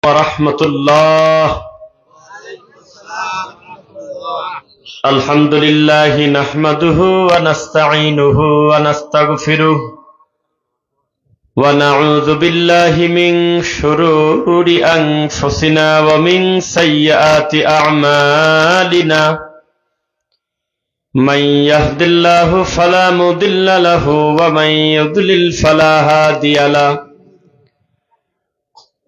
ওয়ারাহমাতুল্লাহ। আলহামদুলিল্লাহি নাহমাদুহু ওয়া নাস্তাঈনুহু ওয়া নাস্তাগফিরুহু ওয়া নাউযু বিল্লাহি মিন শুরুরি আনফুসিনা ওয়া মিন সাইয়্যাতি আ'মালিনা। মান ইয়াহদিল্লাহু ফালা মুদিল্লা লাহু ওয়া মান ইউদ্লিল ফালা হাদিয়া লাহু।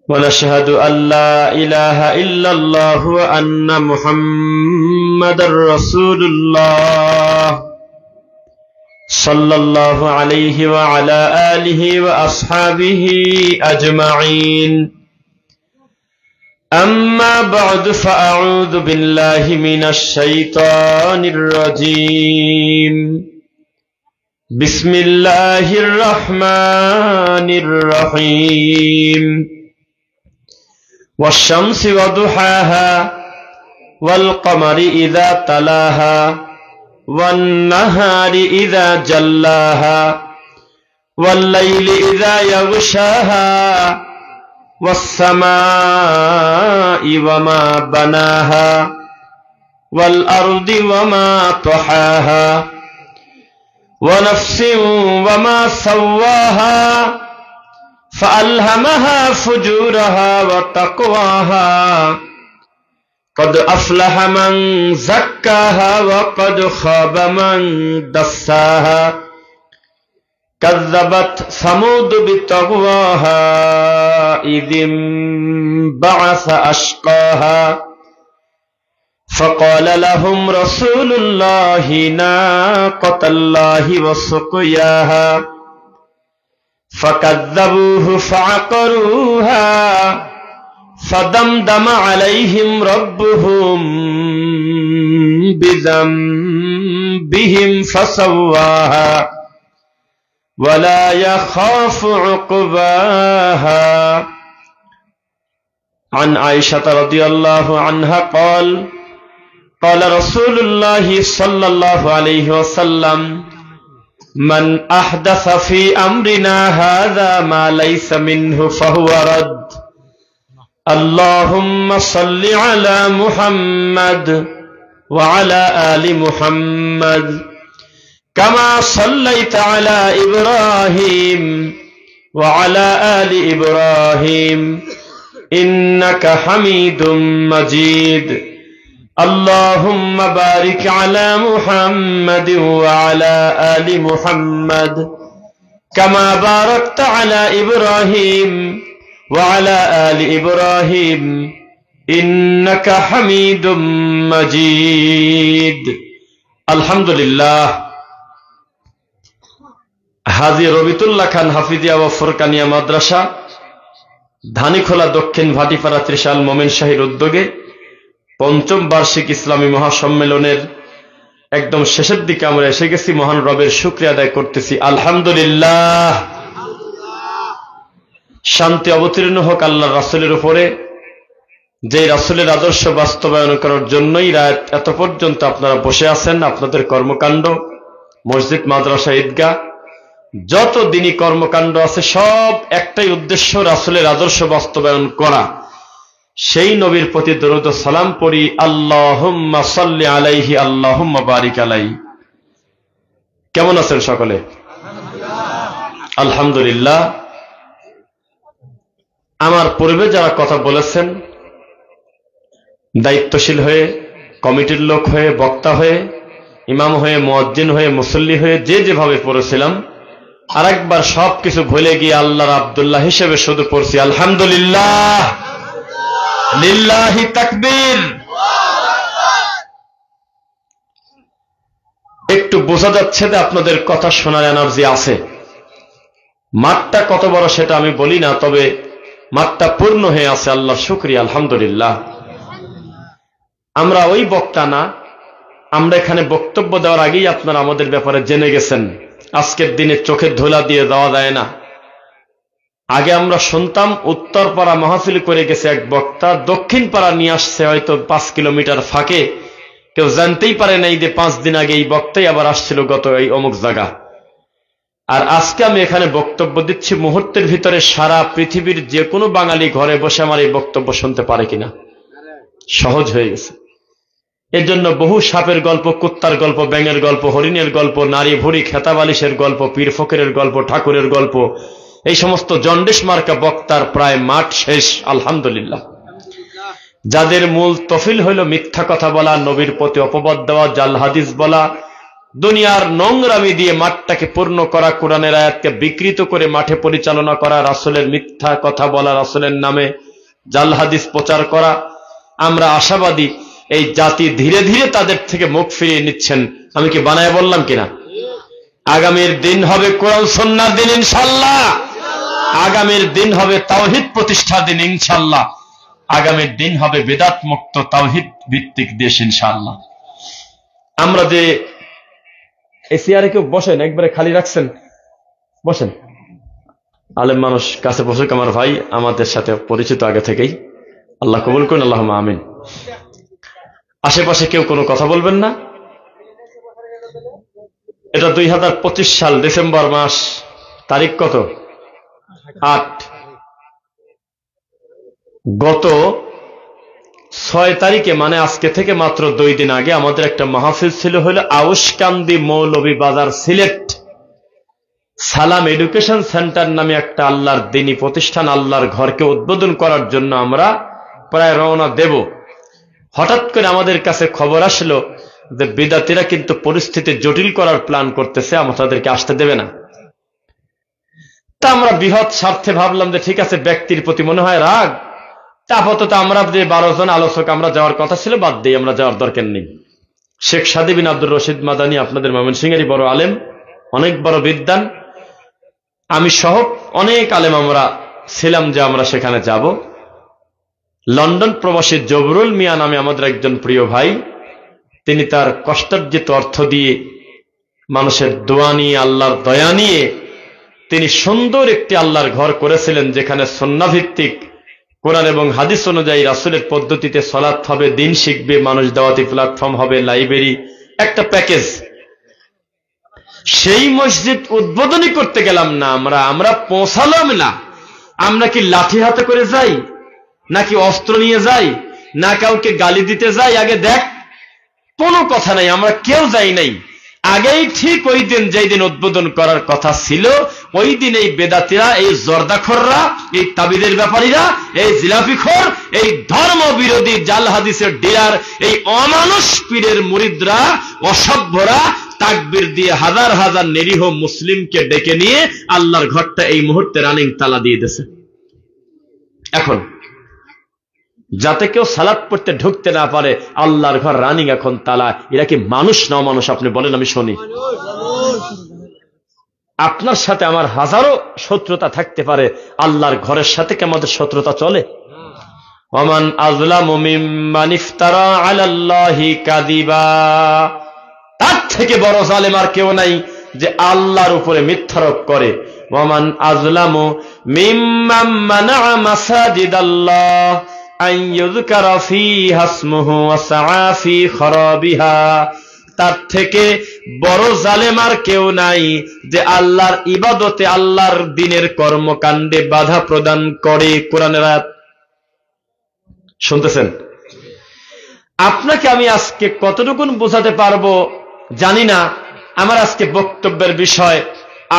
ونشهد أن لا إله إلا الله وأن محمد رسول الله صلى الله عليه وعلى آله وأصحابه أجمعين. أما بعد فأعوذ بالله من الشيطان الرجيم. بسم الله الرحمن الرحيم. والشمس وضحاها والقمر إذا تلاها والنهار إذا جلاها والليل إذا يغشاها والسماء وما بناها والأرض وما طحاها ونفس وما سواها فألهمها فجورها وتقواها قد أفلح من زكاها وقد خاب من دساها كذبت ثمود بطغواها إذ انبعث أشقاها فقال لهم رسول الله ناقة الله وسقياها فكذبوه فعقروها فدمدم عليهم ربهم بذنبهم فسواها ولا يخاف عقباها. عن عائشة رضي الله عنها قال رسول الله صلى الله عليه وسلم من أحدث في أمرنا هذا ما ليس منه فهو رد. اللهم صل على محمد وعلى آل محمد كما صليت على إبراهيم وعلى آل إبراهيم إنك حميد مجيد. اللهم بارك على محمد وعلى آل محمد كما باركت على إبراهيم وعلى آل إبراهيم إنك حميد مجيد. الحمد لله. হাজী রবিতুল্লাহ খান হাফিজিয়া ও ফুরকানিয়া মাদ্রাসা, ধানীখোলা, দক্ষিণ ভাটিপাড়া, ত্রিশাল, মোমেন শাহীর উদ্যোগে পঞ্চম বার্ষিক ইসলামী মহাসম্মেলনের একদম শেষের দিকে আমরা এসে গেছি। মহান রবের শুকরিয়া আদায় করতেছি, আলহামদুলিল্লাহ। শান্তি অবতীর্ণ হোক আল্লাহর রাসূলের উপরে, যে রাসূলের আদর্শ বাস্তবায়ন করার জন্যই রাত এত পর্যন্ত আপনারা বসে আছেন। আপনাদের কর্মকাণ্ড, মসজিদ, মাদ্রাসা, ঈদগাহ, যত দিনই কর্মকাণ্ড আছে সব একটাই উদ্দেশ্য, রাসূলের আদর্শ বাস্তবায়ন করা। সেই নবীর প্রতি দরুদ ও সালাম পড়ি, আল্লাহুম্মা সাল্লি আলাইহি আল্লাহুম্মা বারিক আলাইহি। কেমন আছেন সকলে? আলহামদুলিল্লাহ। আমার পূর্বে যারা কথা বলেছেন, দায়িত্বশীল হয়ে, কমিটির লোক হয়ে, বক্তা হয়ে, ইমাম হয়ে, মুয়াজ্জিন হয়ে, মুসল্লি হয়ে যে যেভাবে পড়েছিলাম, আরেকবার সবকিছু ভুলে গিয়ে আল্লাহর আব্দুল্লাহ হিসেবে শুধু পড়ছি আলহামদুলিল্লাহ, লিল্লাহি তাকবীর। একটু বোঝা যাচ্ছে যে আপনাদের কথা শোনার এনার্জি আছে। মাঠটা কত বড় সেটা আমি বলি না, তবে মাঠটা পূর্ণ হয়ে আছে, আল্লাহর শুকরিয়া, আলহামদুলিল্লাহ। আমরা ওই বক্তা না, আমরা এখানে বক্তব্য দেওয়ার আগেই আপনারা আমাদের ব্যাপারে জেনে গেছেন। আজকের দিনে চোখের ধুলা দিয়ে দেওয়া যায় না। আগে আমরা শুনতাম উত্তরপাড়া মাহফিল করে গেছে এক বক্তা, দক্ষিণ পাড়া নিয়ে আসছে হয়তো 5 কিলোমিটার ফাঁকে, কেউ জানতেই পারে নাই যে 5 দিন আগে এই বক্তাই আবার আসছিল গত এই অমুক জায়গা। আর আজকে আমি এখানে বক্তব্য দিচ্ছি, মুহূর্তের ভিতরে সারা পৃথিবীর যে কোনো বাঙালি ঘরে বসে আমার এই বক্তব্য শুনতে পারে কিনা, সহজ হয়ে গেছে। এর জন্য বহু সাপের গল্প, কুত্তার গল্প, ব্যাঙের গল্প, হরিণের গল্প, নারী ভুড়ি, খেতাবালিশের গল্প, পীর ফকিরের গল্প, ঠাকুরের গল্প, এই সমস্ত জন্ডিস মার্কা বক্তার প্রায় মাঠ শেষ, আলহামদুলিল্লাহ। যাদের মূল তফিল হইল মিথ্যা কথা বলা, নবীর প্রতি অপবাদ দেওয়া, জাল হাদিস বলা, দুনিয়ার নোংরামি দিয়ে মাঠটাকে পূর্ণ করা, কোরআনের আয়াতকে বিকৃত করে মাঠে পরিচালনা করা, রাসূলের মিথ্যা কথা বলা, রাসূলের নামে জাল হাদিস প্রচার করা। আমরা আশাবাদী এই জাতি ধীরে ধীরে তাদের থেকে মুখ ফিরিয়ে নিচ্ছেন। আমি কি বানায় বললাম কিনা? আগামীর দিন হবে কোরআন সুন্নাহর দিন ইনশাআল্লাহ। আগামীর দিন হবে তাওহীদ প্রতিষ্ঠার দিন ইনশাআল্লাহ। আগামীর দিন হবে বিদআত মুক্ত তাওহীদ ভিত্তিক দেশ ইনশাআল্লাহ। আমরা যে এই চেয়ারে কেউ বসেন, একবারে খালি রাখছেন, বসেন। আলেম মানুষ কাছে বসুক, আমার ভাই আমাদের সাথে পরিচিত আগে থেকেই, আল্লাহ কবুল করুন, আল্লাহুম্মা আমিন। আশেপাশে কেউ কোনো কথা বলবেন না। এটা 2025 সাল ডিসেম্বর মাস, তারিখ কত? 8। গত 6 তারিখে, মানে আজকে থেকে মাত্র 2 দিন আগে আমাদের একটা মাহফিল ছিল, হলো আউশকান্দি মৌলভী বাজার, সিলেট। সালাম এডুকেশন সেন্টার নামে একটা আল্লাহর দ্বীনি প্রতিষ্ঠান, আল্লাহর ঘরকে উদ্বোধন করার জন্য আমরা প্রায় রওনা দেব। হঠাৎ করে আমাদের কাছে খবর আসলো যে বিদাতিরা কিন্তু পরিস্থিতি জটিল করার প্ল্যান করতেছে, আমাদেরকে আসতে দেবে না। তা আমরা বৃহৎ স্বার্থে ভাবলাম যে ঠিক আছে, ব্যক্তির প্রতি মনে হয় রাগ, তা আপাতত আমরা যে 12 জন আলোচক আমরা যাওয়ার কথা ছিল বাদ দিই, আমরা যাওয়ার দরকার নেই। শেখ সাদী বিন আব্দুর রশিদ মাদানী, আপনাদের ময়মনসিংহেরই বড় আলেম, অনেক বড় বিদ্বান, আমি সহ অনেক আলেম আমরা ছিলাম যে আমরা সেখানে যাব। লন্ডন প্রবাসী জবরুল মিয়া নামে আমাদের একজন প্রিয় ভাই, তিনি তার কষ্টার্জিত অর্থ দিয়ে, মানুষের দোয়া নিয়ে, আল্লাহর দয়া নিয়ে তিনি সুন্দর একটি আল্লাহর ঘর করেছিলেন, যেখানে সুন্নাহ ভিত্তিক কোরআন এবং হাদিস অনুযায়ী রাসূলের পদ্ধতিতে সালাত হবে, দিন শিখবে, মানুষ দাওয়াতি প্ল্যাটফর্ম হবে, লাইব্রেরি, একটা প্যাকেজ। সেই মসজিদ উদ্বোধনী করতে গেলাম না আমরা পৌঁছালাম না। আমরা কি লাঠি হাতে করে যাই, নাকি অস্ত্র নিয়ে যাই, না কাউকে গালি দিতে যাই? আগে দেখ, কোনো কথা নাই, আমরা কেউ যাই নাই। আগেই ঠিক ওই দিন, যেই দিন উদ্বোধন করার কথা ছিল, ওই দিন এই বেদাতিরা, এই জর্দাখোররা, এই তাবিদের ব্যাপারীরা, এই জিলাপিখোর, এই ধর্ম বিরোধী জাল হাদিসের ডিলার, এই অমানুষ পীরের মুরিদরা, অসভ্যরা তাকবীর দিয়ে হাজার হাজার নিরীহ মুসলিমকে ডেকে নিয়ে আল্লাহর ঘরটা এই মুহূর্তে রানিং তালা দিয়ে দিয়েছে। এখন যাতে কেউ সালাত পড়তে ঢুকতে না পারে, আল্লাহর ঘর রানিং এখন তালা। এরা কি মানুষ না অমানুষ? আপনি বলেন, আমি শুনি। আপনার সাথে আমার হাজারো শত্রুতা থাকতে পারে, আল্লাহর ঘরের সাথে কি আমাদের শত্রুতা চলে? ওমান আযলামু মিম্মান ইফতারা আলাল্লাহি কাযিবা, তার থেকে বড় জালেম আর কেউ নাই যে আল্লাহর উপরে মিথ্যারোপ করে। ওমান আযলামু মিম্মান মানাআ মাসাজিদাল্লাহ আন ইউযকারা ফীহা ইসমুহু ওয়া সাআ ফী খরাবিহা, তার থেকে বড় জালেম আর কেউ নাই যে আল্লাহর ইবাদতে, আল্লাহর দ্বীনের কর্মকাণ্ডে বাধা প্রদান করে। কোরআনের আয়াত শুনতেছেন? আপনাকে আমি আজকে কতটুকু বোঝাতে পারবো জানি না। আমার আজকে বক্তব্যের বিষয়,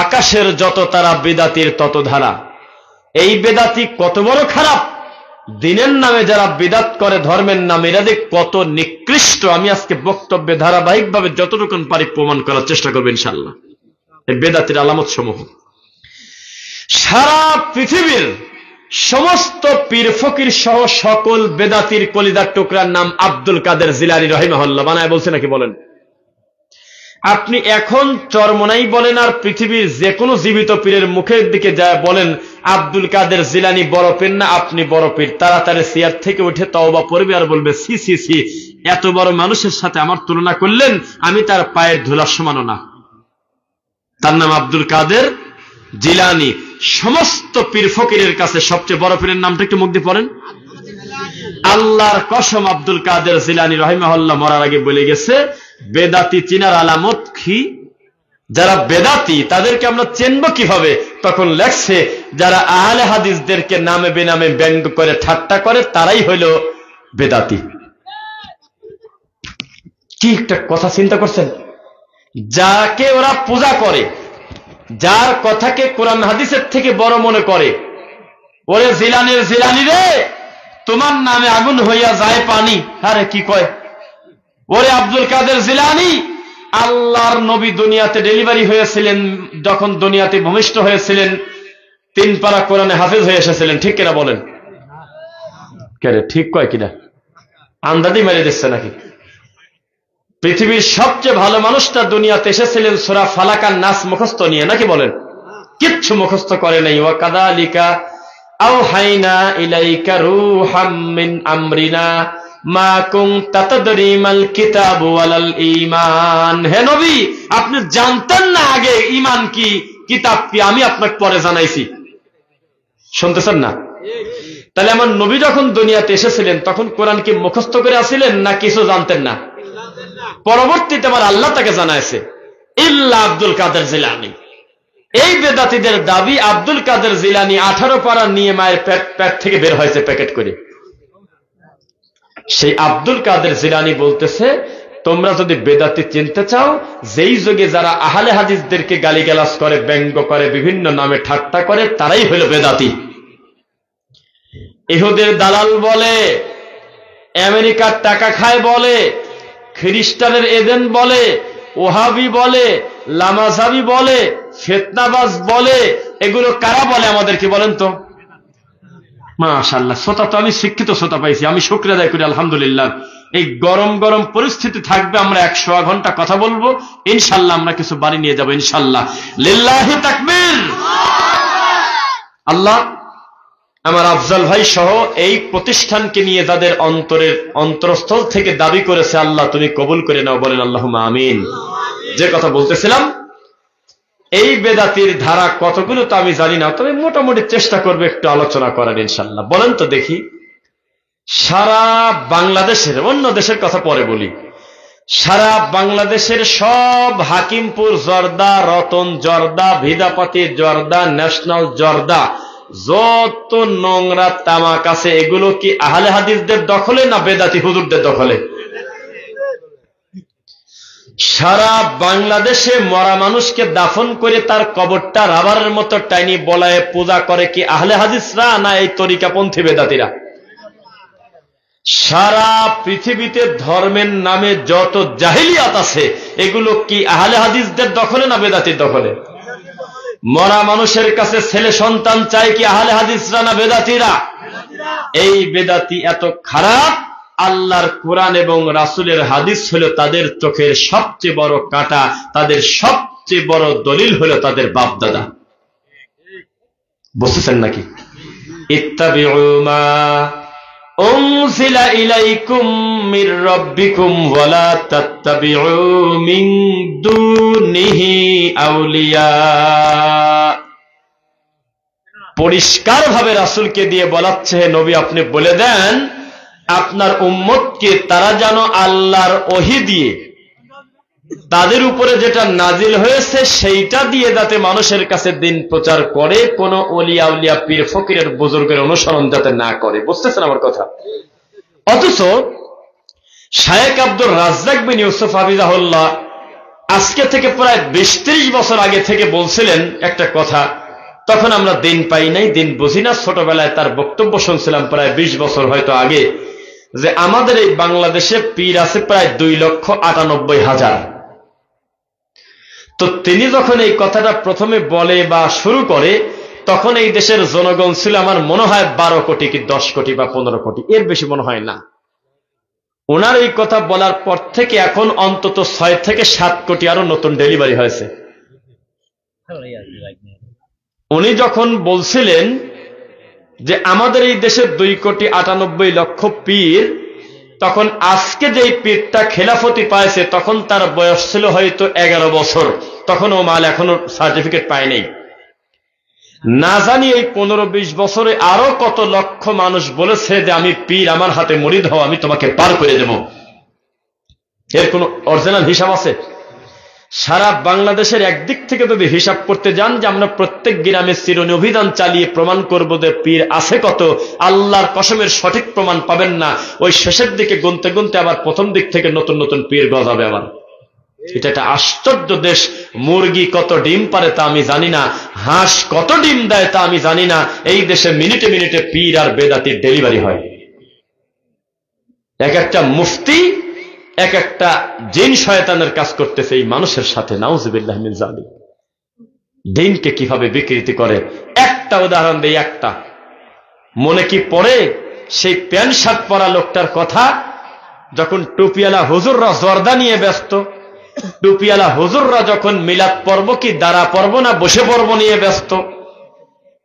আকাশের যত তারা বিদাতির তত ধারা। এই বেদাতি কত বড় খারাপ, দিনের নামে যারা বিদাত করে, ধর্মের নামে, এরা যে কত নিকৃষ্ট, আমি আজকে বক্তব্যে ধারাবাহিকভাবে যতটুকু পারি প্রমাণ করার চেষ্টা করবো ইনশাআল্লাহ। এই বেদাতির আলামত সমূহ সারা পৃথিবীর সমস্ত পীর ফকির সহ সকল বেদাতির কলিদার টুকরার নাম আব্দুল কাদের জিলানী রাহিমাহুল্লাহ। বানায় বলছে নাকি? বলেন। আপনি এখন চরমনাই বলেন আর পৃথিবীর যে কোনো জীবিত পীরের মুখের দিকে যায় বলেন, আব্দুল কাদের জিলানী বড় পীর না আপনি বড় পীর, তাড়াতাড়ি চেয়ার থেকে উঠে তওবা পড়বে আর বলবে, সি সি সি, এত বড় মানুষের সাথে আমার তুলনা করলেন, আমি তার পায়ের ধুলার সমানও না। তার নাম আব্দুল কাদের জিলানী। সমস্ত পীর ফকিরের কাছে সবচেয়ে বড় পীরের নামটা একটু মুখ দিয়ে পড়েন। আল্লাহর কসম, আব্দুল কাদের জিলানী রাহিমাহুল্লাহ মরার আগে বলে গেছে, বেদাতি চিনার আলামত কি? যারা বেদাতি তাদেরকে আমরা চিনব কিভাবে? তখন লেখছে যারা আহলে হাদিসদেরকে নামে বেনামে ব্যঙ্গ করে ঠাট্টা করে তারাই হইল বেদাতি। কি একটা কথা চিন্তা করছেন? যাকে ওরা পূজা করে, যার কথাকে কোরআন হাদিসের থেকে বড় মনে করে, ওরে জিলানির জিলানি রে, তোমার নামে আগুন হইয়া যায় পানি। আরে কি কয়? ওরে আব্দুল কাদের জিলানি, আল্লাহর নবী দুনিয়াতে ডেলিভারি হয়েছিলেন, যখন দুনিয়াতে ভূমিষ্ঠ হয়েছিলেন 3 পারা কোরআনে হাফেজ হয়ে এসেছিলেন, ঠিক কিনা বলেন? কেরে ঠিক কয় কিনা? আন্দাজি মেরে দিচ্ছে নাকি? পৃথিবীর সবচেয়ে ভালো মানুষটা দুনিয়াতে এসেছিলেন সূরা ফালাক আর নাস মুখস্থ নিয়ে, নাকি বলেন? কিচ্ছু মুখস্থ করে নাই। ওয়া কাযালিকা আওহাইনা ইলাইকা রূহাম মিন আমরিনা মা কুনতা তাদরি মাল কিতাবু ওয়ালাল ঈমান। হে নবী, আপনি জানতেন না আগে ঈমান কি, কিতাব কি, আমি আপনাকে পরে জানাইছি। শুনতেছেন না? তাহলে আমার নবী যখন দুনিয়াতে এসেছিলেন তখন কোরআন কি মুখস্থ করে আসছিলেন না কিছু জানতেন না? পরবর্তীতে আমার আল্লাহ তাকে জানাইছে। ইল্লা আব্দুল কাদের জিলানী। এই বেদাতীদের দাবি আব্দুল কাদের জিলানী 18 পারা নিয়ে মায়ের পেট থেকে বের হয়েছে প্যাকেট করে। সেই আব্দুল কাদের জিলানী বলতেছে, তোমরা যদি বেদাতি চিনতে চাও, যেই যুগে যারা আহলে হাদিসদেরকে গালিগালাজ করে, ব্যঙ্গ করে, বিভিন্ন নামে ঠাট্টা করে, তারাই হলো বেদাতি। ইহুদের দালাল বলে, আমেরিকার টাকা খায় বলে, খ্রিস্টানের এজেন্ট বলে, ওহাবি বলে, লামাজাবি বলে, ফিতনাবাজ বলে, এগুলো কারা বলে আমাদেরকে বলেন তো? মাশাআল্লাহ, শ্রোতা তো আমি শিক্ষিত শ্রোতা পাইছি, আমি শুকরিয়া আদায় করি আলহামদুলিল্লাহ। এই গরম গরম পরিস্থিতি থাকবে, আমরা 100 ঘন্টা কথা বলবো ইনশাআল্লাহ, আমরা কিছু বাড়ি নিয়ে যাবো ইনশাআল্লাহ। লিল্লাহি তাকবীর। আল্লাহ আমার আফজাল ভাই সহ এই প্রতিষ্ঠানকে নিয়ে যাদের অন্তরস্থল থেকে দাবি করেছে, আল্লাহ তুমি কবুল করে নাও, বলেন আল্লাহুম্মা আমিন। যে কথা বলতেছিলাম, এই বেদাতির ধারা কতগুলো তো আমি জানি না, তবে মোটামুটি চেষ্টা করবে একটু আলোচনা করার ইনশাআল্লাহ। বলেন তো দেখি, সারা বাংলাদেশের, অন্য দেশের কথা পরে বলি, সারা বাংলাদেশের সব হাকিমপুর জর্দা, রতন জর্দা, ভিদাপাতি জর্দা, ন্যাশনাল জর্দা, যত নোংরা তামাক আছে এগুলো কি আহলে হাদিসদের দখলে না বেদাতি হুজুরদের দখলে? সারা বাংলাদেশে মরা মানুষকে দাফন করে তার কবরটা রাবারের মতো টাইনি বলায় পূজা করে কি আহলে হাদিসরা না এই তরিকাপন্থী বেদাতিরা? সারা পৃথিবীতে ধর্মের নামে যত জাহিলিয়াত আছে এগুলো কি আহলে হাদিসদের দখলে না বেদাতির দখলে? মরা মানুষের কাছে ছেলে সন্তান চাই কি আহলে হাদিসরা না বেদাতিরা? এই বেদাতি এত খারাপ, আল্লাহর কোরআন এবং রাসূলের হাদিস হলো তাদের চোখের সবচেয়ে বড় কাঁটা, তাদের সবচেয়ে বড় দলিল হলো তাদের বাপ দাদা। বুঝতেছেন নাকি? ইত্তাবিউ মা উনজিলা ইলাইকুম মির রাব্বিকুম ওয়া লা তাত্তাবিউ মিন দুনিহি আউলিয়া। পরিষ্কার ভাবে রাসূলকে দিয়ে বলাচ্ছে, হে নবী আপনি বলে দেন আপনার উম্মতকে তারা যেন আল্লাহর ওহী দিয়ে তাদের উপরে যেটা নাজিল হয়েছে সেইটা দিয়ে যাতে মানুষের কাছে দিন প্রচার করে, কোন ওলিয়া উলিয়া পীর ফকিরের বুজুর্গের অনুসরণ যাতে না করে। বুঝতেছেন আমার কথা? অথচ শায়েখ আব্দুর রাজ্জাক বিন ইউসুফ হাফিজাহুল্লাহ আজকে থেকে প্রায় 20-30 বছর আগে থেকে বলছিলেন একটা কথা, তখন আমরা দিন পাই নাই, দিন বুঝি না, ছোটবেলায় তার বক্তব্য শুনছিলাম প্রায় 20 বছর হয়তো আগে, যে আমাদের এই বাংলাদেশে পীর আছে প্রায় 2,98,000। তো তিনি যখন এই কথাটা প্রথমে বলে বা শুরু করে, তখন এই দেশের জনগণ ছিল আমার মনে হয় 12 কোটি কি 10 কোটি বা 15 কোটি, এর বেশি মনে হয় না। ওনার এই কথা বলার পর থেকে এখন অন্তত 6 থেকে 7 কোটি আরো নতুন ডেলিভারি হয়েছে। উনি যখন বলছিলেন যে আমাদের এই দেশে 2,98,00,000 পীর, তখন আজকে যেই পীরটা খেলাফতি পাইছে তখন তার বয়স ছিল হয়তো 11 বছর, তখন ও মাল এখনো সার্টিফিকেট পায় নাই। না জানি এই 15-20 বছরে আরো কত লক্ষ মানুষ বলেছে যে আমি পীর, আমার হাতে মুরিদ হও, আমি তোমাকে পার করে দেব। এর কোন অরিজিনাল হিসাব আছে? সারা বাংলাদেশের একদিক থেকে যদি হিসাব করতে যান যে আমরা প্রত্যেক গ্রামে চিরুনি অভিযান চালিয়ে প্রমাণ করব যে পীর আছে কত, আল্লাহর কসমের সঠিক প্রমাণ পাবেন না। ওই শেষের দিকে গুনতে গুনতে আবার প্রথম দিক থেকে নতুন নতুন পীর গজাবে আবার। এটা একটা আশ্চর্য দেশ। মুরগি কত ডিম পারে তা আমি জানি না, হাঁস কত ডিম দেয় তা আমি জানি না, এই দেশে মিনিটে মিনিটে পীর আর বেদাতির ডেলিভারি হয়। এক একটা মুফতি এক একটা জিন শয়তানের কাজ করতেছে এই মানুষের সাথে। নাউজুবিল্লাহ মিন যালিক। দিনকে কিভাবে বিকৃতি করে। একটা উদাহরণ দেই, একটা মনে কি পড়ে সেই প্যান্ট শার্ট পরা লোকটার কথা, যখন টুপিওয়ালা হুজুররা জর্দা নিয়ে ব্যস্ত, টুপিওয়ালা হুজুররা যখন মিলাদ পর্ব কি দাঁড়া পর্ব না বসে পর্ব নিয়ে ব্যস্ত,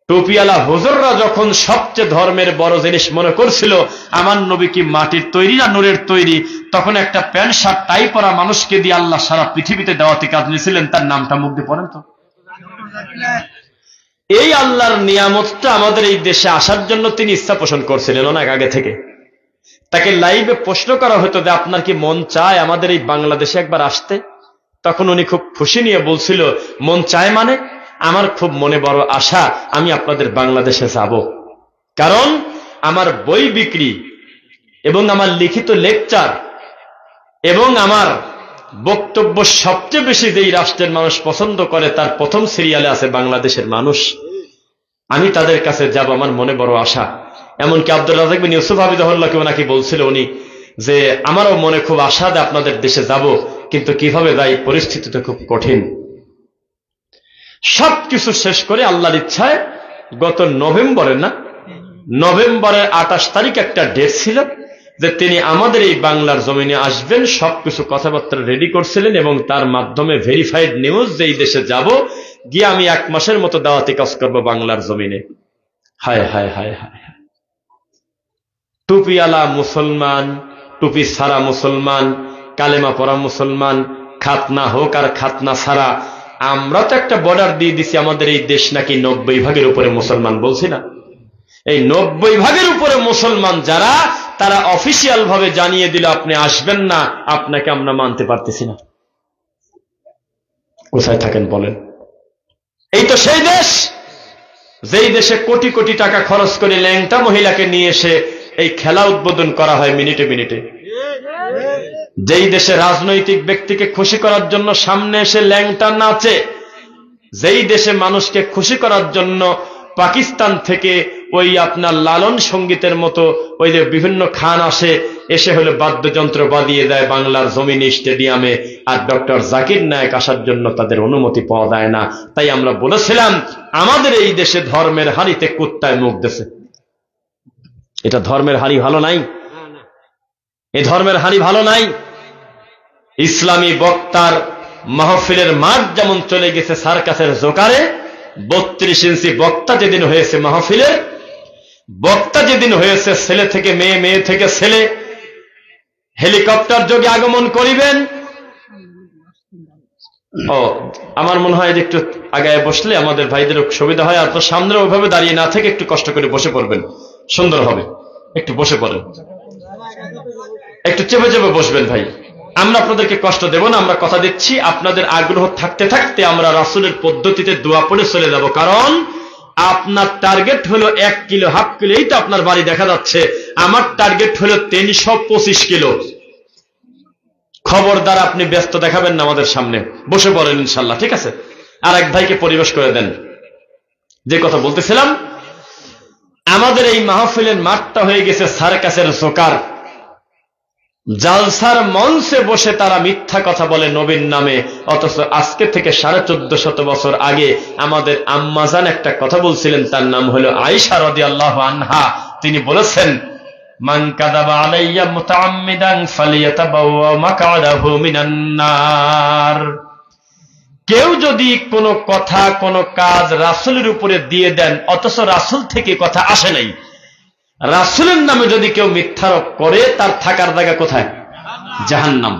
টুপিওয়ালা হুজুররা যখন সবচেয়ে ধর্মের বড় জিনিস মনে করছিল আমার নবী কি মাটির তৈরি না নূরের তৈরি, তখন একটা প্যান্ট শার্ট টাই পরা মানুষকে দিয়ে আল্লাহ সারা পৃথিবীতে দাওয়াতি কাজ নিয়েছিলেন। তার নামটা মুখ দিয়ে পড়েন তো। এই আল্লাহর নিয়ামতটা আমাদের এই দেশে আসার জন্য তিনি ইচ্ছা পোষণ করছিলেন অনেক আগে থেকে। তাকে লাইভে প্রশ্ন করা হতো যে আপনার কি মন চায় আমাদের এই বাংলাদেশে একবার আসতে? তখন উনি খুব খুশি নিয়ে বলছিল, মন চায় মানে আমার খুব মনে বড় আশা, আমি আপনাদের বাংলাদেশে যাব। কারণ আমার বই বিক্রি এবং আমার লিখিত লেকচার এবং আমার বক্তব্য সবচেয়ে বেশি যেই রাষ্ট্রের মানুষ পছন্দ করে তার প্রথম সিরিয়ালে আছে বাংলাদেশের মানুষ। আমি তাদের কাছে যাব, আমার মনে বড় আশা। এমনকি আব্দুল রাজাক বিন ইউসুফ হাফিজাহুল্লাহকে নাকি বলছিল উনি যে আমারও মনে খুব আশা যে আপনাদের দেশে যাব, কিন্তু কিভাবে যাই, পরিস্থিতি তো খুব কঠিন। সবকিছু শেষ করে আল্লাহর ইচ্ছায় গত নভেম্বরের 28 তারিখ একটা ডেট ছিল যে তিনি আমাদের এই বাংলার জমিনে আসবেন। সবকিছু কথাবার্তা রেডি করছিলেন এবং তার মাধ্যমে ভেরিফাইড নিউজ যে এই দেশে যাব, গিয়ে আমি 1 মাসের মতো দাওয়াতি কাজ করব বাংলার জমিনে। হায় হায় হায় হায়, টুপিওয়ালা মুসলমান, টুপি ছাড়া মুসলমান, কালেমা পড়া মুসলমান, খাতনা হোক আর খাতনা ছাড়া, আমরা তো একটা বর্ডার দিয়ে দিছি আমাদের এই দেশ নাকি 90 ভাগের উপরে মুসলমান, বলছি না? এই 90 ভাগের উপরে মুসলমান যারা, তারা অফিসিয়াল ভাবে জানিয়ে দিল আপনি আসবেন না, আপনাকে আমরা মানতে পারতেছি না। কোথায় থাকেন বলেন? এই তো সেই দেশ যেই দেশে কোটি কোটি টাকা খরচ করে ল্যাংটা মহিলাকে নিয়ে এসে এই খেলা উদ্বোধন করা হয় মিনিটে মিনিটে। যেই দেশে রাজনৈতিক ব্যক্তিকে খুশি করার জন্য সামনে এসে ল্যাংটা নাচে, যেই দেশে মানুষকে খুশি করার জন্য পাকিস্তান থেকে ওই আপনার লালন সঙ্গীতের মতো ওই যে বিভিন্ন খান আসে, এসে হলো বাদ্যযন্ত্র বাজিয়ে দেয় বাংলার জমিনে স্টেডিয়ামে, আর ডক্টর জাকির নায়েক আসার জন্য তাদের অনুমতি পাওয়া যায় না। তাই আমরা বলেছিলাম আমাদের এই দেশে ধর্মের হাড়িতে কুত্তায় মুখ দিয়েছে। এটা ধর্মের হাড়ি ভালো নাই, এই ধর্মের হাড়ি ভালো নাই। ইসলামী বক্তার মাহফিলের মাঠ যেমন চলে গেছে সার্কাসের জোকারে, 32 ইঞ্চি বক্তা যেদিন হয়েছে মাহফিলের, বক্তা যেদিন হয়েছে ছেলে থেকে মেয়ে, মেয়ে থেকে ছেলে, হেলিকপ্টার যোগে আগমন করিবেন। ও আমার মনে হয় যে একটু আগায় বসলে আমাদের ভাইদের সুবিধা হয়। আর তো সামনে ওইভাবে দাঁড়িয়ে না থেকে একটু কষ্ট করে বসে পড়বেন, সুন্দর হবে। একটু বসে পড়েন, একটু চেপে চেপে বসবেন ভাই। আমরা আপনাদেরকে কষ্ট দেব না, আমরা কথা দিচ্ছি আপনাদের আগ্রহ থাকতে থাকতে আমরা রাসূলের পদ্ধতিতে দোয়া পড়ে চলে যাব। কারণ আপনার টার্গেট হলো 1 কিলো, হাফ কিলো, এই তো আপনার বাড়ি দেখা যাচ্ছে। আমার টার্গেট হলো 325 কিলো। খবরদার আপনি ব্যস্ত দেখাবেন না আমাদের সামনে, বসে পড়েন ইনশাল্লাহ, ঠিক আছে? আর এক ভাইকে পরিবেশ করে দেন। যে কথা বলতেছিলাম, আমাদের এই মাহফিলের মাঠটা হয়ে গেছে সার্কাসের জোকার। জালসার মঞ্চে বসে তারা মিথ্যা কথা বলে নবীর নামে, অথচ আজকে থেকে 1450 বছর আগে আমাদের আম্মাজান একটা কথা বলছিলেন, তার নাম হলো আয়েশা রাদিয়াল্লাহু আনহা। তিনি বলেছেন, মান কাযাবা আলাইয়া মুতাআম্মিদান ফালিয়াতাবাওয়া মাকআদাহু মিনান নার। কেউ যদি কোনো কথা কোনো কাজ রাসূলের উপরে দিয়ে দেন অথচ রাসূল থেকে কথা আসে নাই, রাসূলের নামে যদি কেউ মিথ্যারোপ করে, তার থাকার জায়গা কোথায়? জাহান্নাম।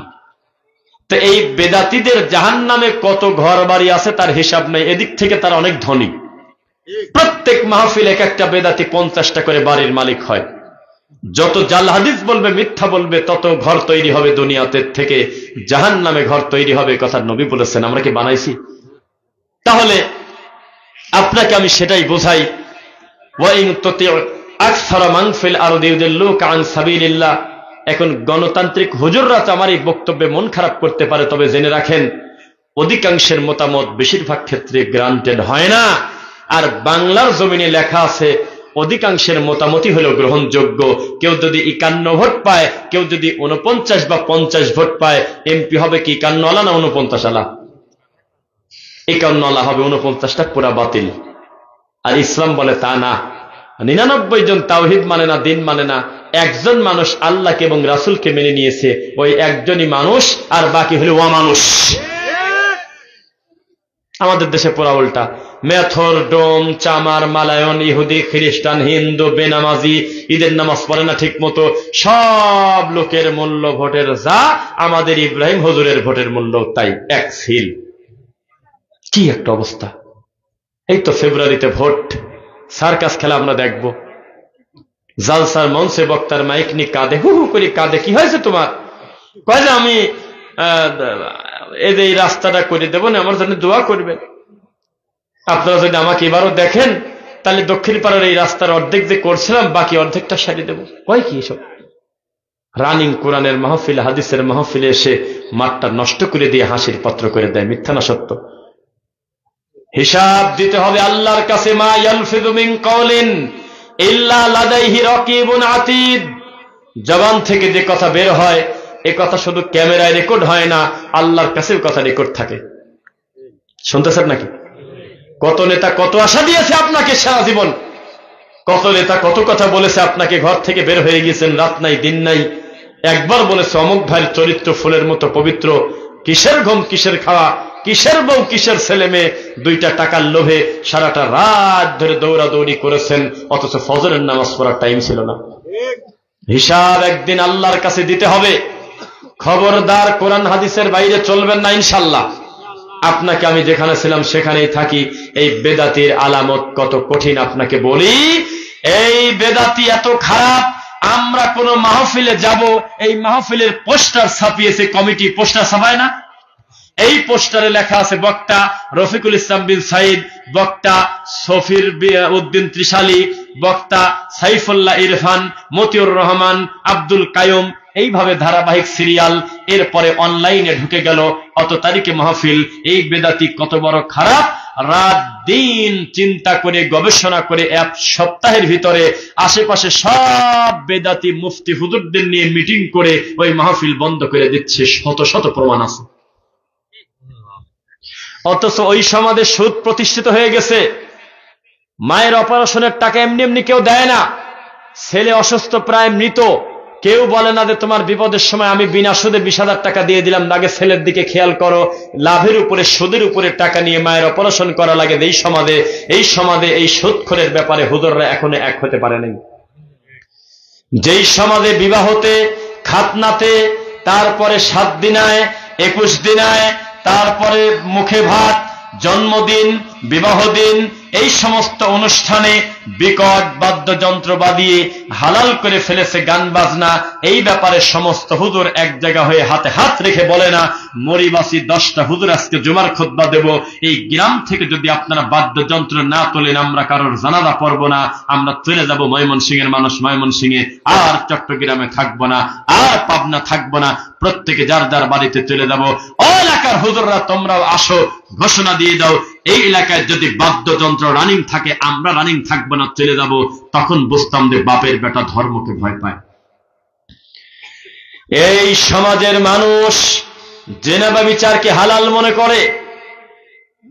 তো এই বেদাতীদের জাহান্নামে কত ঘর বাড়ি আছে তার হিসাব নেই। এদিক থেকে তারা অনেক ধনী। প্রত্যেক মাহফিল এক একটা বেদাতি 50টা করে বাড়ির মালিক হয়। যত জাল হাদিস বলবে, মিথ্যা বলবে, তত ঘর তৈরি হবে দুনিয়াতে থেকে জাহান্নামে ঘর তৈরি হবে, কথা নবী বলেছেন। আমরা কি বানাইছি? তাহলে আপনাকে আমি সেটাই বোঝাই, ওয়াইন তুতি আকসারা মান ফিল আরদি ইউদিল্লুকা আন সাবিলিল্লাহ। এখন গণতান্ত্রিক হুজুররা তো আমার এই বক্তব্যে মন খারাপ করতে পারে, তবে জেনে রাখেন অধিকাংশের মতামত বেশিরভাগ ক্ষেত্রে গ্রান্টেড হয় না। আর বাংলার জমিনে লেখা আছে অধিকাংশের মতামতই হলো গ্রহণযোগ্য। কেউ যদি 51 ভোট পায়, কেউ যদি 49 বা 50 ভোট পায়, এমপি হবে কি 51 আলা না 49 আলা? 51 আলা হবে, 49টা পুরা বাতিল। আর ইসলাম বলে তা না, 99 জন তাওহীদ মানে না, দিন মানে না। একজন মানুষ আল্লাহকে এবং রাসূলকে মেনে নিয়েছে, ওই একজনই মানুষ, আর বাকি হলো অমানুষ। আমাদের দেশে পুরা উল্টা। মেথর, ডোম, চামার, মালায়ন, ইহুদি, খ্রিস্টান, হিন্দু, বেনামাজি, ঈদের নামাজ পড়ে না ঠিক মতো, সব লোকের মূল্য ভোটের যা, আমাদের ইব্রাহিম হুজুরের ভোটের মূল্য তাই, এক সিল। কি একটা অবস্থা! এই তো ফেব্রুয়ারিতে ভোট, সার্কাস খেলা আমরা দেখব। জালসার মঞ্চে বক্তার মাইক নিয়ে কাঁদে, হু হু করে কাঁদে। কি হয়েছে তোমার? কয় যে আমি এই রাস্তাটা করে দেবো না, আমার জন্য দোয়া করবেন। আপনারা যদি আমাকে এবারও দেখেন, তাহলে দক্ষিণ পাড়ার এই রাস্তার অর্ধেক যে করছিলাম, বাকি অর্ধেকটা সারিয়ে দেবো। কয় কি এসব? রানিং কোরআনের মাহফিলে, হাদিসের মাহফিলে এসে মাঠটা নষ্ট করে দিয়ে হাসির পাত্র করে দেয়। মিথ্যা না সত্য? হিসাব দিতে হবে আল্লাহর কাছে। মা ইয়ালফিযু মিন কাওলিন ইল্লা লাদাইহি রাকিবুন আতীদ। জবান থেকে যে কথা বের হয়, এ কথা শুধু ক্যামেরায় রেকর্ড হয় না, আল্লাহর কাছেও কথা রেকর্ড থাকে। শুনতেছেন নাকি? কত নেতা কত আশা দিয়েছে আপনাকে সারা জীবন, কত নেতা কত কথা বলেছে আপনাকে, ঘর থেকে বের হয়ে গেছেন, রাত নাই দিন নাই। একবার বলেছে অমুক ভাইয়ের চরিত্র ফুলের মতো পবিত্র, কিসের ঘুম কিসের খাওয়া, কিসের বউ কিসের ছেলে মেয়ে, 2টা টাকার লোভে সারাটা রাত ধরে দৌড়াদৌড়ি করেছেন, অথচ ফজরের নামাজ পড়ার টাইম ছিল না। হিসাব একদিন আল্লাহর কাছে দিতে হবে। খবরদার কোরআন হাদিসের বাইরে চলবেন না ইনশাআল্লাহ। আপনাকে আমি যেখানে ছিলাম সেখানেই থাকি। এই বেদাতির আলামত কত কঠিন আপনাকে বলি। এই বেদাতি এত খারাপ, আমরা কোন মাহফিলে যাব, এই মাহফিলের পোস্টার ছাপিয়েছে কমিটি, পোস্টার ছাপায় না? এই পোস্টারে লেখা আছে বক্তা রফিকুল ইসলাম বিন সাইদ, বক্তা সফির উদ্দিন ত্রিশালী, বক্তা সাইফুল্লাহ ইরফান, মতিউর রহমান, আব্দুল কায়ুম, এইভাবে ধারাবাহিক সিরিয়াল। এরপরে অনলাইনে ঢুকে গেল অত তারিখে মাহফিল। এই বেদাতি কত বড় খারাপ! রাত দিন চিন্তা করে গবেষণা করে 1 সপ্তাহের ভিতরে আশেপাশে সব বেদাতি মুফতি হুজুরদের নিয়ে মিটিং করে ওই মাহফিল বন্ধ করে দিচ্ছে। শত শত প্রমাণ আছে। অথচ ওই সমাজে সুদ প্রতিষ্ঠিত হয়ে গেছে। মায়ের অপারেশনের টাকা এমনি এমনি কেউ দেয় না। ছেলে অসুস্থ প্রায় মৃত, কেউ বলে না যে তোমার বিপদের সময় আমি বিনা সুদে 20,000 টাকা দিয়ে দিলাম, আগে ছেলের দিকে খেয়াল করো। লাভের উপরে সুদের উপরে টাকা নিয়ে মায়ের অপারেশন করা লাগে। এই সমাজে এই সুদখোরের ব্যাপারে হুজুররা এখনো এক হতে পারে নাই। যেই সমাজে বিবাহতে, খাতনাতে, তারপরে 7 দিনায়, 21 দিনায়, তারপরে মুখে ভাত, জন্মদিন, বিবাহ দিন, এই সমস্ত অনুষ্ঠানে বিকট বাদ্যযন্ত্র বাজিয়ে হালাল করে ফেলেছে গান বাজনা। এই ব্যাপারে সমস্ত হুজুর এক জায়গা হয়ে হাতে হাত রেখে বলে না, মরিবাসী 10টা হুজুর আজকে জুমার খুতবা দেব, এই গ্রাম থেকে যদি আপনারা বাদ্যযন্ত্র না তোলেন আমরা কারোর জানাজা পড়ব না, আমরা চলে যাব ময়মনসিংহের মানুষ ময়মনসিংহে, আর চট্টগ্রামে থাকবো না, আর পাবনা থাকবো না, প্রত্যেকে যার যার বাড়িতে চলে যাব। ও এলাকার হুজুররা তোমরাও আসো, ঘোষণা দিয়ে দাও এই এলাকায় যদি বাদ্যযন্ত্র রানিং থাকে আমরা রানিং থাকবো না, চলে যাব। তখন বুঝতাম যে বাপের বেটা ধর্মকে ভয় পায়। এই সমাজের মানুষ জেনা ব্যভিচারকে হালাল মনে করে,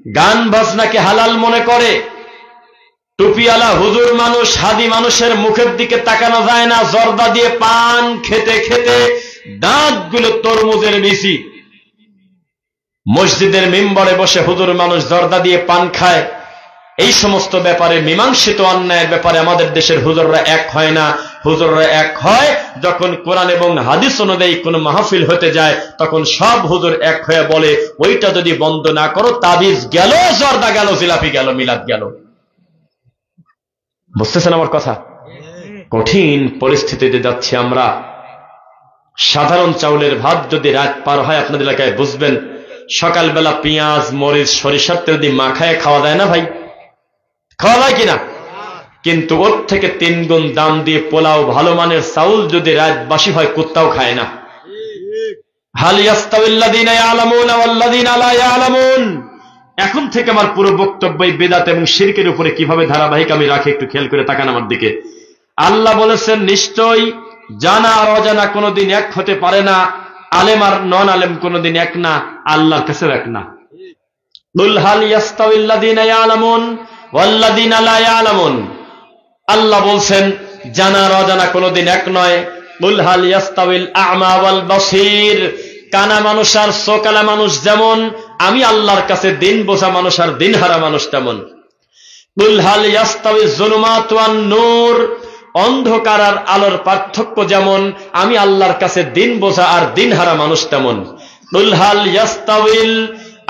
গান বাজনাকে হালাল মনে করে। টুপিওয়ালা হুজুর মানুষ, হাদি মানুষের মুখের দিকে তাকানো যায় না। জর্দা দিয়ে পান খেতে খেতে দাঁতগুলো তরমুজের বিচি। মসজিদের মিম্বরে বসে হুজুর মানুষ জর্দা দিয়ে পান খায়। এই সমস্ত ব্যাপারে, মীমাংসিত অন্যায়ের ব্যাপারে আমাদের দেশের হুজুররা এক হয় না। হুজুররা এক হয় যখন কোরআন এবং হাদিস অনুযায়ী কোন মাহফিল হতে যায়, তখন সব হুজুর এক হয়ে বলে ওইটা যদি বন্ধ না করো, তাবিজ গেল, জর্দা গেল, জিলাপি গেল, মিলাদ গেল। বুঝতেছেন আমার কথা? কঠিন পরিস্থিতিতে যাচ্ছি আমরা। সাধারণ চাউলের ভাত যদি রাত পার হয়, আপনাদের এলাকায় বুঝবেন, সকালবেলা পেঁয়াজ মরিচ সরিষার তেল দিয়ে মাখায় খাওয়া যায় না ভাই? খাওয়া যায় কিনা? কিন্তু ওর থেকে 3 গুণ দাম দিয়ে পোলাও ভালো মানের চাউল যদি রাত বাসি হয়, কুত্তাও খায় না। হাল ইয়াস্তাউল্লাযীনা ইয়ালামুনা ওয়াল্লাযীনা লা ইয়ালামুন। এখন থেকে আমার পুরো বক্তব্য বিদআত এবং শিরকের উপরে কিভাবে ধারাবাহিক আমি রাখি, একটু খেয়াল করে তাকান আমার দিকে। আল্লাহ বলেছেন, নিশ্চয়ই জানা আর অজানা কোনোদিন এক হতে পারে না, আলেম আর নন আলেম কোনোদিন এক না, আল্লাহর কাছেও এক না। কুল হাল ইয়াস্তাউল্লাযীনা ইয়ালামুন ওয়াল্লাযীনা লা ইয়ালামুন। আল্লাহ বলছেন, জানা আর অজানা কোনোদিন এক নয়। কুল হাল ইয়াস্তাউল আ'মা ওয়াল বাসীর। কানা মানুষ আর চোকালা মানুষ যেমন, আমি আল্লাহর কাছে দিন বোঝা মানুষ আর দিনহারা মানুষ তেমন। কুল হাল ইয়াস্তাউল যুলুমাত ওয়ান নূর। অন্ধকার আর আলোর পার্থক্য যেমন, আমি আল্লাহর কাছে দিন বোঝা আর দিনহারা মানুষ তেমন। কুল হাল ইয়াস্তাউল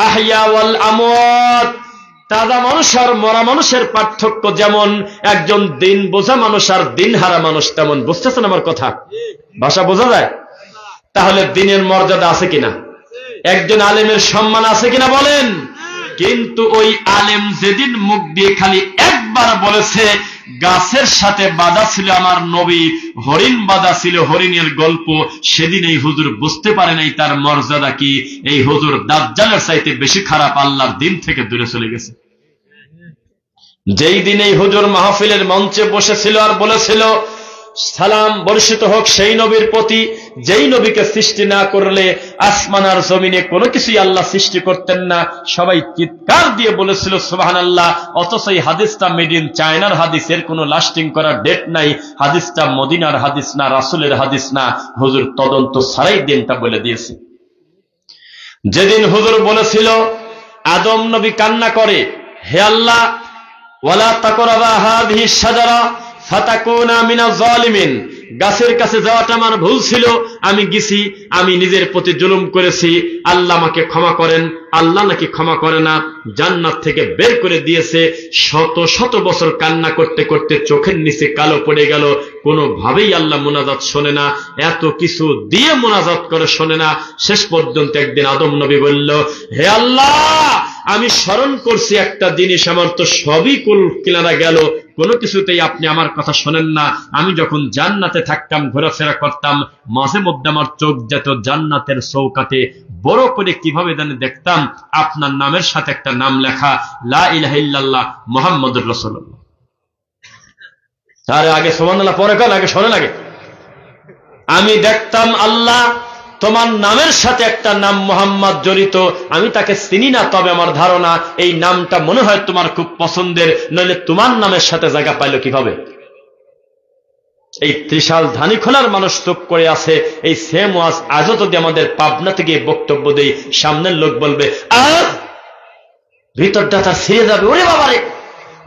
আহইয়া ওয়াল আমওয়াত। তাজা মানুষ আর মরা মানুষের পার্থক্য যেমন, একজন দিন বোঝা মানুষ আর দিনহারা মানুষ তেমন। বুঝতেছেন আমার কথা? ভাষা বোঝা যায়? তাহলে দিনের মর্যাদা আছে কিনা? একজন আলেমের সম্মান আছে কিনা বলেন? কিন্তু ওই আলেম যেদিন মুখ দিয়ে খালি একবার বলেছে, গাছের সাথে বাঁধা ছিল আমার নবী, হরিণ বাঁধা ছিল হরিণের গল্প, সেদিন এই হুজুর বুঝতে পারে নাই তার মর্যাদা কি। এই হুজুর দাজ্জালের চাইতে বেশি খারাপ, আল্লাহর দিন থেকে দূরে চলে গেছে। যেই দিন এই হুজুর মাহফিলের মঞ্চে বসেছিল আর বলেছিল, সালাম বর্ষিত হোক সেই নবীর প্রতি, যেই নবীকে সৃষ্টি না করলে আসমান আর জমিনে কোনো কিছুই আল্লাহ সৃষ্টি করতেন না। সবাই চিৎকার দিয়ে বলেছিল সুবহানাল্লাহ। অথচ এই হাদিসটা মেড ইন চায়নার হাদিস, এর কোনো লাস্টিং করার ডেট নাই। হাদিসটা মদিনার হাদিস না, রাসূলের হাদিস না। হুজুর তদন্ত ছাড়াই দিনটা বলে দিয়েছে। যেদিন হুজুর বলেছিল, আদম নবী কান্না করে, হে আল্লাহ, ওয়ালা তাকরাবা হাযিহি শাজারা ফাতাকুনা মিনাজ জালিমিন। গাছের কাছে যাওয়াটা আমার ভুল ছিল, আমি গেছি, আমি নিজের প্রতি জুলুম করেছি, আল্লাহ আমাকে ক্ষমা করেন। আল্লাহ নাকি ক্ষমা করে না, জান্নাত থেকে বের করে দিয়েছে। শত শত বছর কান্না করতে করতে চোখের নিচে কালো পড়ে গেল, কোনোভাবেই আল্লাহ মুনাজাত শোনে না, এত কিছু দিয়ে মুনাজাত করে শোনে না। শেষ পর্যন্ত একদিন আদম নবী বলল, হে আল্লাহ, আমি স্মরণ করছি একটা জিনিস, আমার তো সবই কুল কিনারা গেল, কোনো কিছুতেই আপনি আমার কথা শোনেন না। আমি যখন জান্নাতে থাকতাম, ঘোরাফেরা করতাম, মাঝে মধ্যে আমার চোখ যেত জান্নাতের চৌকাঠে বড় করে কিভাবে জানি দেখতাম আপনার নামের সাথে একটা নাম লেখা, লা ইলাহা ইল্লাল্লাহ মুহাম্মাদুর রাসূলুল্লাহ। আরে আগে সুবহানাল্লাহ পরে কাল, আগে শোনেন আগে। আমি দেখতাম, আল্লাহ তোমার নামের সাথে একটা নাম মোহাম্মদ জড়িত, আমি তাকে চিনি না, তবে আমার ধারণা এই নামটা মনে হয় তোমার খুব পছন্দের, নইলে তোমার নামের সাথে জায়গা পাইল কিভাবে? এই ত্রিশাল ধানি খোলার মানুষ চুপ করে আছে। এই সেম ওয়াজ আজও যদি আমাদের পাবনা থেকে বক্তব্য দেই, সামনের লোক বলবে, আহ ভিতরটা তার ছিঁড়ে যাবে, ওরে বাবারে,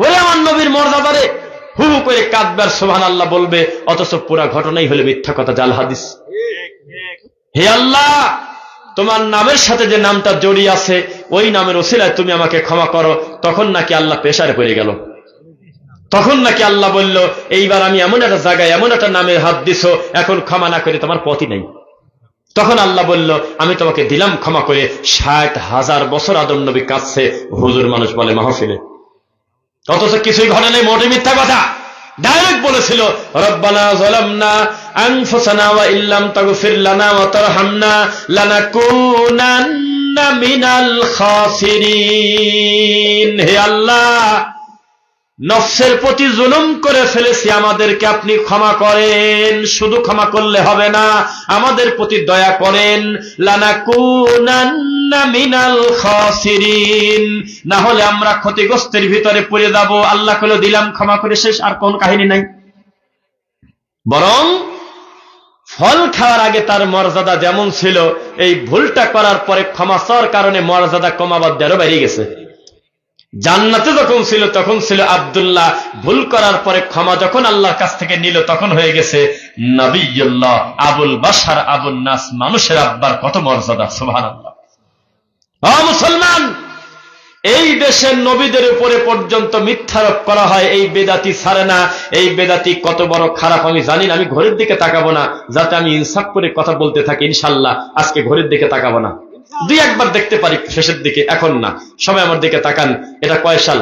ওরে আমার নবীর মর্যাদারে, হু হু করে কাঁদবে আর সুবহানাল্লাহ বলবে, অথচ পুরা ঘটনাই হলো মিথ্যা কথা, জাল হাদিস। হে আল্লাহ, তোমার নামের সাথে যে নামটা জড়িয়ে আছে, ওই নামের ওসিলায় তুমি আমাকে ক্ষমা করো। তখন নাকি আল্লাহ পেশারে পড়ে গেল, তখন নাকি আল্লাহ বলল, এইবার আমি এমন একটা জায়গায় এমন একটা নামের হাত দিছো, এখন ক্ষমা না করে তোমার পথই নাই। তখন আল্লাহ বলল, আমি তোমাকে দিলাম ক্ষমা করে। ৬০,০০০ বছর আদম নবী কাঁদছে, হুজুর মানুষ বলে মাহফিলে, অথচ কিছুই ঘটে নাই, মোটে মিথ্যা কথা। ডাইরেক্ট বলেছিল, রব্বানা যালামনা আনফুসানা ওয়া ইল্লাম তাগফির লানা ওয়া তারহামনা লানাকুনান্না মিনাল খাসিরিন। হে আল্লাহ, নফসের প্রতি জুলুম করে ফেলেছি, আমাদেরকে আপনি ক্ষমা করেন। শুধু ক্ষমা করলে হবে না, আমাদের প্রতি দয়া করেন। লানাকুনান্না মিনাল খাসিরিন, না হলে আমরা ক্ষতিগ্রস্তের ভিতরে পড়ে যাব। আল্লাহ কইলো, দিলাম ক্ষমা করে, শেষ, আর কোন কাহিনী নাই। বরং ফল খাওয়ার আগে তার মর্যাদা যেমন ছিল, এই ভুলটা করার পরে ক্ষমা চাওয়ার কারণে মর্যাদা কমাবাদ আরো বেড়ে গেছে। জান্নাতে যখন ছিল তখন ছিল আব্দুল্লাহ, ভুল করার পরে ক্ষমা যখন আল্লাহর কাছ থেকে নিল তখন হয়ে গেছে নবিয়ুল্লাহ, আবুল বাশার, আবুল নাস, মানুষের আব্বার কত মর্যাদা। সুবহানাল্লাহ। ও মুসলমান, এই দেশের নবীদের উপরে পর্যন্ত মিথ্যারোপ করা হয়, এই বেদাতি ছাড়ে না। এই বেদাতি কত বড় খারাপ আমি জানি না। আমি ঘড়ির দিকে তাকাবো না, যাতে আমি ইনসাফ করে কথা বলতে থাকি। ইনশাল্লাহ আজকে ঘড়ির দিকে তাকাবো না, দুই একবার দেখতে পারি শেষের দিকে, এখন না। সবাই আমার দিকে তাকান। এটা কয় সাল?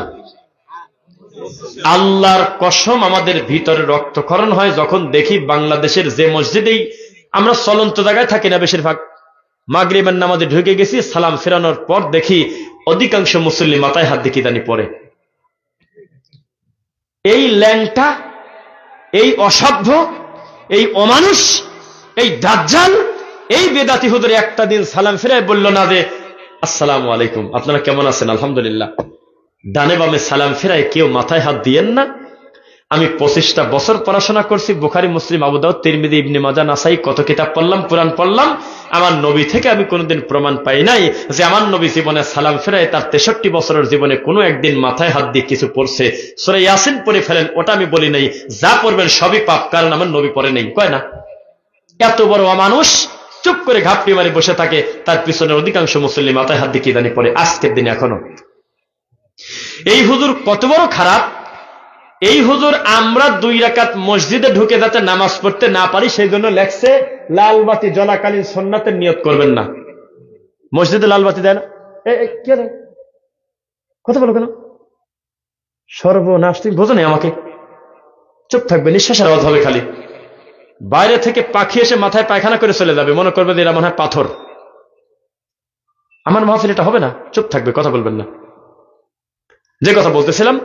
আল্লাহর কসম, আমাদের ভিতরে রক্তক্ষরণ হয় যখন দেখি বাংলাদেশের যে মসজিদেই আমরা চলন্ত জায়গায় থাকি না, বেশিরভাগ মাগরিবের নামাজে ঢুকে গেছি, সালাম ফেরানোর পর দেখি অধিকাংশ মুসল্লি মাথায় হাত দিয়ে কিদানি পড়ে। এই ল্যাংটা, এই অসভ্য, এই অমানুষ, এই দাজ্জাল, এই বেদাতি হুজুর একটা দিন সালাম ফেরায় বলল না যে আসসালামু আলাইকুম, আপনারা কেমন আছেন? আলহামদুলিল্লাহ। ডানে বামে সালাম ফেরায় কেউ মাথায় হাত দিয়েন না। আমি 25টা বছর পড়াশোনা করছি, বুখারী, মুসলিম, আবু দাউদ, তিরমিজি, ইবনে মাজাহ, নাসাই, কত কিতাব পড়লাম, কোরআন পড়লাম। আমার নবী থেকে আমি কোনোদিন প্রমাণ পাই নাই যে আমার নবী জীবনে সালাম ফেরায় তার 63 বছরের জীবনে কোনো একদিন মাথায় হাত দিয়ে কিছু পড়ছে। সূরা ইয়াসিন পড়ে ফেলেন, ওটা আমি বলি নাই। যা পড়বেন সবই পাপ, কারণ আমার নবী পড়ে নেই, কয় না? এত বড় অমানুষ চুপ করে ঘাপটি মারি বসে থাকে, তার পিছনে অধিকাংশ মুসল্লি মাথায় হাত দিয়ে কিদানি পড়ে আজকের দিনে এখনো। এই হুজুর কত বড় খারাপ! এই হুজুর আমরা 2 রাকাত মসজিদে ঢুকে যাতে নামাজ পড়তে না পারি সেই জন্য লেখছে লাল বাতি জ্বলাকালীন সুন্নাতের নিয়ত করবেন না। মসজিদে লাল বাতি দেয় না, কথা বলো কেন? সর্বনাশ, তুমি বোঝো না আমাকে? চুপ থাকবে, নিঃশ্বাসের আওয়াজ হবে খালি। বাইরে থেকে পাখি এসে মাথায় পায়খানা করে চলে যাবে, মনে করবে যে এরা মনে হয় পাথর। আমার মাহফিল এটা হবে না, চুপ থাকবে, কথা বলবেন না। যে কথা বলতেছিলাম,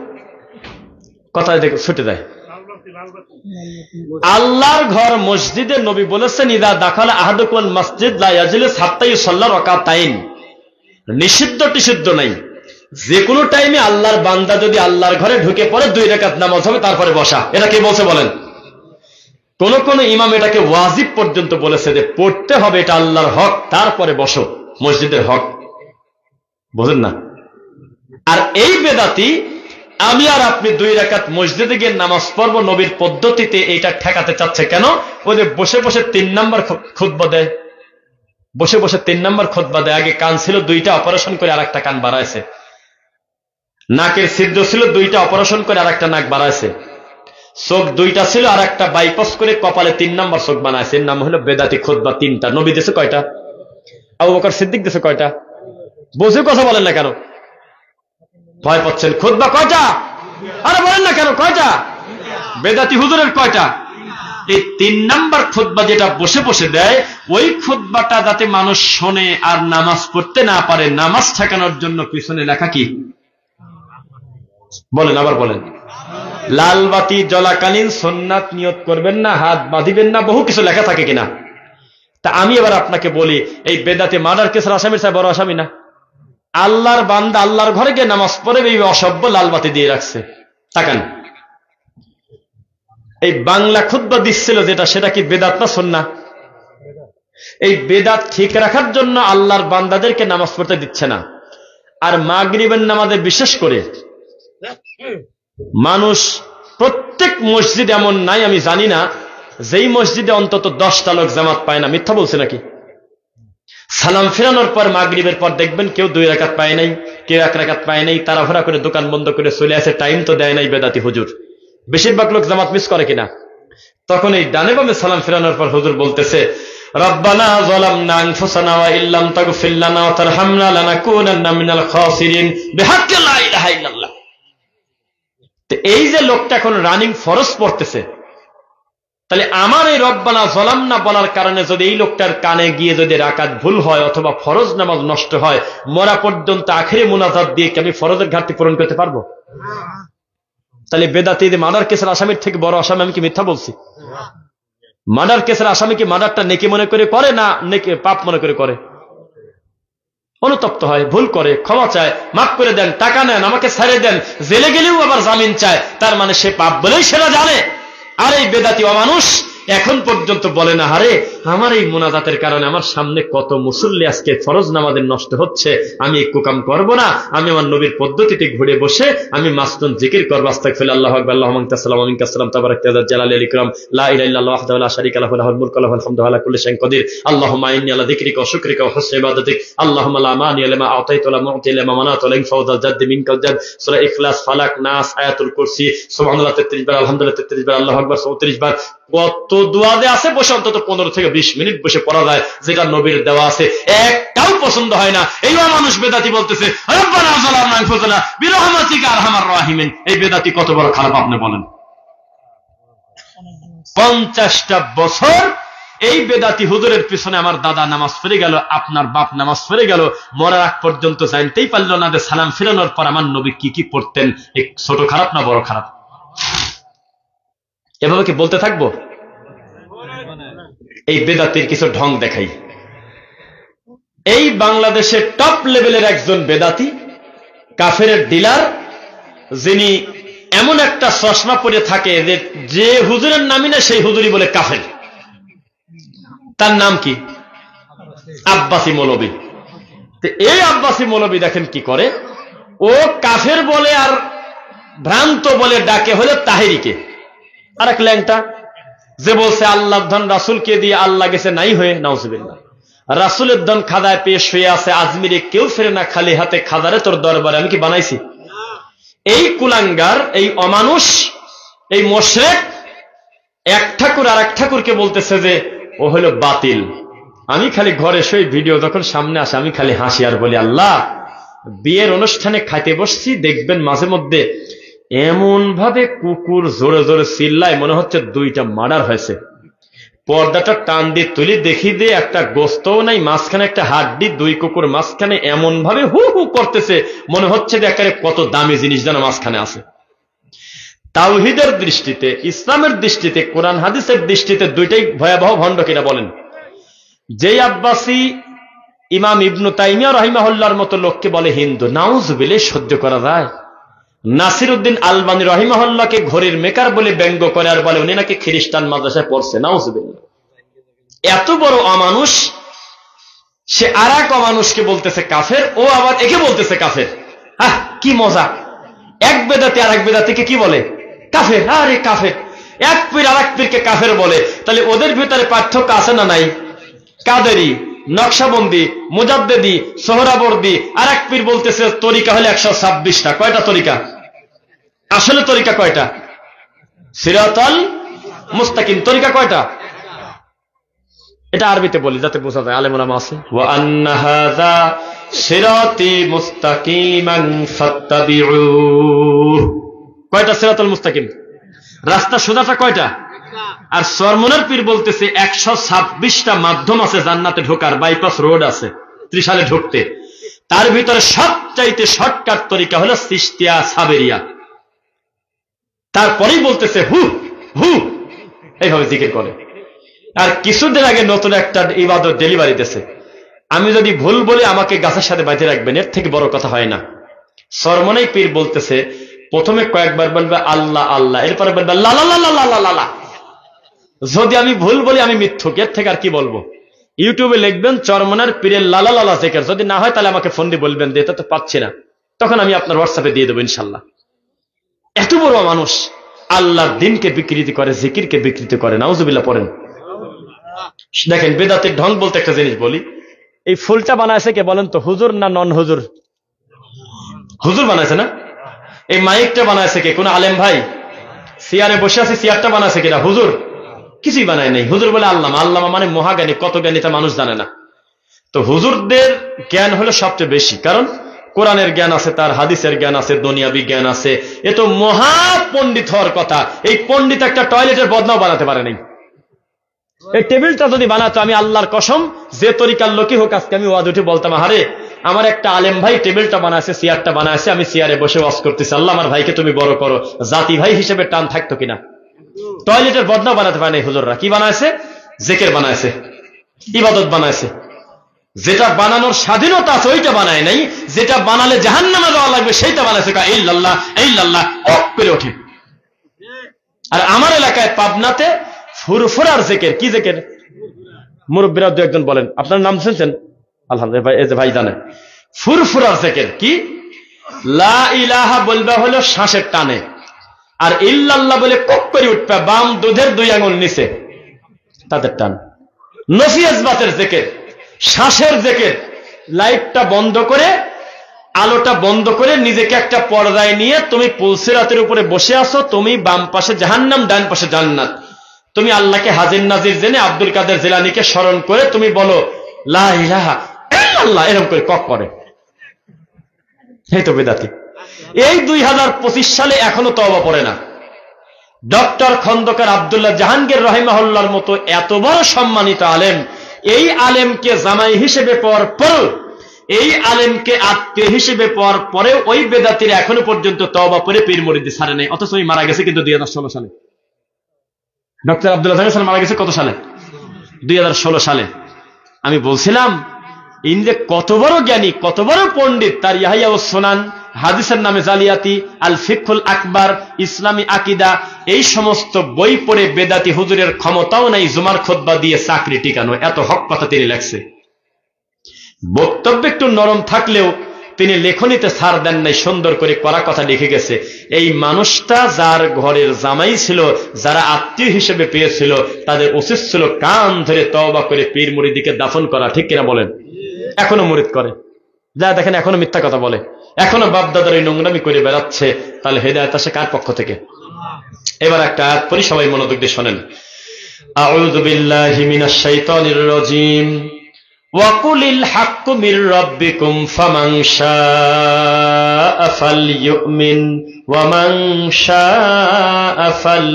কথায় ছুটে যায়। আল্লাহর ঘর মসজিদে নবী বলেছেন ইদা দাখালা আহাদুকুল মসজিদ লা ইয়াজলিস হাত্তা ইউসাল্লা রাকাতাইন। নিষিদ্ধ টিষিদ্ধ নাই, যে কোনো টাইমে আল্লাহর বান্দা যদি আল্লাহর ঘরে ঢুকে পড়ে 2 রাকাত নামাজ হবে, তারপরে বসা। এটা কে বলছে বলেন? কোন কোন ইমাম এটাকে ওয়াজিব পর্যন্ত বলেছে যে পড়তে হবে, এটা আল্লাহর হক, তারপরে বসো, মসজিদের হক। বোঝেন না? আর এই বেদাতি আমি আর আপনি 2 রাকাত মসজিদে গিয়ে নামাজ পড়ব নবীর পদ্ধতিতে, এইটা ঠেকাতে চাচ্ছে কেন? ওই যে বসে বসে 3 নাম্বার খুতবা দেয়, বসে বসে 3 নাম্বার খুতবা দেয়। আগে কান ছিল 2টা, অপারেশন করে আর একটা কান বাড়াইছে। নাকের ছিদ্র ছিল 2টা, অপারেশন করে আর একটা নাক বাড়াইছে। চোখ 2টা ছিল, আর একটা বাইপাস করে কপালে 3 নাম্বার চোখ বানাইছে। এর নাম হলো বেদাতি খুতবা। 3টা। নবী দিয়েছে কয়টা? আবু বকর সিদ্দিক দিয়েছে কয়টা? বুঝে কথা বলেন না কেন? ভয় পাচ্ছেন? খুতবা কয়টা? আরে বলেন না কেন কয়টা? বেদাতি হুজুরের কয়টা? এই 3 নাম্বার খুতবা যেটা বসে বসে দেয়, ওই খুতবাটা যাতে মানুষ শোনে আর নামাজ পড়তে না পারে, নামাজ ঠেকানোর জন্য পিছনে লেখা কি বলেন? আবার বলেন। লাল বাতি জ্বলাকালীন সুন্নাত নিয়ত করবেন না, হাত বাঁধিবেন না, বহু কিছু লেখা থাকে কিনা। তা আমি এবার আপনাকে বলি, এই বেদাতি মার্ডার কেসের আসামির চাই বড় আসামি না? আল্লাহর বান্দা আল্লাহর ঘরে গিয়ে নামাজ পড়ে এই অসভ্য লাল বাতি দিয়ে রাখছে। তাকান, এই বাংলা খুতবা দিচ্ছিল যেটা, সেটা কি বেদাত না সুন্নাহ? এই বেদাত ঠিক রাখার জন্য আল্লাহর বান্দাদেরকে নামাজ পড়তে দিচ্ছে না। আর মাগরিবের নামাজে বিশেষ করে মানুষ, প্রত্যেক মসজিদ এমন নাই আমি জানি না যেই মসজিদে অন্তত 10টা লোক জামাত পায় না। মিথ্যা বলছে নাকি? সালাম ফেরানোর পর মাগরিবের পর দেখবেন কেউ 2 রাকাত পায় নাই, কেউ 1 রাকাত পায় নাই, তাড়াহুড়া করে দোকান বন্ধ করে চলে আসে, টাইম তো দেয় নাই বেদাতি হুজুর। বেশিরভাগ লোক জামাত মিস করে কিনা? তখন এই ডানে বামে সালাম ফেরানোর পর হুজুর বলতেছে রব্বানা যালামনা আনফুসানা ওয়া ইল্লাম তাগফির লানা ওয়া তারহামনা লানাকুনান্না মিনাল খাসিরিন বিহাক্কি লা ইলাহা ইল্লাল্লাহ। তো এই যে লোকটা এখন রানিং ফরজ পড়তেছে, তাহলে আমার এই রব্বানা যালামনা বলার কারণে যদি এই লোকটার কানে গিয়ে যদি রাকাত ভুল হয় অথবা ফরজ নামাজ নষ্ট হয়, মরা পর্যন্ত আখেরি মুনাজাত দিয়ে কি আমি ফরজের ঘাটতি পূরণ করতে পারবো? তাহলে বেদাতি মার্ডার কেসের আসামির থেকে বড় আসামি আমি কি মিথ্যা বলছি? মার্ডার কেসের আসামি কি মার্ডারটা নেকি মনে করে করে না নেকি পাপ মনে করে করে? অনুতপ্ত হয়, ভুল করে, ক্ষমা চায়, মাফ করে দেন, টাকা নেন, আমাকে ছেড়ে দেন, জেলে গেলেও আবার জামিন চায়, তার মানে সে পাপ বলেই সেটা জানে। আর এই বেদাতি অমানুষ এখন পর্যন্ত বলে না, আরে আমার এই মোনাজাতের কারণে আমার সামনে কত মুসল্লি আজকে ফরজ নামাজের নষ্ট হচ্ছে, আমি এই কুকাম করব না, আমি আমার নবীর পদ্ধতিতে ঘুরে বসে আমি মাসনুন জিকির করব, আস্তাগফিরুল্লাহ, আল্লাহু আকবার, আল্লাহুম্মা আনতা সালাম ওয়া মিনকাস সালাম, তাবারাকতা ইয়া যাল জালালি ওয়াল ইকরাম, লা ইলাহা ইল্লাল্লাহু ওয়াহদাহু লা শারীকা লাহু লাহুল মুলকু ওয়া লাহুল হামদু ওয়া আলা কুল্লি শাইইন কাদির, আল্লাহুম্মা ইন্নী আলা যিকরিকা ওয়া শুকরিকা ওয়া হুসনি ইবাদাতিক, আল্লাহুম্মা লা মানিয়া লিমা আ'তাইতা ওয়া লা মু'তিয়া লিমা মানা'তা ওয়া লা ইয়ানফা'ু যাল জাদ্দি মিনকাল জাদ। সূরা ইখলাস, ফালাক, নাস, আয়াতুল কুরসি, সুবহানাল্লাহ 33 বার, আলহামদুলিল্লাহ 33 বার, আল্লাহু আকবার 34 বার। কত দোয়া যে আছে বসে অন্তত 15 থেকে 20 মিনিট বসে পড়া যায়, যেটা নবীর দেওয়া আছে, একটাও পছন্দ হয় না। এইও মানুষ বেদাতি বলতেছে রব্বানা যালামনা আনফুসানা বিরহমাতিকা আরহামার রাহিমিন। এই বেদাতি কত বড় খারাপ আপনি বলেন। 50টা বছর এই বেদাতি হুজুরের পিছনে আমার দাদা নামাজ পড়ে গেল, আপনার বাপ নামাজ পড়ে গেল, মরার আগ পর্যন্ত জানতেই পারল না যে সালাম ফিরানোর পর আমার নবী কি কি পড়তেন। এই ছোট খারাপ না বড় খারাপ? এভাবে কি বলতে থাকবো? এই বেদাতির কিছু ঢং দেখাই। এই বাংলাদেশের টপ লেভেলের একজন বেদাতি, কাফেরের ডিলার, যিনি এমন একটা চশমা পরে থাকে যে হুজুরের নামই না সেই হুজুরই বলে কাফের। তার নাম কি? আব্বাসী মৌলবী। এই আব্বাসী মৌলবী দেখেন কি করে, ও কাফের বলে আর ভ্রান্ত বলে ডাকে হলে তাহেরিকে। আর এক ল্যাংটা যে বলছে আল্লাহর ধন রাসূলকে দিয়ে আল্লাহ গেছে নাই হয়ে, নাউজুবিল্লাহ। রাসূলের ধন খাদায় পেশ হয়ে আছে আজমিরে, কেউ ফেরে না খালি হাতে, খাদারে তোর দরবারে আমি কি বানাইছি? এই কুলাঙ্গার, এই অমানুষ, এই মুশরিক এক ঠাকুর আর এক ঠাকুরকে বলতেছে যে ও হলো বাতিল। আমি খালি ঘরে শুয়ে ভিডিও যখন সামনে আসে আমি খালি হাসি আর বলি, আল্লাহ, বিয়ের অনুষ্ঠানে খাইতে বসছি, দেখবেন মাঝে মধ্যে এমন ভাবে কুকুর জোরে জোরে চিল্লায় মনে হচ্ছে 2টা মার্ডার হয়েছে। পর্দাটা টান দিয়ে তুলি, দেখি দিয়ে একটা গোস্তও নাই, মাঝখানে একটা হাড্ডি, 2 কুকুর মাঝখানে এমন ভাবে হু হু করতেছে মনে হচ্ছে যে একেবারে কত দামি জিনিস যেন মাঝখানে আছে। তাওহীদের দৃষ্টিতে, ইসলামের দৃষ্টিতে, কোরআন হাদিসের দৃষ্টিতে দুইটাই ভয়াবহ ভণ্ড কিনা বলেন। যেই আব্বাসী ইমাম ইবনু তাইমিয়া রাহিমাহুল্লাহর মতো লোককে বলে হিন্দু, নাউজুবিল্লাহ, সহ্য করা যায়? নাসিরউদ্দিন আলবানী রাহিমাহুল্লাহকে ঘড়ির মেকার বলে ব্যঙ্গ করে আর বলে উনি নাকি খ্রিস্টান মাদ্রাসায় পড়ছে, নাউজুবিল্লাহ। এত বড় অমানুষ, সে আর এক অমানুষকে বলতেছে কাফের, ও আবার একে বলতেছে কাফের। কি মজা! এক বেদাতি আর এক বেদাতিকে কি বলে? কাফের। আরে কাফের! এক পীর আর এক পীরকে কাফের বলে। তাহলে ওদের ভিতরে পার্থক্য আছে না নাই? কাদেরি, নকশাবন্দি, মুজাদ্দেদি, সোহরাবর্দি, আর এক পীর বলতেছে তরিকা হলে 126টা। কয়টা তরিকা? আসলে তরিকা কয়টা? সিরাতাল মুস্তাকিম তরিকা কয়টা? এটা আরবিতে বলি যাতে বোঝা যায়, আলেম ওলামা আছে। ওয়া আন্না হাযা সিরাতি মুস্তাকিমান ফাত্তাবিউ। কয়টা সিরাতুল মুস্তাকিম? রাস্তা সোজাটা কয়টা? আর সরমনের পীর বলতেছে 126টা মাধ্যম আছে জান্নাতে ঢোকার, বাইপাস রোড আছে ত্রিশালে ঢুকতে। তার ভিতরে সবচাইতে শর্টকাট তরিকা হলো চিশতিয়া সাবেরিয়া। তারপরেই বলতেছে হু হু এইভাবে জিকির করে। আর কিছুদিন আগে নতুন একটা ইবাদত ডেলিভারি দিতেছে, আমি যদি ভুল বলি আমাকে গাছের সাথে বাঁধে রাখবেন, এর থেকে বড় কথা হয় না। সরমনাই পীর বলতেছে প্রথমে কয়েকবার বলবে আল্লাহ আল্লাহ, এরপরে বলবে লা লা লা লা লা লা লা। যদি আমি ভুল বলি আমি মিথ্যুক, এর থেকে আর কি বলবো। ইউটিউবে লিখবেন চরমনার পীরের লালা লালা জিকির, যদি না হয় তাহলে আমাকে ফোন দিয়ে বলবেন, এটা তো পাচ্ছি না, তখন আমি আপনার হোয়াটসঅ্যাপে দিয়ে দেবো ইনশাল্লাহ। এত বড় মানুষ আল্লাহর দিনকে বিকৃতি করে, জিকিরকে বিকৃতি করে, নাউজুবিল্লাহ পড়েন। দেখেন বেদাতের ঢং বলতে একটা জিনিস বলি, এই ফুলটা বানাইছে কে বলেন তো? হুজুর না নন হুজুর? হুজুর বানাইছে না? এই মাইকটা বানাইছে কে? কোন আলেম ভাই? চেয়ারে বসে আছে, চেয়ারটা বানাইছে কিনা? হুজুর কিছুই বানায় নাই। হুজুর বলে আল্লামা। আল্লামা মানে মহাজ্ঞানী, কত জ্ঞানী তা মানুষ জানে না। তো হুজুরদের জ্ঞান হলো সবচেয়ে বেশি, কারণ কোরআনের জ্ঞান আছে, তার হাদিসের জ্ঞান আছে, দুনিয়াবি জ্ঞান আছে। এ তো মহাপণ্ডিত হওয়ার কথা। এই পণ্ডিত একটা টয়লেটের বদনাও বানাতে পারে নাই। এই টেবিলটা যদি বানাতো, আমি আল্লাহর কসম যে তরিকার লোকই হোক, আজকে আমি ওয়াজ উঠে বলতাম, আরে আমার একটা আলেম ভাই টেবিলটা বানাইছে, চেয়ারটা বানাইছে, আমি চেয়ারে বসে ওয়াজ করতেছি, আল্লাহ আমার ভাইকে তুমি বড় করো। জাতি ভাই হিসেবে টান থাকতো কিনা? টয়লেটের বদনাও বানাতে পারে নাই হুজুররা। কি বানাইছে? জিকির বানাইছে, ইবাদত বানাইছে। যেটা বানানোর স্বাধীনতা আছে ওইটা বানায় নাই, যেটা বানালে জাহান্নামে যাওয়া লাগবে সেইটা বানাইছে। ইল্লাল্লাহ ইল্লাল্লাহ অক করে ওঠে। আর আমার এলাকায় পাবনাতে ফুরফুরার জিকির। কি জিকির? মুরব্বীরা দু একজন বলেন, আপনার নাম শুনছেন? আলহামদুলিল্লাহ, এই যে ভাই জানে। ফুরফুরার জিকির কি? লা ইলাহা বলবা হলো শ্বাসের টানে, আর ইল্লাল্লাহ বলে কক করে উঠবে বাম দুধের 2 আঙুল নিচে, তাদের টান। নফি ইসবাতের জিকির, শ্বাসের জিকির। লাইটটা বন্ধ করে, আলোটা বন্ধ করে নিজেকে একটা পর্দায় নিয়ে তুমি পুলসিরাতের উপরে বসে আছো, তুমি বাম পাশে জাহান্নাম, ডান পাশে জান্নাত। তুমি আল্লাহকে হাজির নাজির জেনে আব্দুল কাদের জিলানীকে স্মরণ করে তুমি বলো লা ইলাহা ইল্লাল্লাহ, এরকম করে কক করে। এই তো বেদাতি। এই 2025 সালে এখনো তওবা পড়ে না। ডক্টর খন্দকার আব্দুল্লাহ জাহাঙ্গীর রাহিমাহুল্লাহর মতো এত বড় সম্মানিত আলেম, এই আলেমকে জামাই হিসেবে পাওয়ার পর, এই আলেমকে আত্মীয় হিসেবে পাওয়ার পরে ওই বেদাতিরা এখনো পর্যন্ত তওবা পড়ে পীর মুরিদি ছাড়ে নাই। অথচ ওই মারা গেছে কিন্তু 2016 সালে। ডক্টর আব্দুল্লাহ জাহাঙ্গীর মারা গেছে কত সালে? 2016 সালে। আমি বলছিলাম ইনি যে কত বড় জ্ঞানী, কত বড় পণ্ডিত। তার ইয়াহিয়া ও সুনান, হাদিসের নামে জালিয়াতি, আল ফিকহুল আকবার, ইসলামী আকিদা, এই সমস্ত বই পড়ে বেদাতি হুজুরের ক্ষমতাও নাই জুমার খুতবা দিয়ে চাকরি টিকানো। এত হক কথা তিনি লেখছে। বক্তব্য একটু নরম থাকলেও তিনি লেখনীতে ছাড় দেন নাই, সুন্দর করে কড়া কথা লিখে গেছে। এই মানুষটা যার ঘরের জামাই ছিল, যারা আত্মীয় হিসেবে পেয়েছিল, তাদের উচিত ছিল কান ধরে তওবা করে পীর মুরিদিকে দাফন করা। ঠিক কিনা বলেন? এখনো মুরিদ করে, যা দেখেন এখনো মিথ্যা কথা বলে, এখনো বাপদাদার এই নোংরামি করে বেড়াচ্ছে। তাহলে হেদায়েত আসে কার পক্ষ থেকে? এবার একটা আয়াত পড়ি, সবাই মনোযোগ দিয়ে শোনেন। আউযু বিল্লাহি মিনাশ শাইতানির রাজীম। ওয়াকুলিল হাক্কু মির রাব্বিকুম ফামান শাআ ফালইউমিন ওয়া মান শাআ ফাল।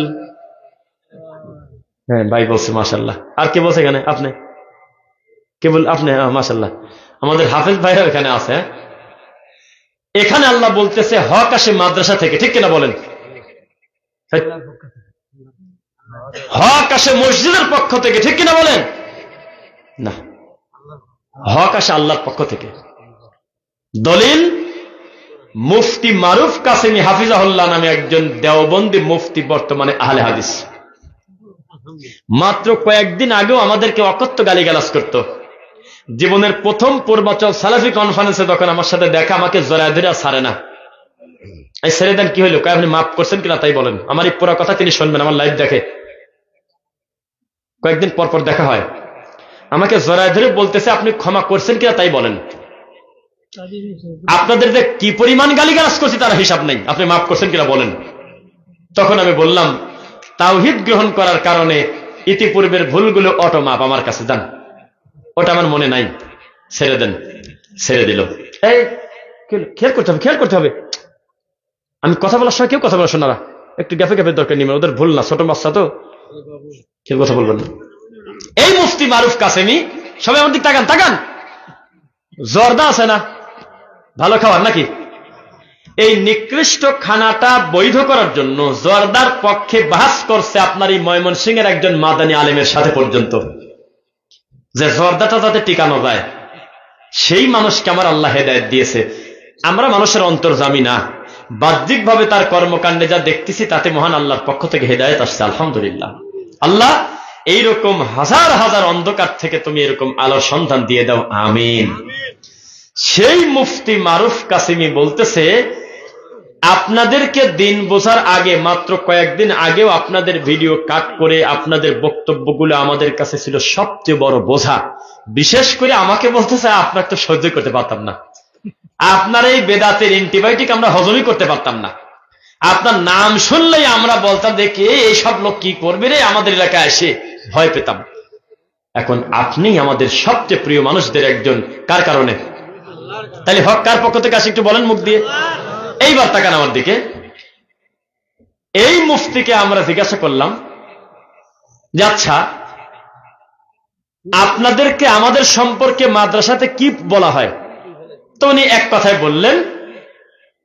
হ্যাঁ ভাই বলছে মাশাআল্লাহ। আর কে বলছে এখানে? আপনি কে বল? আপনি? মাশাআল্লাহ, আমাদের হাফেজ ভাইরা এখানে আছে। এখানে আল্লাহ বলতেছে হক আসে মাদ্রাসা থেকে। ঠিক কিনা বলেন? হক আসে মসজিদের পক্ষ থেকে। ঠিক কিনা বলেন? না, হক আসে আল্লাহর পক্ষ থেকে। দলিল মুফতি মারুফ কাসেমি হাফিজাহুল্লাহ নামে একজন দেওবন্দি মুফতি, বর্তমানে আহলে হাদিস। মাত্র কয়েকদিন আগেও আমাদেরকে অকথ্য গালিগালাজ করত। জীবনের প্রথম পূর্বাচল সালাফি কনফারেন্সে যখন আমার সাথে দেখা, আমাকে জড়ায় ধরে ছাড়ে না। এই ছেড়ে দেন, কি হইল? আপনি মাফ করছেন কিনা তাই বলেন। আমার এই পুরো কথা তিনি শুনবেন, আমার লাইভ দেখে, কয়েকদিন পর পর দেখা হয়। আমাকে জড়ায় ধরে বলতেছে আপনি ক্ষমা করছেন কিনা তাই বলেন। আপনাদের যে কি পরিমাণ গালিগালাজ করছি তার হিসাব নেই, আপনি মাফ করছেন কিনা বলেন। তখন আমি বললাম তাওহীদ গ্রহণ করার কারণে ইতিপূর্বের ভুলগুলো অটো মাপ আমার কাছে দেন, ওটা আমার মনে নাই, ছেড়ে দেন। ছেড়ে দিল। এই খেয়াল করতে হবে, খেয়াল করতে হবে। আমি কথা বলার সময় কেউ কথা বলা শোনারা, একটু গ্যাপে গ্যাপের দরকার নেই, ওদের ভুল না, ছোট বাচ্চা তো, কেউ কথা বলবেন না। এই মুফতি মারুফ কাসেমি, সবাই আমার দিক তাকান, তাকান। জর্দা আছে না, ভালো খাবার নাকি? এই নিকৃষ্ট খানাটা বৈধ করার জন্য জর্দার পক্ষে বাহাস করছে আপনার এই ময়মনসিংহের একজন মাদানী আলেমের সাথে পর্যন্ত, যে জর্দাটা যাতে টিকানো যায়। সেই মানুষকে আমার আল্লাহ হেদায়েত দিয়েছে। আমরা মানুষের অন্তর্জামী না, বাহ্যিকভাবে তার কর্মকাণ্ডে যা দেখতেছি তাতে মহান আল্লাহর পক্ষ থেকে হেদায়েত আসছে, আলহামদুলিল্লাহ। আল্লাহ এইরকম হাজার হাজার অন্ধকার থেকে তুমি এরকম আলোর সন্ধান দিয়ে দাও, আমিন। সেই মুফতি মারুফ কাসেমি বলতেছে আপনাদেরকে দিন বোঝার আগে, মাত্র কয়েকদিন আগেও আপনাদের ভিডিও কাট করে আপনাদের বক্তব্যগুলো আমাদের কাছে ছিল সবচেয়ে বড় বোঝা। বিশেষ করে আমাকে বলতেছে আপনার তো সহ্য করতে পারতাম না, আপনার এই বেদাতের অ্যান্টিবায়োটিক আমরা হজমই করতে পারতাম না। আপনার নাম শুনলেই আমরা বলতাম দেখে এইসব লোক কি করবে রে, আমাদের এলাকায় এসে ভয় পেতাম। এখন আপনি আমাদের সবচেয়ে প্রিয় মানুষদের একজন, কার কারণে? তাহলে হক কার পক্ষ থেকে আসে একটু বলেন মুখ দিয়ে। এইবার তাকান আমার দিকে। এই মুফতিকে আমরা জিজ্ঞাসা করলাম যে আচ্ছা আপনাদেরকে আমাদের সম্পর্কে মাদ্রাসাতে কি বলা হয়? তো উনি এক কথায় বললেন,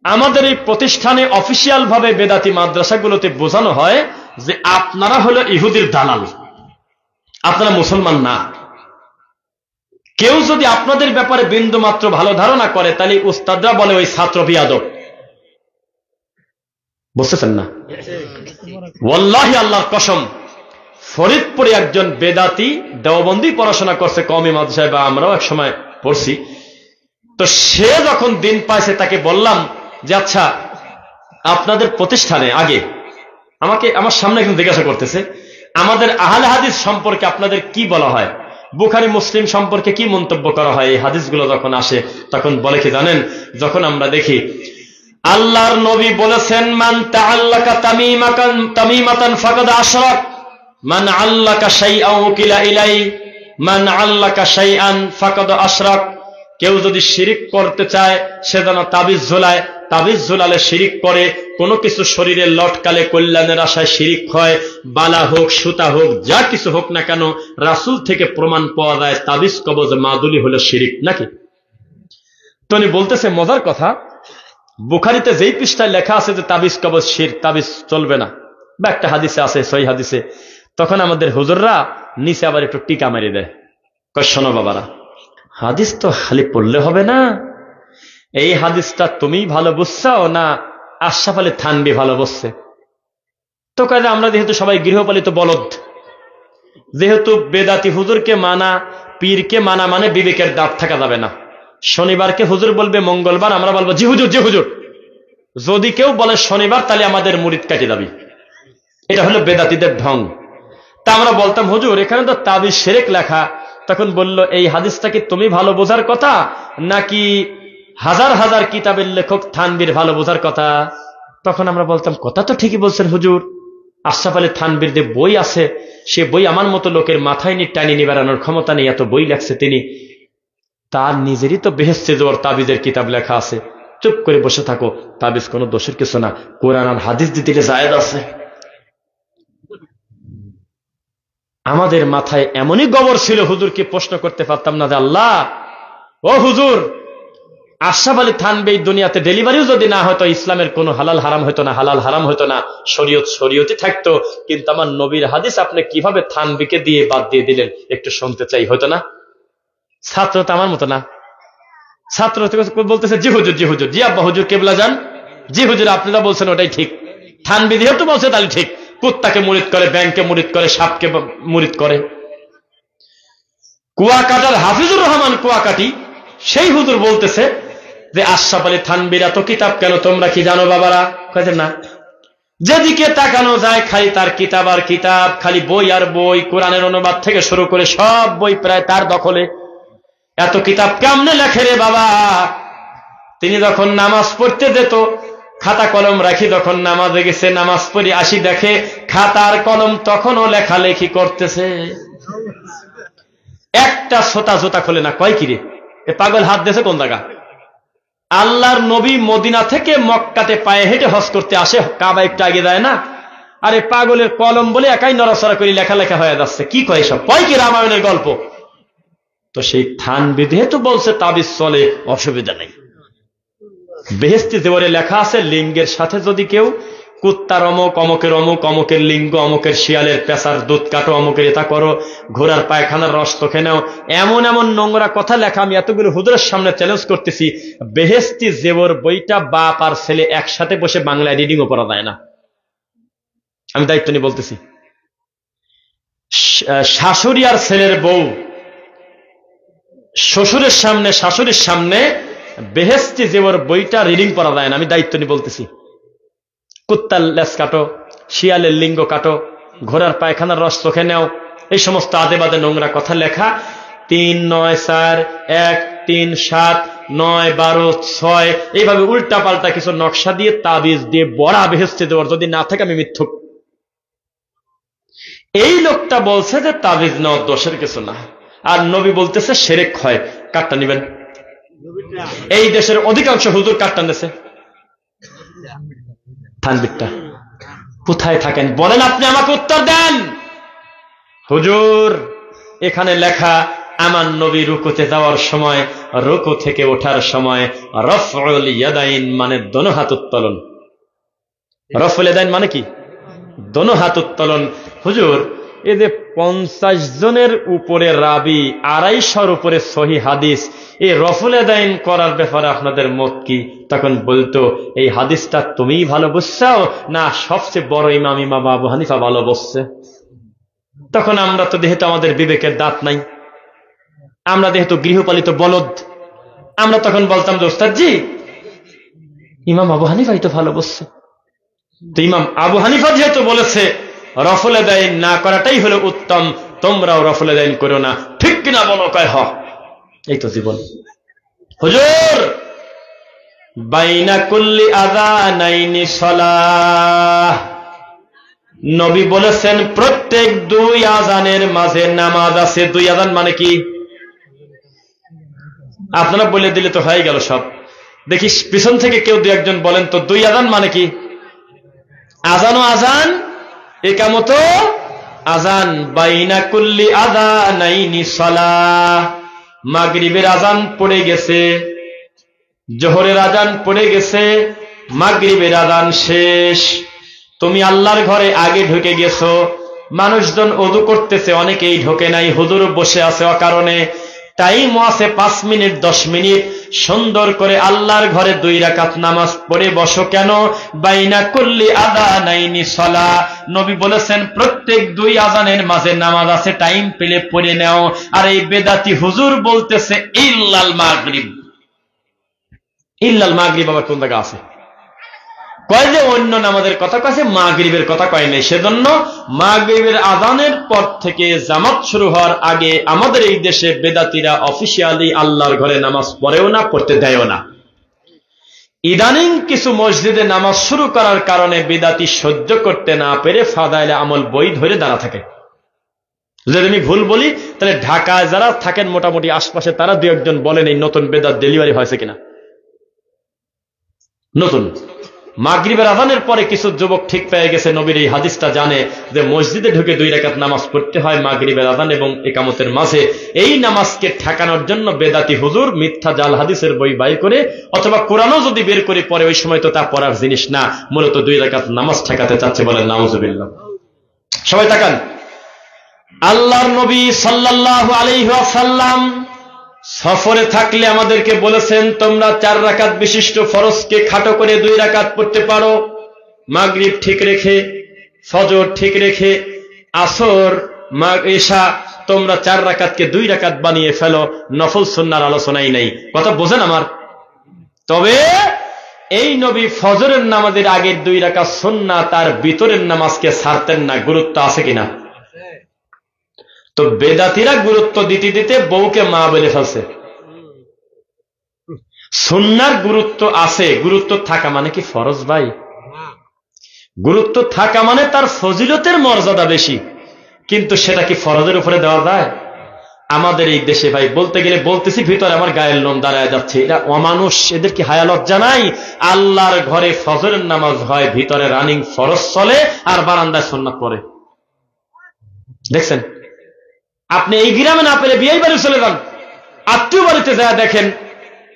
আমাদের এই প্রতিষ্ঠানে অফিসিয়াল ভাবে বেদাতি মাদ্রাসাগুলোতে বোঝানো হয় যে আপনারা হলো ইহুদির দালাল, আপনারা মুসলমান না। কেউ যদি আপনাদের ব্যাপারে বিন্দু মাত্র ভালো ধারণা করে তাহলে উস্তাদরা বলে ওই ছাত্র বিয়াদব। বুঝতেছেন না? ওয়াল্লাহি আল্লাহর কসম, ফরিদপুরে একজন বেদাতি দেওবন্দি পড়াশোনা করছে কওমি মাদ্রাসায়, বা আমরাও এক সময় পড়ছি। তো সে যখন দিন পাইছে তাকে বললাম যে আচ্ছা আপনাদের প্রতিষ্ঠানে আগে আমাকে আমার সামনে একজন জিজ্ঞাসা করতেছে আমাদের আহলে হাদিস সম্পর্কে আপনাদের কি বলা হয়, বুখারী মুসলিম সম্পর্কে কি মন্তব্য করা হয় এই হাদিসগুলো যখন আসে, তখন বলে কি জানেন, যখন আমরা দেখি আল্লাহর নবী বলেছেন মান তাআল্লাকা তামিমাতান ফাকাদ আশরাক, মান আল্লাকা শাইআন উকিলা ইলাই, মান আল্লাকা শাইআন ফাকাদ আশরাক, কেউ যদি শিরিক করতে চায় সে যেন তাবিজ ঝোলায়, তাবিজ ঝোলালে শিরিক করে, কোনো কিছু শরীরে লটকালে কল্যাণের আশায় শিরিক হয়, বালা হোক সুতা হোক যা কিছু হোক না কেন, রাসূল থেকে প্রমাণ পাওয়া যায় তাবিজ কবজ মাদুলি হলো শিরিক নাকি। তো উনি বলতেছে মজার কথা, বুখারীতে যেই পৃষ্ঠায় লেখা আছে যে তাবিজ কবজ শিরক, তাবিজ চলবে না, বা একটা হাদিসে আছে সহিহ হাদিসে, তখন আমাদের হুজুররা নিচে আবার একটু টিকা মেরে দেয়, কয় শোনো বাবারা, হাদিস তো খালি পড়লে হবে না, এই হাদিসটা তুমি ভালো বুঝছাও না আশরাফ আলী থানভী ভালো বুঝছে। তো কাজে আমরা যেহেতু সবাই গৃহপালিত বলদ, যেহেতু বেদাতি হুজুরকে মানা, পীরকে মানা মানে বিবেকের দাঁত থাকা যাবে না। শনিবারকে হুজুর বলবে মঙ্গলবার আমরা বলবো জি হুজুর জি হুজুর, যদি কেউ বলে শনিবার তাহলে আমাদের মুরিদ কাটি যাবে, এটা হলো বেদাতিদের ঢং। তা আমরা বলতাম হুজুর এখানে তো তাবিজ শিরক লেখা, তখন বলল এই হাদিসটা কি তুমি ভালো বোঝার কথা নাকি হাজার হাজার কিতাবের লেখক থানভীর ভালো বোঝার কথা। তখন আমরা বলতাম কথা তো ঠিকই বলছেন হুজুর, আশরাফ আলী থানভীর যে বই আছে সে বই আমার মতো লোকের মাথায় নিয়ে টানি নিয়ে বেড়ানোর ক্ষমতা নেই, এত বই লেখছে তিনি, তার নিজেরই তো বেহেশতে যাওয়ার তাবিজের কিতাব লেখা আছে, চুপ করে বসে থাকো, তাবিজ কোনো দোষের কিছু না, কোরআন আর হাদিস দিতে জায়েজ আছে। আমাদের মাথায় এমনই গোবর ছিল হুজুরকে প্রশ্ন করতে পারতাম না যে আল্লাহ ও হুজুর আশরাফ আলী থানভী দুনিয়াতে ডেলিভারিও যদি না হতো ইসলামের কোনো হালাল হারাম হতো না, হালাল হারাম হতো না, শরীয়ত শরীয়তই থাকতো, কিন্তু আমার নবীর হাদিস আপনি কিভাবে থানভীকে দিয়ে বাদ দিয়ে দিলেন একটু শুনতে চাই, হতো না। ছাত্র তো আমার মতো না, ছাত্র বলতেছে জি হুজুর জি হুজুর, জি আব্বা হুজুর কেবলা যান, জি হুজুর আপনারা বলছেন ওটাই ঠিক, থানভী যেহেতু বলছে তাহলে ঠিক, কুত্তাকে মুরিদ করে, ব্যাংকে মুরিদ করে, সাপকে মুরিদ করে। কুয়াকাটার হাফিজুর রহমান কুয়াকাটি সেই হুজুর বলতেছে যে আশরাফ আলী থানভীর এত কিতাব কেন, তোমরা কি জানো বাবারা? কয়েছে না, যেদিকে তাকানো যায় খালি তার কিতাব আর কিতাব, খালি বই আর বই, কোরআনের অনুবাদ থেকে শুরু করে সব বই প্রায় তার দখলে, এত কিতাব কেমনে লেখে রে বাবা। তিনি যখন নামাজ পড়তে যেত খাতা কলম রাখি, যখন নামাজে গেছে নামাজ পড়ি আসি দেখে খাতার কলম তখনও লেখালেখি করতেছে, একটা সোতা জোতা খোলে না। কয় কিরে এ পাগল হাত দিয়েছে কোন জায়গা? আল্লাহর নবী মদিনা থেকে মক্কাতে পায়ে হেঁটে হজ করতে আসে, কাবা একটু আগে যায় না, আরে পাগলের কলম বলে একাই নড়াচড়া করে লেখালেখা হয়ে যাচ্ছে, কি কয় সব? কয় কি রামায়ণের গল্প? তো সেই থানভী যেহেতু বলছে তাবিজ চলে, অসুবিধা নেই। বেহেশতি জেবরে লেখা আছে লিঙ্গের সাথে যদি কেউ কুত্তার অমুক, অমুকের অমুক, অমুকের লিঙ্গ, অমুকের শিয়ালের পেশার দুধ কাটো, অমুকের এটা করো, ঘোড়ার পায়খানার রস তো খেয়ে নাও, এমন এমন নোংরা কথা লেখা আমি এতগুলো হুজুরের সামনে চ্যালেঞ্জ করতেছি। বেহেশতি জেবর বইটা বাপ আর ছেলে একসাথে বসে বাংলায় রিডিংও করা যায় না, আমি দায়িত্ব নিয়ে বলতেছি। শাশুড়ি আর ছেলের বউ শ্বশুরের সামনে, শাশুড়ির সামনে বেহেশতি জেবর বইটা রিডিং করা যায় না, আমি দায়িত্ব নিয়ে বলতেছি। কুত্তার লেজ কাটো, শিয়ালের লিঙ্গ কাটো, ঘোড়ার পায়খানার রস চোখে নেও, এই সমস্ত আদে বাদে নোংরা কথা লেখা 3, 9, 4, 1, 3, 7, 9, 12, 6 এইভাবে উল্টা পাল্টা কিছু নকশা দিয়ে তাবিজ দিয়ে বড়া বেহেশতি দেওয়ার, যদি না থাকে আমি মিথ্যুক। এই লোকটা বলছে যে তাবিজ নেওয়া দোষের কিছু না, আর নবী বলতেছে শিরক হয়, কাটটা নিবেন? এই দেশের অধিকাংশ হুজুর কাটটা নেছে, থানভীরটা কোথায় থাকেন বলেন, আপনি আমাকে উত্তর দেন। হুজুর এখানে লেখা আমার নবী রুকুতে যাওয়ার সময়, রুকু থেকে ওঠার সময় রফউল ইয়াদাইন মানে দোনো হাত উত্তোলন। রফউল ইয়াদাইন মানে কি? দোনো হাত উত্তোলন। হুজুর এই যে 50 জনের উপরে রাবি, 250 উপরে সহিহ হাদিস, এই রফউল ইয়াদাইন করার ব্যাপারে আপনাদের মত কি? তখন বলতো এই হাদিসটা তুমিই ভালো বুঝছাও না সবচেয়ে বড় ইমাম আবু হানিফা ভালো বুঝছে? তখন আমরা তো যেহেতু আমাদের বিবেকের দাঁত নাই, আমরা যেহেতু গৃহপালিত বলদ, আমরা তখন বলতাম যে ওস্তাদ জি ইমাম আবু হানিফাই তো ভালো বলছে, তো ইমাম আবু হানিফা যেহেতু বলেছে রফলে দাইন না করাটাই হলো উত্তম, তোমরাও রফলে দাইন করো না, ঠিক কিনা বলো? কয় হ। এই তো জীবন। হুজুর বাইনা কুল্লি আযানাইনি সালাহ, নবী বলেছেন প্রত্যেক দুই আযানের মাঝে নামাজ আছে। দুই আযান মানে কি আপনারা বলে দিলে তো হয়ে গেল সব। দেখি পিছন থেকে কেউ দুই একজন বলেন তো দুই আযান মানে কি? আযানও আযান, ইকামতও আযান। বাইনা কুল্লি আযানাইনি সালাহ, মাগরিবের আযান পড়ে গেছে, জোহরের আযান পড়ে গেছে, মাগরিবের আযান শেষ, তুমি আল্লাহর ঘরে আগে ঢুকে গেছো, মানুষজন ওযু করতেছে, অনেকেই ঢোকে নাই, হুজুর বসে আছে অকারণে, টাইম আছে 5 মিনিট 10 মিনিট, সুন্দর করে আল্লাহর ঘরে 2 রাকাত নামাজ পড়ে বসো। কেন? বাইনা কুল্লি আযানাইনি সালাহ, নবী বলেছেন প্রত্যেক দুই আযানের মাঝে নামাজ আছে, টাইম পেলে পড়ে নাও। আর এই বেদাতি হুজুর বলতেছে ইল্লাল মাগরিব। ইল্লাল মাগরিব আবার কোন জায়গা আছে? কয় যে অন্য নামাজের কথা কয়েছে, মাগরিবের কথা কয় নাই। সেজন্য মাগরিবের আযানের পর থেকে জামাত শুরু হওয়ার আগে আমাদের এই দেশে বেদাতিরা অফিসিয়ালি আল্লাহর ঘরে নামাজ পড়েও না, পড়তে দেয়ও না। ইদানিং কিছু মসজিদে নামাজ শুরু করার কারণে বেদাতি সহ্য করতে না পেরে ফাদাইলে আমল বই ধরে দাঁড়া থাকে। যদি আমি ভুল বলি তাহলে ঢাকায় যারা থাকেন মোটামুটি আশপাশে, তারা দু একজন বলেন এই নতুন বেদাত ডেলিভারি হয়েছে কিনা। নতুন মাগরিবের আযানের পরে কিছু যুবক ঠিক পেয়ে গেছে, নবীর এই হাদিসটা জানে যে মসজিদে ঢুকে 2 রাকাত নামাজ পড়তে হয় মাগরিবের আযান এবং ইকামতের মাঝে। এই নামাজকে ঠেকানোর জন্য বেদাতি হুজুর মিথ্যা জাল হাদিসের বই বাইর করে অথবা কোরআনও যদি বের করে পড়ে, ওই সময় তো তা পড়ার জিনিস না, মূলত 2 রাকাত নামাজ ঠেকাতে চাচ্ছে। বলেন নাউজুবিল্লাহ। সবাই তাকান, আল্লাহর নবী সাল্লাল্লাহু আলাইহি ওয়াসাল্লাম সফরে থাকলে আমাদেরকে বলেছেন তোমরা 4 রাকাত বিশিষ্ট ফরজকে খাটো করে 2 রাকাত পড়তে পারো। মাগরিব ঠিক রেখে, ফজর ঠিক রেখে, আসর, ঈশা তোমরা 4 রাকাতকে 2 রাকাত বানিয়ে ফেলো। নফল সুন্নাহর আলোচনাই নাই। কথা বোঝেন আমার? তবে এই নবী ফজরের নামাজের আগের 2 রাকাত সুন্নাহ, তার ভিতরের নামাজকে ছাড়তেন না। গুরুত্ব আছে কিনা? তো বেদাতিরা গুরুত্ব দিতে দিতে বউকে মা বলে ফেলছে। সুন্নাহর গুরুত্ব আছে, গুরুত্ব থাকা মানে কি ফরজ ভাই? গুরুত্ব থাকা মানে তার ফজিলতের মর্যাদা বেশি, কিন্তু সেটা কি ফরজের উপরে দেওয়া যায়? আমাদের এই দেশে ভাই বলতে গেলে বলতেছি, ভিতরে আমার গায়ের লোম দাঁড়ায় যাচ্ছে। এরা অমানুষ, এদের কি হায়া লজ্জা নাই? আল্লাহর ঘরে ফজরের নামাজ হয়, ভিতরে রানিং ফরজ চলে, আর বারান্দায় সুন্নাত পড়ে। দেখছেন? আপনি এই গ্রামে না পেলে বিয়ে বাড়ি চলে যান, আত্মীয় বাড়িতে যায় দেখেন,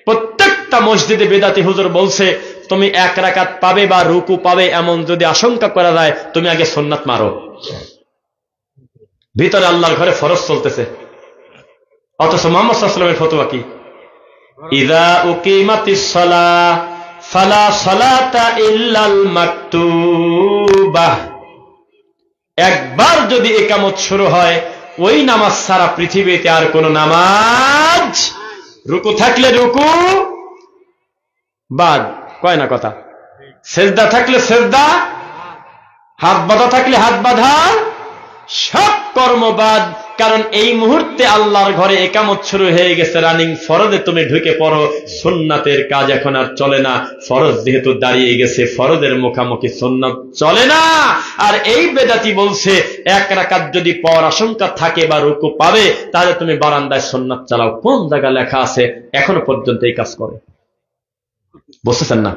প্রত্যেকটা মসজিদে বেদাতি হুজুর বলছে তুমি 1 রাকাত পাবে বা রুকু পাবে, এমন যদি আশঙ্কা করা যায় তুমি আগে সুন্নাত মারো। ভিতরে আল্লাহর ঘরে ফরজ চলতেছে, অথচ মুহাম্মদ সাল্লাল্লাহু আলাইহি ওয়াসাল্লামের ফতোয়া কি? ইযা উকিমাতিস সালাহ ফালা সালাতা ইল্লাল মাকতুবাহ। একবার যদি ইকামত শুরু হয়, ওই নামাজ সারা পৃথিবীতে আর কোন নামাজ, রুকু থাকলে রুকু বাদ, কয় না কথা, সেজদা থাকলে সেজদা, হাত বাঁধা থাকলে হাত বাঁধা, সব কর্ম বাদ। কারণ এই মুহূর্তে আল্লাহর ঘরে ইকামত শুরু হয়ে গেছে, রানিং ফরজে তুমি ঢুকে পড়ো। সুন্নাতের কাজ এখন আর চলে না, ফরজ যেহেতু দাঁড়িয়ে গেছে, ফরজের মুখামুখি সুন্নাত চলে না। আর এই বেদাতি বলছে 1 রাকাত যদি পাওয়ার আশঙ্কা থাকে বা রুকু পাবে, তাহলে তুমি বারান্দায় সুন্নাত চালাও। কোন জায়গায় লেখা আছে? এখনো পর্যন্ত এই কাজ করে। বুঝতেছেন না?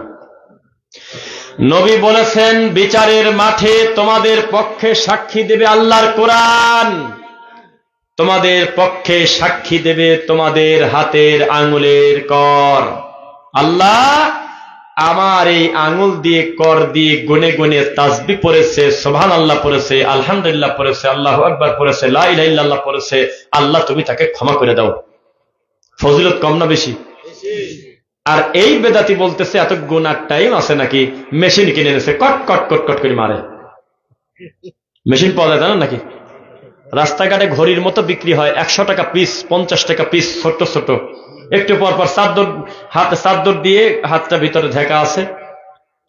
নবী বলেছেন বিচারের মাঠে তোমাদের পক্ষে সাক্ষী দেবে আল্লাহর কোরআন, তোমাদের পক্ষে সাক্ষী দেবে তোমাদের হাতের আঙ্গুলের কর। আল্লাহ আমার এই আঙ্গুল দিয়ে কর দিয়ে গুনে গুনে তাসবিহ পড়েছে, সুবহানাল্লাহ পড়েছে, আলহামদুলিল্লাহ পড়েছে, আল্লাহু আকবার পড়েছে, লা ইলাহা ইল্লাল্লাহ পড়েছে, আল্লাহ তুমি তাকে ক্ষমা করে দাও। ফজিলত কম না বেশি? আর এই বেদাতি বলতেছে এত গুনার টাইম আছে নাকি? মেশিন কিনে এনেছে, কট কট কট কট করে মারে। মেশিন পাওয়া যায় না নাকি? রাস্তাঘাটে ঘড়ির মতো বিক্রি হয়, 100 টাকা পিস, 50 টাকা পিস, ছোট ছোট। একটু পর পর হাতে চাদর দিয়ে হাতটা ভিতরে ঢাকা আছে,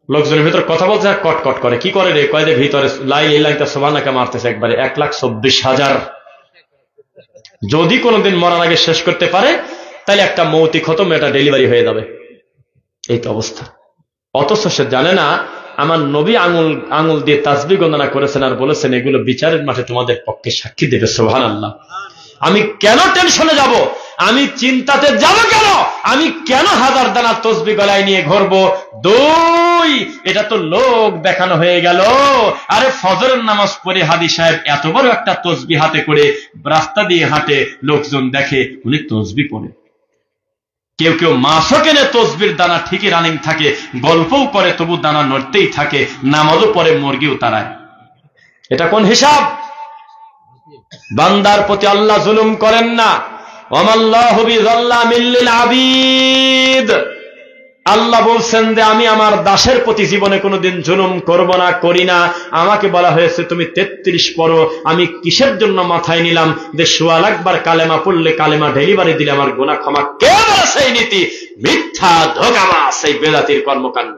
লোকজনের ভিতরে কথা বলছে আর কট কট করে। কি করে রে? কয়েদের ভিতরে লাইলাইতা সুবহানাকা মারতেছে একবারে 1,24,000। যদি কোনোদিন মরার আগে শেষ করতে পারে তাহলে একটা মৌতি খতম, এটা ডেলিভারি হয়ে যাবে। এই তো অবস্থা। অথচ সে জানে না আমার নবী আঙুল দিয়ে তাসবিহ গণনা করেছেন আর বলেছেন এগুলো বিচারের মাঠে তোমাদের পক্ষে সাক্ষী দেবে। সুবহানাল্লাহ। আমি কেন টেনশনে যাব? আমি চিন্তাতে যাব কেন? আমি কেন হাজার দানা তসবিহ গলায় নিয়ে ঘুরবো? এটা তো লোক দেখানো হয়ে গেল। আরে ফজরের নামাজ পড়ে হাদি সাহেব এত বড় একটা তসবিহ হাতে করে রাস্তা দিয়ে হাঁটে, লোকজন দেখে উনি তসবিহ পড়ে। কেউ কেউ মাছও কেনে, তসবির দানা ঠিকই রানিং থাকে, গল্পও করে তবু দানা নড়তেই থাকে, নামাজও পড়ে, মুরগিও তাড়ায়। এটা কোন হিসাব? বান্দার প্রতি আল্লাহ জুলুম করেন না। ওয়ামাল্লাহু বিযাল্লামিল লিল আবিদ। আল্লাহ বলছেন যে আমি আমার দাসের প্রতি জীবনে কোনোদিন জুলুম করব না, করি না। আমাকে বলা হয়েছে তুমি 33 পড়ো। আমি কিসের জন্য মাথায় নিলাম যে 1.25 লাখ বার কালেমা পড়লে কালেমা ডেলিভারি দিলে আমার গুনাহ ক্ষমা? কে বলেছে এই নীতি? মিথ্যা, ধোঁকাবাজ, এই বেদাতির কর্মকাণ্ড।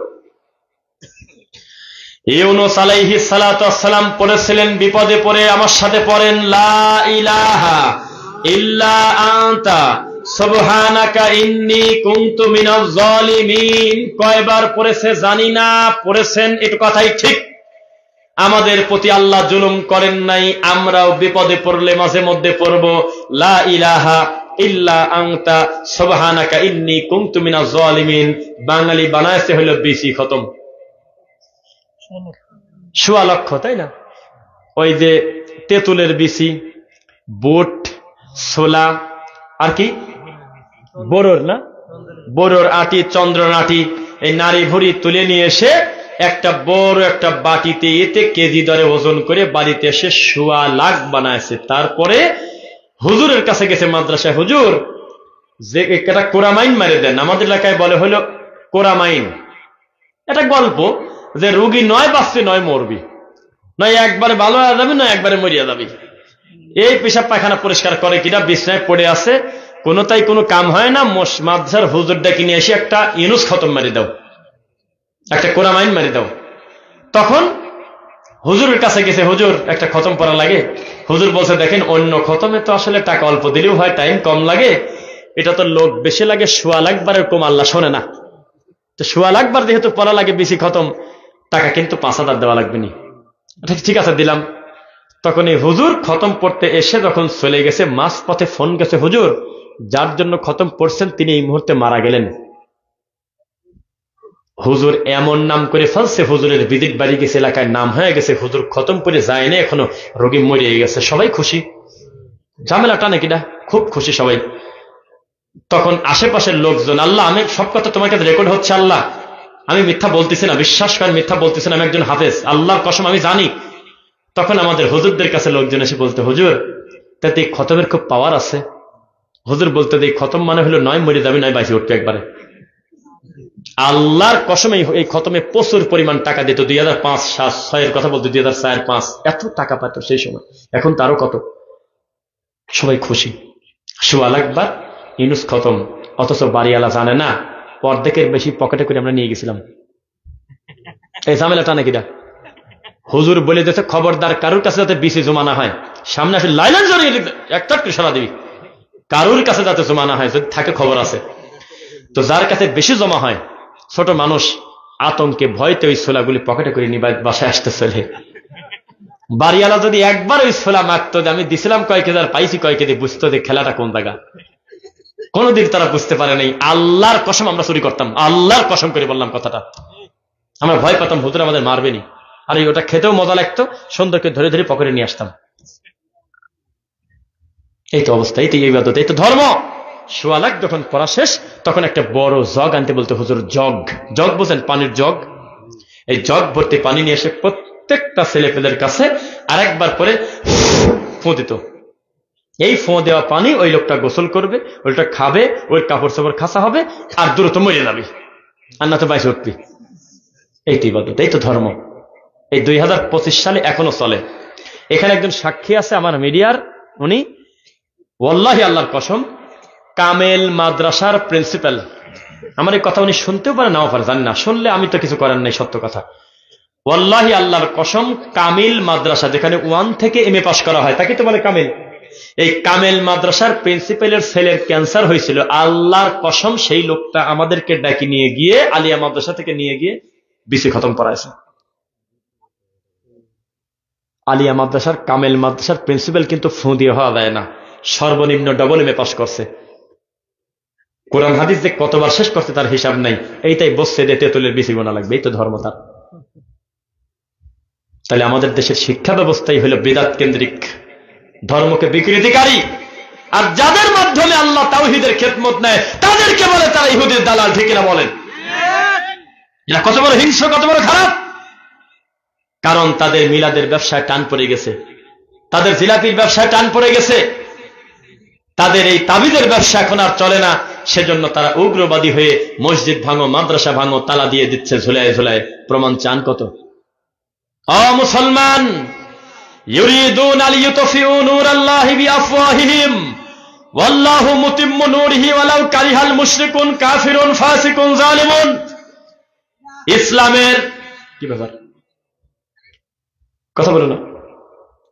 ইউনূস আলাইহিস সালাতু ওয়াস সালাম পড়েছিলেন বিপদে পড়ে, আমার সাথে পড়েন লা ইলাহা ইল্লা আনতা সুবহানাকা ইন্নী কুনতু মিনাজ জালিমিন। কয়বার পড়েছে জানি না, পড়েছেন, এটা কথাই ঠিক। আমাদের প্রতি আল্লাহ জুলুম করেন নাই। আমরাও বিপদে পড়লে মাঝে মধ্যে পড়ব লা ইলাহা ইল্লা আনতা সুবহানাকা ইন্নী কুনতু মিনাজ জালিমিন। বাঙালি বানাইছে হলো বিসি খতম, 1.25 লক্ষ, তাই না? ওই যে তেঁতুলের বিসি, বুট, ছোলা, আর কি বড়র, না বড়র আটি, চন্দ্রন আটি, এই নারী ভুড়ি তুলে নিয়ে এসে একটা বড় একটা বাটিতে এতে কেজি দরে ওজন করে বাড়িতে এসে 1.25 লাখ বানাইছে। তারপরে হুজুরের কাছে গেছে মাদ্রাসায়, হুজুর যে একটা কোরামাইন মারে দেন। আমাদের এলাকায় বলে হলো কোরামাইন। এটা গল্প যে রুগী নয় বাঁচছে নয় মরবি, নয় একবারে ভালো হয়ে যাবি, নয় একবারে মরিয়া যাবি। এই পেশাব পায়খানা পরিষ্কার করে কিনা বিছনায় পড়ে আছে, কোনোটাই কোনো কাম হয় না। মাদ্রাসার হুজুর ডেকে নিয়ে এসে একটা ইউনুস খতম মারি দাও, একটা কোরামাইন মারি দাও। তখন হুজুরের কাছে গেছে, হুজুর একটা খতম পড়া লাগে। হুজুর বলছে দেখেন অন্য খতমে তো আসলে টাকা অল্প দিলেও হয়, টাইম কম লাগে, এটা তো লোক বেশি লাগে, 1.25 লাখ বারের কম আল্লাহ শোনে না। তো 1.25 লাখ বার যেহেতু পড়া লাগে বেশি খতম, টাকা কিন্তু 5,000 দেওয়া লাগবে নি। ঠিক আছে দিলাম। তখন এই হুজুর খতম পড়তে এসে যখন চলে গেছে, মাঝ পথে ফোন গেছে, হুজুর যার জন্য খতম পড়ছেন তিনি এই মুহূর্তে মারা গেলেন। হুজুর এমন নাম করে ফেলছে, হুজুরের ভিজিট বাড়ি গেছে, এলাকায় নাম হয়ে গেছে, হুজুর খতম পড়ে যায় না এখনো, রোগী মরিয়ে গেছে। সবাই খুশি, ঝামেলাটা নাকি না, খুব খুশি সবাই। তখন আশেপাশের লোকজন, আল্লাহ আমি সব কথা তোমার কাছে রেকর্ড হচ্ছে, আল্লাহ আমি মিথ্যা বলতেছি না, বিশ্বাস করেন মিথ্যা বলতেছি না, আমি একজন হাফেজ, আল্লাহর কসম আমি জানি। তখন আমাদের হুজুরদের কাছে লোকজন এসে বলতে, হুজুর তাতে খতমের খুব পাওয়ার আছে। হুজুর বলতে এই খতম মানে হলো নয় মরে যাবে নয় বাইসে উঠবে একবারে। আল্লাহর কসমে এই খতমে প্রচুর পরিমাণ টাকা দিত। 2005, 7, 6 এর কথা বলতো, 2004, 5 এত টাকা পাইত সেই সময়। এখন তারও কত, সবাই খুশি। 1.25 লাখ বার ইউনুস খতম। অথচ বাড়িওয়ালা জানে না, অর্ধেকের বেশি পকেটে করে আমরা নিয়ে গেছিলাম। এই ঝামেলাটা নাকি না। হুজুর বলে দিয়েছে খবরদার কারুর কাছে যাতে বিসি জমা না হয়, সামনে আসে লাইলান জড়িয়ে একটা সারা দিবি, কারুর কাছে যাতে জমা না হয়, যদি থাকে খবর আছে। তো যার কাছে বেশি জমা হয়, ছোট মানুষ আতঙ্কে ভয়তে ওই ছোলাগুলি পকেটে করে নিয়ে বাসায় আসতে চলে। বাড়িওয়ালা যদি একবার ওই ছোলা মারত যে আমি দিছিলাম কয় কেজি আর পাইছি কয় কেজি, বুঝতো যে খেলাটা কোন জায়গা। কোনদিন তারা বুঝতে পারে নাই। আল্লাহর কসম আমরা চুরি করতাম, আল্লাহর কসম করে বললাম কথাটা। আমরা ভয় পেতাম হুজুর আমাদের মারবেনি, আর ওটা খেতেও মজা লাগতো, সুন্দরকে ধরে ধরে পকেটে নিয়ে আসতাম। এই তো অবস্থা, এই তো ইবাদত, এই তো ধর্ম। 1.25 লাখ যখন পড়া শেষ, তখন একটা বড় জগ আনতে বলতে, হুজুর জগ বোঝেন, পানির জগ। এই জগ ভর্তি পানি নিয়ে এসে প্রত্যেকটা ছেলেপেলের কাছে আরেকবার করে ফোঁ দিত। এই ফোঁ দেওয়া পানি ওই লোকটা গোসল করবে, ওইটা খাবে, ওই কাপড় চাপড় খাসা হবে, আর দ্রুত মরে যাবি, আর না তো বাইসে উঠবি। এই তো ইবাদত, এই তো ধর্ম। এই 2025 সালে এখনো চলে। এখানে একজন সাক্ষী আছে আমার মিডিয়ার, উনি ওয়াল্লাহি আল্লাহর কসম কামেল মাদ্রাসার প্রিন্সিপাল। আমার এই কথা উনি শুনতেও পারে নাও পারে, জানি না, শুনলে আমি তো কিছু করার নাই, সত্য কথা। ওয়াল্লাহি আল্লাহর কসম কামিল মাদ্রাসা, যেখানে 1 থেকে MA পাস করা হয় তাকে তো বলে কামিল। এই কামেল মাদ্রাসার প্রিন্সিপালের ছেলের ক্যান্সার হয়েছিল, আল্লাহর কসম সেই লোকটা আমাদেরকে ডাকি নিয়ে গিয়ে আলিয়া মাদ্রাসা থেকে নিয়ে গিয়ে BC খতম করাইছে। আলিয়া মাদ্রাসার কামেল মাদ্রাসার প্রিন্সিপাল কিন্তু ফু দিয়ে হওয়া যায় না, সর্বনিম্ন MA পাস করছে। কোরআন হাদিস যে কতবার শেষ করছে তার হিসাব নাই। এইটাই বসছে যে তেঁতুলের বিচি গোনা লাগবে, এই তো ধর্ম তার। তাহলে আমাদের দেশের শিক্ষা ব্যবস্থাই হলো বিদআত কেন্দ্রিক, ধর্মকে বিকৃতিকারী। আর যাদের মাধ্যমে আল্লাহ তাওহীদের খেদমত নেয় তাদেরকে বলে তারা ইহুদির দালাল, ঠিক না বলেন? এরা কত বড় হিংস্র, কত বড় খারাপ। কারণ তাদের মিলাদের ব্যবসায় টান পড়ে গেছে, তাদের জিলাপির ব্যবসায় টান পড়ে গেছে, তাদের এই তাবিজের ব্যবসা এখন আর চলে না। সেজন্য তারা উগ্রবাদী হয়ে মসজিদ ভাঙো, মাদ্রাসা ভাঙো, তালা দিয়ে দিচ্ছে ঝুলায় ঝুলায়। প্রমাণ চান কত? মুসলমান, ইউরিদুন লিইউতফিউ নূরাল্লাহি বিআফওয়াহিহিম ওয়াল্লাহু মুতিম্মু নূরিহি ওয়ালাউ কারিহাল মুশরিকুন কাফিরুন ফাসিকুন জালিমুন। ইসলামের কি ব্যাপার, কথা বলো না,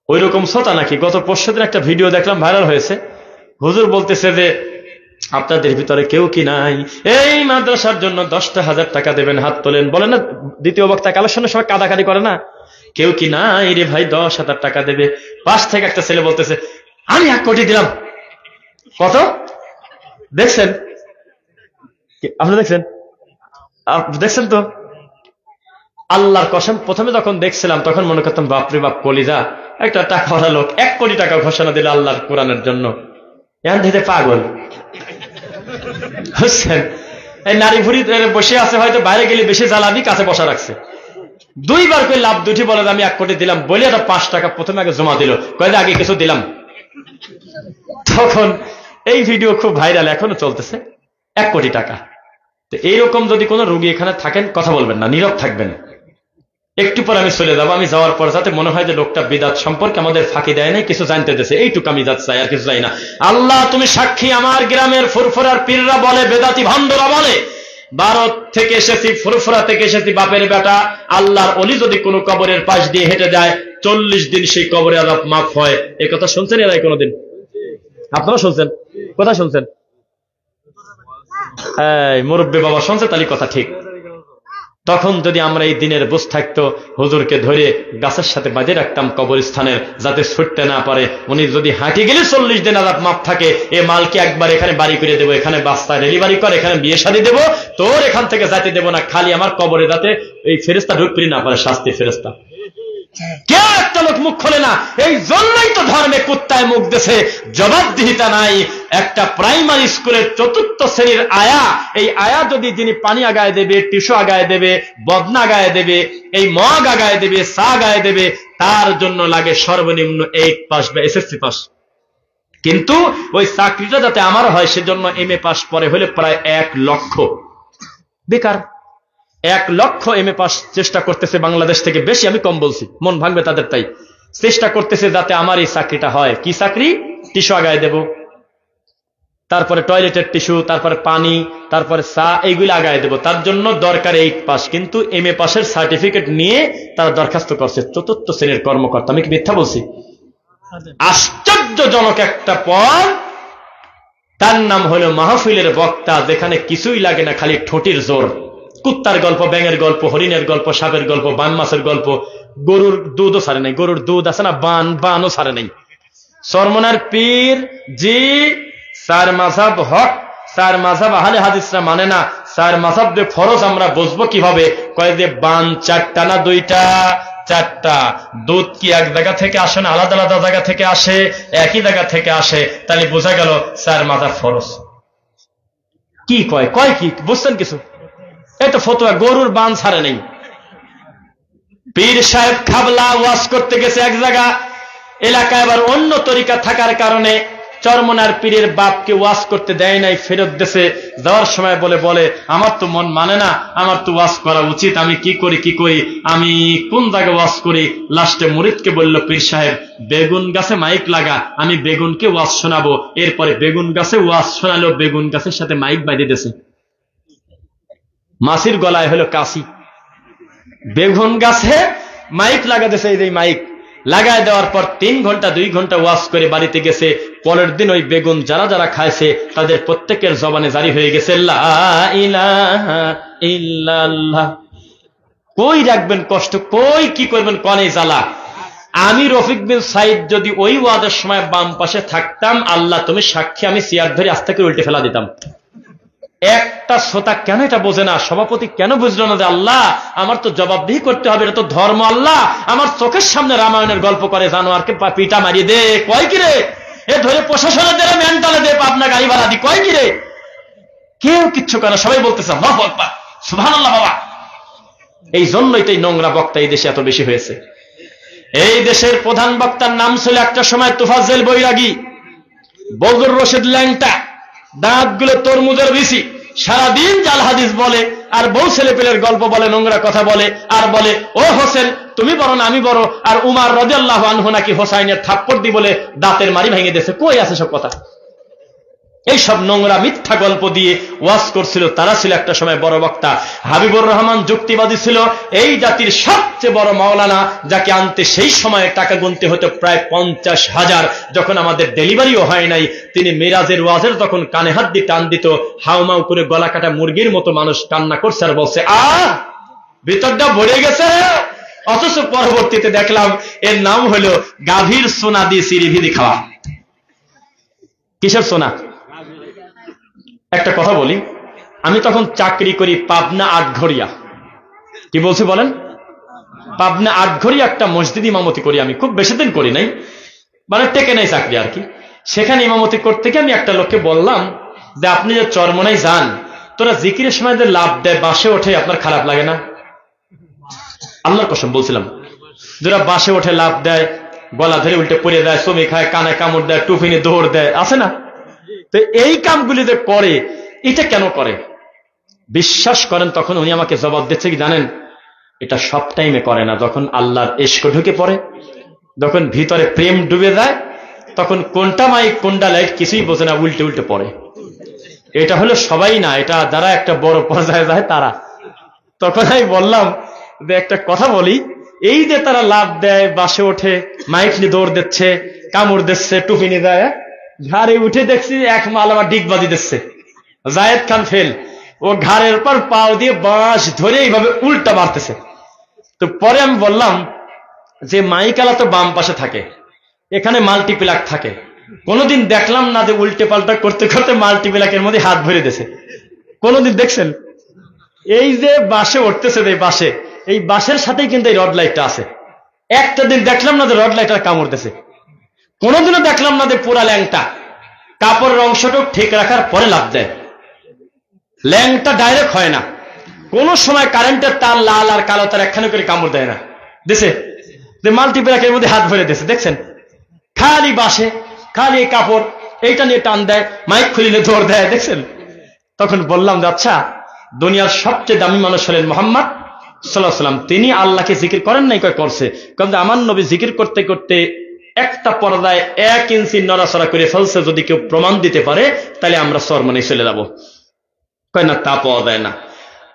ওই রকম ছটা নাকি? গত পরশুদিন একটা ভিডিও দেখলাম, ভাইরাল হয়েছে। হুজুর বলতেছে যে আপনাদের ভিতরে কেউ কি নাই এই মাদ্রাসার জন্য 10,000 টাকা দেবেন, হাত তোলেন। বলেন না দ্বিতীয় বক্তা কালেকশনের সময় কাদাকাদি করে না, কেউ কি নাই রে ভাই 10,000 টাকা দেবে। পাশ থেকে একটা ছেলে বলতেছে আমি 1 কোটি দিলাম। কত দেখছেন? আপনি দেখছেন? দেখছেন তো? আল্লাহর কসম, প্রথমে যখন দেখছিলাম তখন মনে করতাম বাপরে বাপ, কলিজা, একটা টাকাওয়ালা লোক 1 কোটি টাকা ঘোষণা দিল আল্লাহর কোরআনের জন্য। এখন দিতে পাগল বুঝছেন? এই নারী ভুড়ি বসে আছে, হয়তো বাইরে গেলে বেশি জ্বালাবি, কাছে বসা রাখছে। 2 বার করে লাভ দুটি বলে আমি 1 কোটি দিলাম বলে একটা 5 টাকা প্রথমে আগে জমা দিল, কয়ে আগে কিছু দিলাম। তখন এই ভিডিও খুব ভাইরাল, এখনো চলতেছে। 1 কোটি টাকা। তো এইরকম যদি কোনো রোগী এখানে থাকেন, কথা বলবেন না, নীরব থাকবেন। একটু পর আমি চলে যাবো, আমি যাওয়ার পর যাতে মনে হয় যে লোকটা বিদআত সম্পর্কে আমাদের ফাঁকি দেয় নাই, কিছু জানতে দিয়েছে, এইটুকু আমি যাচ্ছি, আর কিছু চাই না। আল্লাহ তুমি সাক্ষী, আমার গ্রামের ফুরফুরার পীররা বলে, বেদাতি ভণ্ডরা বলে, ভারত থেকে এসেছি, ফুরফুরা থেকে এসেছি, বাপের বেটা। আল্লাহর ওলি যদি কোনো কবরের পাশ দিয়ে হেঁটে যায় 40 দিন সেই কবরে আযাব মাফ হয়। এই কথা শুনছেন এরাই কোনোদিন? আপনারা শুনছেন? কথা শুনছেন? মুরব্বী বাবা শুনছে, তাহলে কথা ঠিক। তখন যদি আমরা এই দিনের বুঝ থাকতো, হুজুরকে ধরে গাছের সাথে বাঁধে রাখতাম কবরস্থানের, যাতে ছুটতে না পারে। উনি যদি হাঁটি গেলে 40 দিন আযাব মাফ থাকে, এ মালকে একবার এখানে বাড়ি করে দেবো, এখানে বাচ্চা ডেলিভারি করে, এখানে বিয়ে শাদী দেবো, তোর এখান থেকে যাইতে দেবো না, খালি আমার কবরে যাতে এই ফেরেশতা ঢুকতে না পারে, শাস্তি ফেরেশতা। কেউ একটা লোক মুখ খোলে না, এই জন্যই তো ধর্মে কুত্তায় মুখ দেশে, জবাবদিহিতা নাই। একটা প্রাইমারি স্কুলের 4র্থ শ্রেণীর আয়া, এই আয়া যদি যিনি পানি আগায় দেবে, টিস্যু আগায় দেবে, বদনা আগায় দেবে, এই মগ আগায় দেবে, চা আগায় দেবে, তার জন্য লাগে সর্বনিম্ন 8 পাস বা SSC পাস। কিন্তু ওই চাকরিটা যাতে আমার হয় সেজন্য MA পাস পরে হলে প্রায় 1 লক্ষ বেকার। 1 লক্ষ MA পাস চেষ্টা করতেছে বাংলাদেশ থেকে, বেশি আমি কম বলছি, মন ভাঙবে তাদের, তাই চেষ্টা করতেছে যাতে আমার এই চাকরিটা হয়। কি চাকরি? টিস্যু আগায় দেব, তারপরে টয়লেটের টিস্যু, তারপরে পানি, তারপরে চা, এইগুলো আগায় দেব। তার জন্য দরকার 8 পাস। কিন্তু MA পাসের সার্টিফিকেট নিয়ে তারা দরখাস্ত করছে 4র্থ শ্রেণীর কর্মকর্তা। আমি কি মিথ্যা বলছি? আশ্চর্যজনক একটা পদ, তার নাম হলো মাহফিলের বক্তা, যেখানে কিছুই লাগে না, খালি ঠোঁটির জোর। কুত্তার গল্প, ব্যাঙের গল্প, হরিণের গল্প, সাপের গল্প, বান মাছের গল্প, গরুর দুধও ছাড়ে নাই, গরুর দুধ আছে না, বানও ছাড়ে নাই। চরমনার পীর জি 4 মাযহাব হক, 4 মাযহাব আহলে হাদিসরা মানে না। 4 মাযহাব যে ফরজ আমরা বুঝবো কিভাবে? কয় যে বান 4টা না 2টা? 4টা। দুধ কি এক জায়গা থেকে আসে না আলাদা আলাদা জায়গা থেকে আসে? একই জায়গা থেকে আসে। তাহলে বোঝা গেল 4 মাযহাব ফরজ। কি কয় কি বুঝছেন কিছু? এই তো ফতোয়া, গরুর বান ছাড়ে নেই। পীর সাহেব খাবলা ওয়াজ করতে গেছে এক জায়গা, এলাকায় আবার অন্য তরিকা থাকার কারণে চরমনার পীরের বাপকে ওয়াজ করতে দেয় নাই, ফেরত দেশে যাওয়ার সময় বলে আমার তো মন মানে না, আমার তো ওয়াজ করা উচিত, আমি কি করি, আমি কোন জায়গায় ওয়াজ করি। লাস্টে মুরিদকে বলল, পীর সাহেব বেগুন গাছে মাইক লাগা, আমি বেগুনকে ওয়াজ শোনাবো। এরপরে বেগুন গাছে ওয়াজ শোনালো, বেগুন গাছের সাথে মাইক বাইরে দিয়েছে। মাসির গলায় হলো কাশি, বেগুন গাছে মাইক লাগাতেছে। এই যে মাইক লাগায় দেওয়ার পর 3 ঘন্টা 2 ঘন্টা ওয়াজ করে বাড়িতে গেছে। পরের দিন ওই বেগুন যারা যারা খাইছে তাদের প্রত্যেকের জবানে জারি হয়ে গেছে লা ইলাহা ইল্লাল্লাহ। কই রাখবেন কষ্ট, কই কি করবেন কনে জ্বালা। আমি রফিক বিন সাইদ যদি ওই ওয়াজের সময় বাম পাশে থাকতাম, আল্লাহ তুমি সাক্ষী, আমি চেয়ার ধরে আস্তে করে উল্টে ফেলা দিতাম। একটা শ্রোতা কেন এটা বোঝে না, সভাপতি কেন বুঝলো না যে আল্লাহ আমার তো জবাবদিহি করতে হবে, এটা তো ধর্ম। আল্লাহ আমার চোখের সামনে রামায়ণের গল্প করে জানোয়ারকে পিটা মারিয়ে দে, কয় কিরে এ ধরে প্রশাসনের দ্বারা মেন্টালে দে, পাবনা গাড়ি ভাড়া দি, কয় কিরে। কেউ কিচ্ছু করে, সবাই বলতেছে আল্লাহু আকবার, সুবহানাল্লাহ। বাবা এই জন্যই তো এই নোংরা বক্তা এই দেশে এত বেশি হয়েছে। এই দেশের প্রধান বক্তার নাম ছিল একটা সময় তোফাজ্জল বৈরাগী, বদর রশিদ ল্যাংটা, দাঁতগুলো তরমুজের বেশি, সারাদিন জাল হাদিস বলে আর বউ ছেলে পেলের গল্প বলে, নোংরা কথা বলে আর বলে ও হোসেন তুমি বড় না আমি বড়, আর উমার রাদিয়াল্লাহু আনহু নাকি হোসাইনের থাপ্পড় দি বলে দাঁতের মারি ভেঙে দিয়েছে। কই আছে সব কথা? এই সব নোংরা মিথ্যা গল্প দিয়ে ওয়াজ করছিল। তারা ছিল একটা সময় বড় বক্তা। হাবিবুর রহমান যুক্তিবাদী ছিল, এই জাতির সবচেয়ে বড় মাওলানা, যাকে আনতে সেই সময়ে টাকা গুনতে হতো প্রায় 50,000। যখন আমাদের ডেলিভারিও হয় নাই, তিনি মিরাজের ওয়াজের তখন কানে হাত দিয়ে টান দিত, হাউমাউ করে গলা কাটা মুরগির মতো মানুষ কান্না করছে আর বলছে ভিতরটা ভরে গেছে। অথচ পরবর্তীতে দেখলাম এর নাম হলো গাভীর সোনা দিয়ে সিরিভিদি খাওয়া। কিসের সোনা? একটা কথা বলি, আমি তখন চাকরি করি পাবনা আটঘরিয়া। কি বলছি বলেন? পাবনা আটঘরিয়া একটা মসজিদ ইমামতি করি। আমি খুব বেশি দিন করি নাই, মানে টেকে নাই চাকরি আর কি। সেখানে ইমামতি করতে গিয়ে আমি একটা লোককে বললাম যে আপনি যে চরমনায় যান, তোরা জিকিরের সময় যে লাভ দেয় বাসে ওঠে, আপনার খারাপ লাগে না? আল্লাহর কসম বলছিলাম, যারা বাসে ওঠে লাভ দেয়, গলা ধরে উল্টে পড়ে দেয়, চমি খায়, কানে কামড় দেয়, টুফিনে দৌড় দেয়, আছে না? তো এই কামগুলি যে করে, এটা কেন করে? বিশ্বাস করেন তখন উনি আমাকে জবাব দিচ্ছে কি জানেন? এটা সব টাইমে করে না। যখন আল্লাহর ইশক ঢুকে পড়ে, যখন ভিতরে প্রেম ডুবে যায়, তখন কোনটা মাইক কোনটা লাইট কিছুই বোঝে না, উল্টে উল্টে পড়ে। এটা হলো সবাই না, এটা যারা একটা বড় পর্যায়ে যায় তারা। তখন আমি বললাম যে একটা কথা বলি, এই যে তারা লাভ দেয়, বাসে ওঠে, মাইক নিয়ে দৌড় দিচ্ছে, কামড় দিচ্ছে, টুপি নিয়ে দেয়, ঘাড়ে উঠে দেখছি এক মাল আমার ডিগবাজি দিচ্ছে, জায়েদ খান ফেল, ও ঘাড়ের পর পাও দিয়ে বাঁশ ধরে এইভাবে উল্টা মারতেছে। তো পরে আমি বললাম যে মাইকালা তো বাম পাশে থাকে, এখানে মাল্টিপ্লাক থাকে, কোনোদিন দেখলাম না যে উল্টে পাল্টা করতে করতে মাল্টিপ্লাকের মধ্যে হাত ভরে দিয়েছে। কোনোদিন দেখছেন? এই যে বাসে উঠতেছে, বাসে, এই বাসের সাথেই কিন্তু এই রড লাইটটা আছে। একটা দিন দেখলাম না যে রড লাইটটা কামড় দিয়েছে। কোনোদিনও দেখলাম না যে পুরা ল্যাংটা কাপড়ের অংশটা ঠিক রাখার পরে লাভ দেয়। ল্যাংটা ডাইরেক্ট হয় না, কোন সময় কারেন্টের তার লাল আর কালো তার একখানে করে কামড় দেয় না, দেশে যে মাল্টিপ্লাকের মধ্যে হাত ভরে দিয়েছে। দেখছেন? খালি বাসে, খালি এই কাপড় এইটা নিয়ে টান দেয়, মাইক খুলিলে দৌড় দেয়। দেখছেন? তখন বললাম যে আচ্ছা, দুনিয়ার সবচেয়ে দামি মানুষ হলেন মুহাম্মদ সাল্লাল্লাহু আলাইহি ওয়াসাল্লাম, তিনি আল্লাহকে জিকির করেন নাই? কয় করছে। কারণ আমার নবী জিকির করতে করতে একটা পর্দায় 1 ইঞ্চি নড়াচড়া করে ফেলছে, যদি কেউ প্রমাণ দিতে পারে তাহলে আমরা চরমনায় চলে যাব। কয় না, তা পাওয়া যায় না।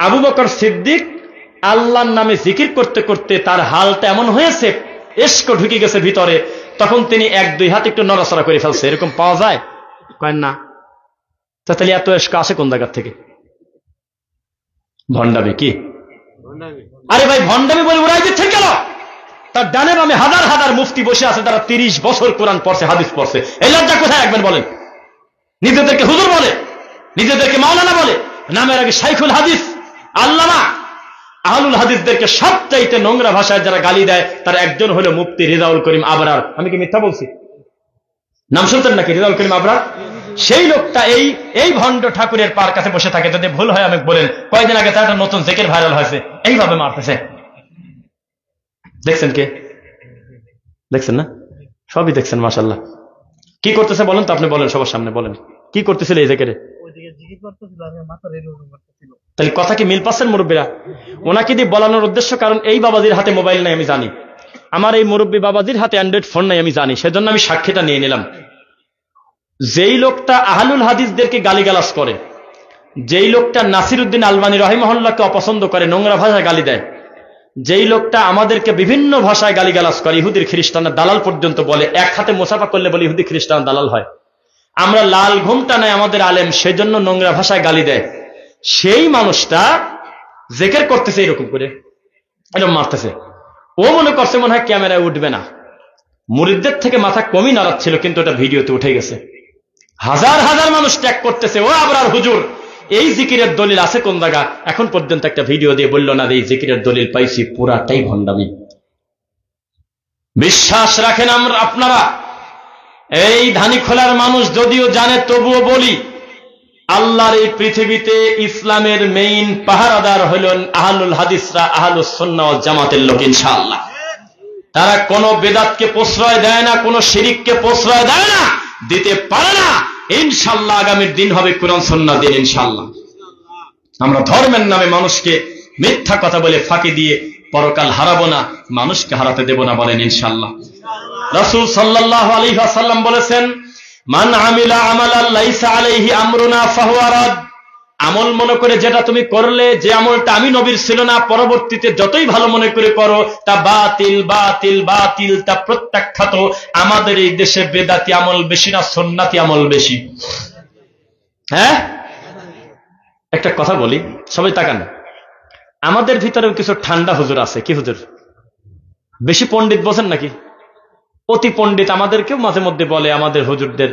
আবু বকর সিদ্দিক আল্লাহর নামে জিকির করতে করতে তার হালটা এমন হয়েছে, ইশক ঢুকে গেছে ভিতরে, তখন তিনি 1-2 হাত একটু নড়াচড়া করে ফেলছে, এরকম পাওয়া যায়? কয় না। তাহলে এত ইশক আসে কোন জায়গা থেকে? ভণ্ডামি। কি? আরে ভাই, ভণ্ডামি বলে উড়াই দিচ্ছেন কেন? তার ডানে বামে হাজার হাজার মুফতি বসে আছে, তারা 30 বছর কোরআন পড়ছে, হাদিস পড়ছে। এই লজ্জা কোথায় রাখবেন বলেন? নিজেদেরকে হুজুর বলে, নিজেদেরকে মাওলানা বলে, নামের আগে শাইখুল হাদিস, আল্লামা। আহলুল হাদিসদেরকে সবচাইতে নোংরা ভাষায় যারা গালি দেয় তার একজন হলো মুফতি রেজাউল করিম আবরার। আমি কি মিথ্যা বলছি? নাম শুনতেন নাকি রেজাউল করিম আবরার? সেই লোকটা এই ভণ্ড ঠাকুরের পার কাছে বসে থাকে। যদি ভুল হয় আমি বলেন, কয়েকদিন আগে তার একটা নতুন জিকির ভাইরাল হয়েছে, এইভাবে মারতেছে। দেখছেন কে? দেখছেন না? সবই দেখছেন, মাশাআল্লাহ। কি করতেছে বলেন তো, আপনি বলেন, সবার সামনে বলেন কি করতেছিল এই জিকিরে। তাহলে কথা কি মিল পাচ্ছেন মুরব্বীরা? ওনাকে দিয়ে বলানোর উদ্দেশ্য, কারণ এই বাবাজির হাতে মোবাইল নাই আমি জানি, আমার এই মুরব্বী বাবাজির হাতে অ্যান্ড্রয়েড ফোন নাই আমি জানি, সেজন্য আমি সাক্ষীটা নিয়ে নিলাম। যেই লোকটা আহলুল হাদিসদেরকে গালিগালাজ করে, যেই লোকটা নাসিরউদ্দিন আলবানী রাহিমাহুল্লাহকে অপছন্দ করে, নোংরা ভাষায় গালি দেয়, যেই লোকটা আমাদেরকে বিভিন্ন ভাষায় গালিগালাজ করে, ইহুদির খ্রিস্টানের দালাল পর্যন্ত বলে, এক হাতে মুসাফা করলে বলে ইহুদি খ্রিস্টান দালাল হয়, আমরা লাল ঘুমটা নাই আমাদের আলেম, সেজন্য নোংরা ভাষায় গালি দেয়, সেই মানুষটা জিকির করতেছে এরকম করে, এরকম মারতেছে, ও মনে করছে মনে হয় ক্যামেরায় উঠবে না, মুরিদদের থেকে মাথা কমই নাড়াচ্ছিল, কিন্তু এটা ভিডিওতে উঠে গেছে, হাজার হাজার মানুষ ট্যাগ করতেছে, ও আবরার হুজুর এই জিকিরের দলিল আছে কোন জায়গা? এখন পর্যন্ত একটা ভিডিও দিয়ে বলল না যে এই জিকিরের দলিল পাইছি, পুরাটাই ভণ্ডামি। বিশ্বাস রাখেন আপনারা, এই ধানীখোলার মানুষ যদিও জানে, তবুও বলি, আল্লাহর এই পৃথিবীতে ইসলামের মেইন পাহারাদার হলেন আহলুল হাদিসরা, আহলুস সুন্নাহ ওয়াল জামাতের লোক ইনশাআল্লাহ। তারা কোনো বেদাতকে প্রশ্রয় দেয় না, কোনো শিরিককে প্রশ্রয় দেয় না, দিতে পারে না। ইনশাআল্লাহ আগামীর দিন হবে কোরআন সুন্নাহ দিন ইনশাআল্লাহ। আমরা ধর্মের নামে মানুষকে মিথ্যা কথা বলে ফাঁকি দিয়ে পরকাল হারাবো না, মানুষকে হারাতে দেব না, বলেন ইনশাআল্লাহ। রাসূল সাল্লাল্লাহু আলাইহি ওয়াসাল্লাম বলেছেন, মান আমিলা আমালান লাইসা আলাইহি আমরুনা ফাহুয়া রাদ। আমল মনে করে যেটা তুমি করলে, যে আমলটা আমি নবীর ছিল না, পরবর্তীতে যতই ভালো মনে করে করো, তা বাতিল বাতিল বাতিল, তা প্রত্যাখ্যাত। আমাদের এই দেশে বেদাতি আমল বেশি না সুন্নাতি আমল বেশি? হ্যাঁ, একটা কথা বলি, সবাই তাকান, আমাদের ভিতরে কিছু ঠান্ডা হুজুর আছে। কি হুজুর? বেশি পণ্ডিত বোঝেন নাকি? অতি পণ্ডিত আমাদেরকেও মাঝে মধ্যে বলে আমাদের হুজুরদের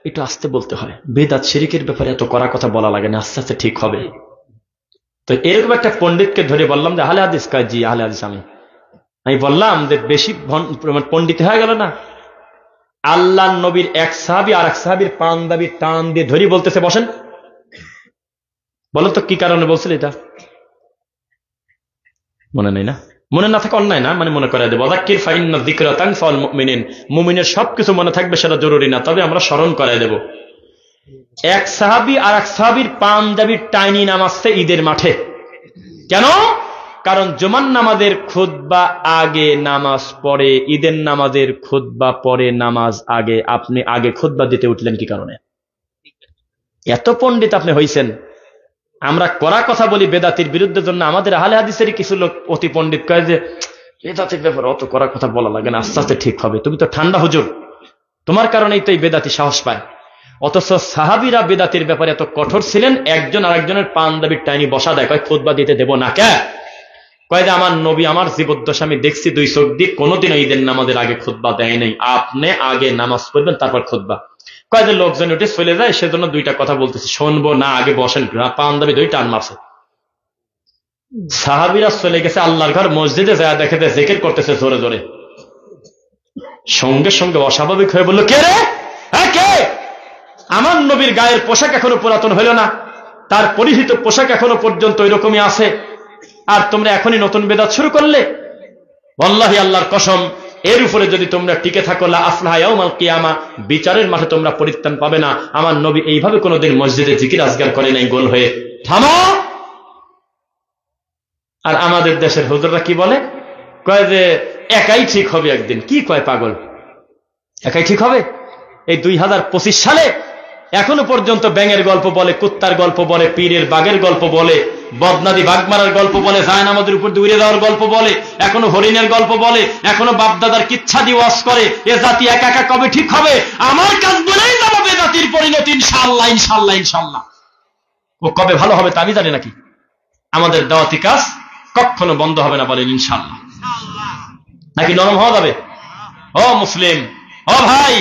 একটু আস্তে বলতে হয়, বেদাত শিরিকের ব্যাপারে এত কড়া কথা বলা লাগে না, আস্তে আস্তে ঠিক হবে। তো এরকম একটা পণ্ডিতকে ধরে বললাম যে আহলে হাদিস কয়, জি আহলে হাদিস আমি বললাম যে বেশি পণ্ডিত হয়ে গেল না? আল্লাহ নবীর এক সাহাবী আর এক সাহাবীর পাঞ্জাবি টান দিয়ে ধরি বলতেছে বসেন। বলো তো কি কারণে বলছিল এটা? মনে নেই না? মনে না থাকে অন্যায় না, মানে মনে করে দেবো, যাক্কির ফাইন্না যিকরা তানফাউল মুমিনিন, মুমিনের সবকিছু মনে থাকবে সেটা জরুরি না, তবে আমরা স্মরণ করায় দেব। এক সাহাবী আর এক সাহাবীর পাঞ্জাবির টাইনি নামাজছে ঈদের মাঠে। কেন? কারণ জুমার নামাজের খুতবা আগে নামাজ পড়ে, ঈদের নামাজের খুতবা পরে নামাজ আগে। আপনি আগে খুতবা দিতে উঠলেন কি কারণে? এত পণ্ডিত আপনি হইছেন। আমরা কড়া কথা বলি বেদাতির বিরুদ্ধে, জন্য আমাদের আহলে হাদিসেরই কিছু লোক অতি পণ্ডিত কয় যে বেদাতির ব্যাপারে অত কড়া কথা বলা লাগে না, আস্তে আস্তে ঠিক হবে, তুমি তো ঠান্ডা হুজুর, তোমার কারণেই তো এই বেদাতি সাহস পায়। অথচ সাহাবীরা বেদাতির ব্যাপারে এত কঠোর ছিলেন, একজন আরেকজনের পাঞ্জাবির টাইনি বসা দেয়, কয় খুতবা দিতে দেব না। কে কয় যে আমার নবী আমার জীবদ্দশা আমি দেখছি দুই চোখ দিয়ে, কোনোদিনও ঈদের নামাজের আগে খুতবা দেয় নাই, আপনি আগে নামাজ পড়বেন তারপর খুতবা। কয় যে লোকজন উঠে চলে যায়, সেজন্য দুইটা কথা বলতেছি, শুনবো না, আগে বসেন। পাঞ্জাবি দুই টান মারছে। সাহাবীরা চলে গেছে আল্লাহর ঘর মসজিদে, যায় দেখে জিকির করতেছে জোরে জোরে। সঙ্গে সঙ্গে অস্বাভাবিক হয়ে বলল, কে রে? হ্যাঁ কে? আমার নবীর গায়ের পোশাক এখনো পুরাতন হইল না, তার পরিহিত পোশাক এখনো পর্যন্ত এরকমই আছে, আর তোমরা এখনই নতুন বেদাত শুরু করলে? ওয়াল্লাহি আল্লাহর কসম, এর উপরে যদি তোমরা টিকে থাকো, লা আফলাহা ইয়াউমাল কিয়ামা, বিচারের মাঠে তোমরা পরিত্রাণ পাবে না। আমার নবী এইভাবে কোনোদিন মসজিদে জিকির আজগার করে নাই গোল হয়ে। থামো। আর আমাদের দেশের হুজুররা কি বলে? কয় যে একাই ঠিক হবে একদিন। কি কয় পাগল? একাই ঠিক হবে? এই 2025 সালে এখনো পর্যন্ত ব্যাঙের গল্প বলে, কুত্তার গল্প বলে, পীরের বাঘের গল্প বলে, বদনাদি বাঘ মারার গল্প বলে, জায়নামাজের উপর দিয়ে উড়ে যাওয়ার গল্প বলে, এখনো হরিণের গল্প বলে, এখনো বাপদাদার কিচ্ছা দিয়ে ওয়াজ করে। এ জাতি একা একা কবে ঠিক হবে? আমার কাজ বলেই যাবো বেদাতির পরিণতি ইনশাআল্লাহ ইনশাআল্লাহ ইনশাআল্লাহ। ও কবে ভালো হবে তা আমি জানি নাকি? আমাদের দাওয়াতি কাজ কখনো বন্ধ হবে না, বলেন ইনশাআল্লাহ। নাকি নরম হওয়া যাবে? ও মুসলিম, ও ভাই,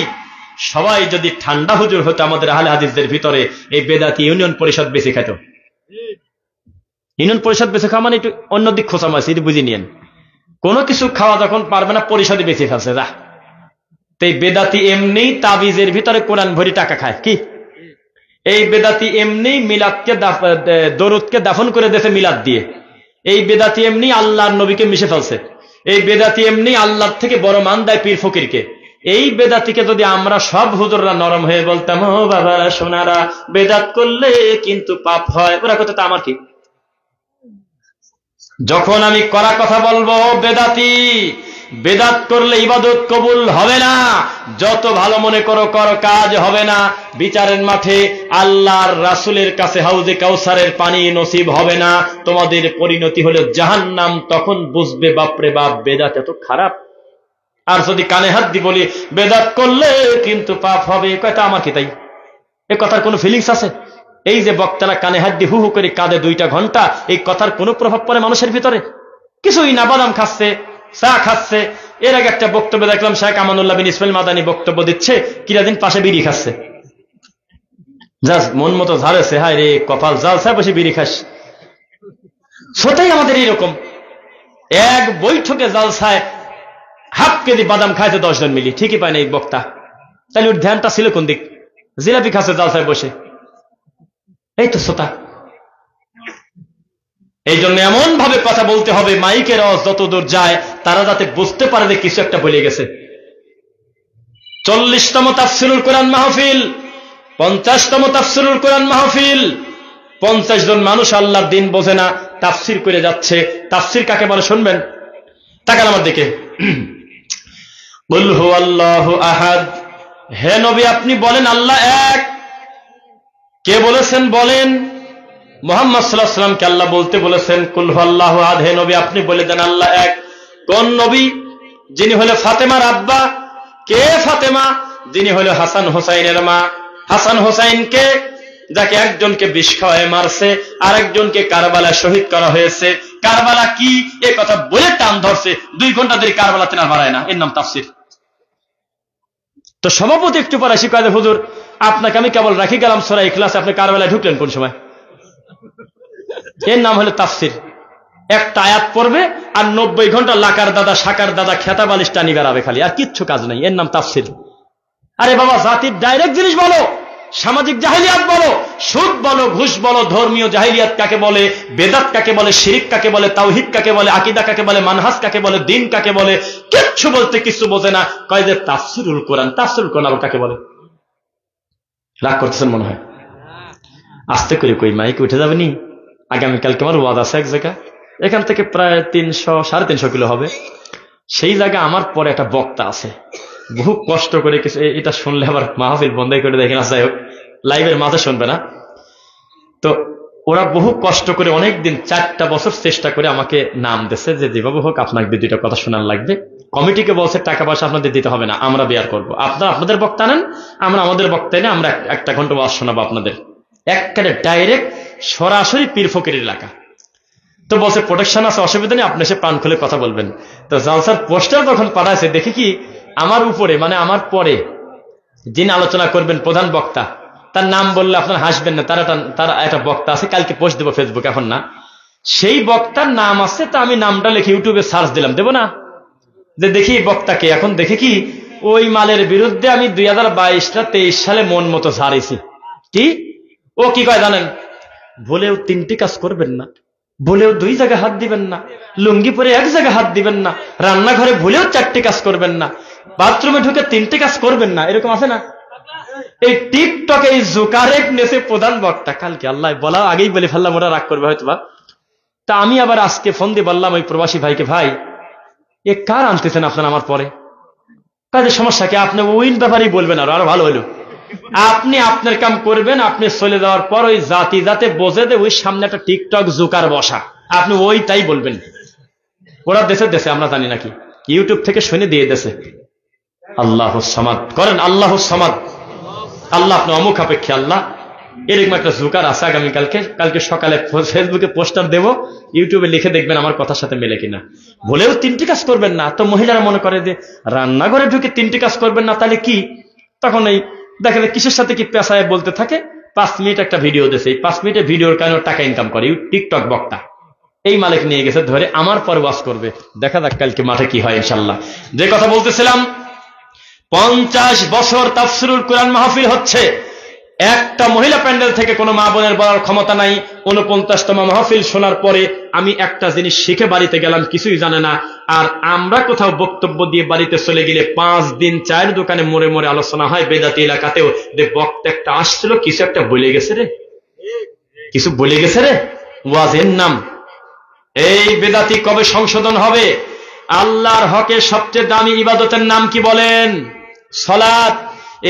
সবাই যদি ঠান্ডা হুজুর হতো আমাদের আহলে হাদিসদের ভিতরে, এই বেদাতি ইউনিয়ন পরিষদ বেশি খাইত। ইউনিয়ন পরিষদ বেশি খাওয়া মানে একটু অন্য দিক খোঁচা মারছে, এটি বুঝে নিয়েন। কোনো কিছু খাওয়া যখন পারবে না, পরিষদে বেশি খাচ্ছে যা। তো এই বেদাতি এমনি তাবিজের ভিতরে কোরআন ভরি টাকা খায়। কি এই বেদাতি এমনি মিলাদকে দরুদকে দাফন করে দিয়েছে মিলাদ দিয়ে। এই বেদাতি এমনি আল্লাহর নবীকে মিশে ফেলছে। এই বেদাতি এমনি আল্লাহর থেকে বড় মান দেয় পীর ফকিরকে। এই বেদাতিকে যদি আমরা সব হুজুররা নরম হয়ে বলতাম, ও বাবারা সোনারা বেদাত করলে কিন্তু পাপ হয়, ওরা কথা তো আমার কি। যখন আমি কড়া কথা বলবো বেদাতি, বেদাত করলে ইবাদত কবুল হবে না, যত ভালো মনে করো করো, কাজ হবে না, বিচারের মাঠে আল্লাহর রাসূলের কাছে হাউজে কাউসারের পানি নসিব হবে না, তোমাদের পরিণতি হলো জাহান্নাম। তখন বুঝবে বাপরে বাপ বেদাত এত খারাপ। আর যদি কানে হাত দি বলি বেদাত করলে কিন্তু পাপ হবে, কয়টা আমার কি তাই? এ কথার কোনো ফিলিংস আছে? এই যে বক্তারা কানে হাত দিয়ে হু হু করে কাঁদে 2টা ঘন্টা, এই কথার কোনো প্রভাব পড়ে মানুষের ভিতরে? কিছুই না, বাদাম খাচ্ছে, চা খাচ্ছে। এর আগে একটা বক্তব্য দেখলাম, শেখ আমানুল্লাহ বিন ইসমাইল মাদানী বক্তব্য দিচ্ছে, কিরাদিন পাশে বিড়ি খাচ্ছে, জাস্ট মন মতো ঝাড়েছে, হায় রে কপাল, জালসায় বসে বিড়ি খাস। সত্যি আমাদের এইরকম, এক বৈঠকে জালসায় হাফ কেজি বাদাম খাইছে 10 জন মিলি, ঠিকই পায় না এই বক্তা। তাহলে ওর ধ্যানটা ছিল কোন দিক? জিলাপি খাচ্ছে জালসায় বসে, এই তো শ্রোতা। এই জন্য এমন ভাবে কথা বলতে হবে, মাইকের আওয়াজ যত দূর যায় তারা যাতে বুঝতে পারে যে কিছু একটা বলে গেছে। 40তম তাফসীরুল কোরআন মাহফিল, 50তম তাফসীরুল কোরআন মাহফিল, 50 জন মানুষ আল্লাহর দিন বোঝে না, তাফসীর করে যাচ্ছে। তাফসীর কাকে বলে শুনবেন? তাকান আমার দিকে। কুল হুয়াল্লাহু আহাদ, হে নবী আপনি বলেন আল্লাহ এক। কে বলেছেন বলেন? মুহাম্মদ সাল্লাল্লাহু আলাইহি ওয়াসাল্লামকে আল্লাহ বলতে বলেছেন কুল হুয়াল্লাহু আহাদ, হে নবী আপনি বলে দেন আল্লাহ এক। কোন নবী? যিনি হলো ফাতেমার আব্বা। কে ফাতেমা? যিনি হলো হাসান হোসাইনের মা। হাসান হোসাইনকে, যাকে একজনকে বিষ খাওয়ায় মারছে, আরেকজনকে কারবালায় শহীদ করা হয়েছে। কারবালা কি এ কথা বলে টান ধরছে, 2 ঘন্টা ধরে কারবালা তেনা বাড়ায় না, এর নাম তাফসীর। তো সভাপতি একটু পরে শিখায়, হুজুর আপনাকে আমি কেবল রাখি গেলাম সূরা ইখলাস, আপনি কারবালায় ঢুকলেন কোন সময়? এর নাম হলো তাফসীর। একটা আয়াত পড়বে আর 90 ঘন্টা লাকার দাদা শাকার দাদা খেতা বালিশ টানি বেড়াবে খালি, আর কিচ্ছু কাজ নাই, এর নাম তাফসীর। আরে বাবা, জাতির ডাইরেক্ট জিনিস বলো, সামাজিক জাহিলিয়াত বলো, সুদ বলো, ঘুষ বলো, ধর্মীয় জাহিলিয়াত কাকে বলে, বেদাত কাকে বলে, শিরিক কাকে বলে, তাওহীদ কাকে বলে, আকীদা কাকে বলে, মানহাজ কাকে বলে, দিন কাকে বলে, কিচ্ছু বলতে কিছু বোঝে না। কয় যে তাফসীরুল কোরআন, তাফসীরুল কোরআন আবার কাকে বলে? রাগ করতেছেন মনে হয়। আস্তে করে কই, মাইকে উঠে যাবে নি? আগামীকালকে আমার ওয়াজ আছে এক জায়গা, এখান থেকে প্রায় 300-350 কিলো হবে। সেই জায়গা আমার পরে একটা বক্তা আছে, বহু কষ্ট করে কিছু, এটা শুনলে আবার মাহফিল বন্ধই করে দেখে না, যাই হোক লাইভের মাঝে শুনবে না। তো ওরা বহু কষ্ট করে অনেকদিন 4টা বছর চেষ্টা করে আমাকে নাম দিচ্ছে যে যেভাবে হোক আপনাকে 2টা কথা শোনার লাগবে। কমিটিকে বলছে টাকা পয়সা আপনাদের দিতে হবে না, আমরা বেয়ার করবো, আপনারা আপনাদের বক্তা নেন, আমরা আমাদের বক্তা এনে আমরা 1 ঘন্টা ওয়াজ শোনাবো আপনাদের। একবারে ডাইরেক্ট সরাসরি পীর ফকিরের এলাকা। তো বলছে প্রোটেকশন আছে, অসুবিধা নেই, আপনি এসে প্রাণ খুলে কথা বলবেন। তো জালসার পোস্টার যখন পাঠাইছে, দেখি কি আমার উপরে, মানে আমার পরে যিনি আলোচনা করবেন প্রধান বক্তা, তার নাম বললে আপনার হাসবেন না, তার একটা বক্তা আছে, কালকে পোস্ট দেবো ফেসবুক, এখন না, সেই বক্তার নাম আছে। তা আমি নামটা লিখে ইউটিউবে সার্চ দিলাম, দেবো না যে দেখি বক্তাকে। এখন দেখি কি ওই মালের বিরুদ্ধে আমি 2022-23 সালে মন মতো ঝাড়িছি। কি ও কি কয় জানেন? ভুলেও 3টি কাজ করবেন না, ভুলেও 2 জায়গায় হাত দিবেন না, লুঙ্গি পরে 1 জায়গায় হাত দিবেন না, রান্নাঘরে ভুলেও 4টি কাজ করবেন না, বাথরুমে ঢুকে 3টি কাজ করবেন না, এরকম আছে না? এই টিকটকে এই জোকারেক নেছে প্রধান বক্তা। কালকে আল্লাহ বলা আগেই বলে ফেললাম, ওরা রাগ করবে হয়তো বা। তা আমি আবার আজকে ফোন দিয়ে বললাম ওই প্রবাসী ভাইকে, ভাই এ কার আনতেছেন আপনার আমার পরে? কাজের সমস্যা কি? আপনি ওই ব্যাপারেই বলবেন, আরো ভালো হইলো। আপনি আপনার কাম করবেন, আপনি চলে যাওয়ার পর ওই জাতি যাতে বোঝে যে ওই সামনে একটা টিকটক জোকার বসা, আপনি ওই তাই বলবেন। ওরা দেশে দেশে, আমরা জানি নাকি, ইউটিউব থেকে শুনে দিয়ে দেশে। আল্লাহুস সামাদ করেন, আল্লাহুস সামাদ, আল্লাহ আপনি অমুখ আপেক্ষে আল্লাহ। এরকম একটা জোকার আছে। কালকে সকালে ফেসবুকে পোস্টার দেব, ইউটিউবে লিখে দেখবেন আমার কথার সাথে মেলে কিনা। বলেও 3টি কাজ করবেন না, তো মহিলারা মনে করে যে রান্নাঘরে ঢুকে 3টি কাজ করবেন না, তাহলে কি? তখন এই দেখা যায় কিসের সাথে কি পেশায় বলতে থাকে। 5 মিনিট একটা ভিডিও দিয়েছে, এই 5 মিনিটের ভিডিওর কারণে টাকা ইনকাম করে টিকটক বক্তা। এই মালিক নিয়ে গেছে ধরে, আমার পর ওয়াজ করবে। দেখা যাক কালকে মাঠে কি হয় ইনশাল্লাহ। যে কথা বলতেছিলাম, 50 বছর তাফসীরুল কোরআন মাহফিল হচ্ছে, একটা মহিলা প্যান্ডেল থেকে কোনো মা বোনের বলার ক্ষমতা নাই 49তম মাহফিল শোনার পরে আমি একটা জিনিস শিখে বাড়িতে গেলাম, কিছুই জানে না। আর আমরা কোথাও বক্তব্য দিয়ে বাড়িতে চলে গেলে 5 দিন চায়ের দোকানে মোড়ে মোড়ে আলোচনা হয় বেদাতি এলাকাতেও, যে বক্তা একটা আসছিল কিছু একটা বলে গেছে রে, কিছু বলে গেছে রে, ওয়াজের নাম। এই বেদাতি কবে সংশোধন হবে? আল্লাহর হকে সবচেয়ে দামি ইবাদতের নাম কি বলেন? সালাত।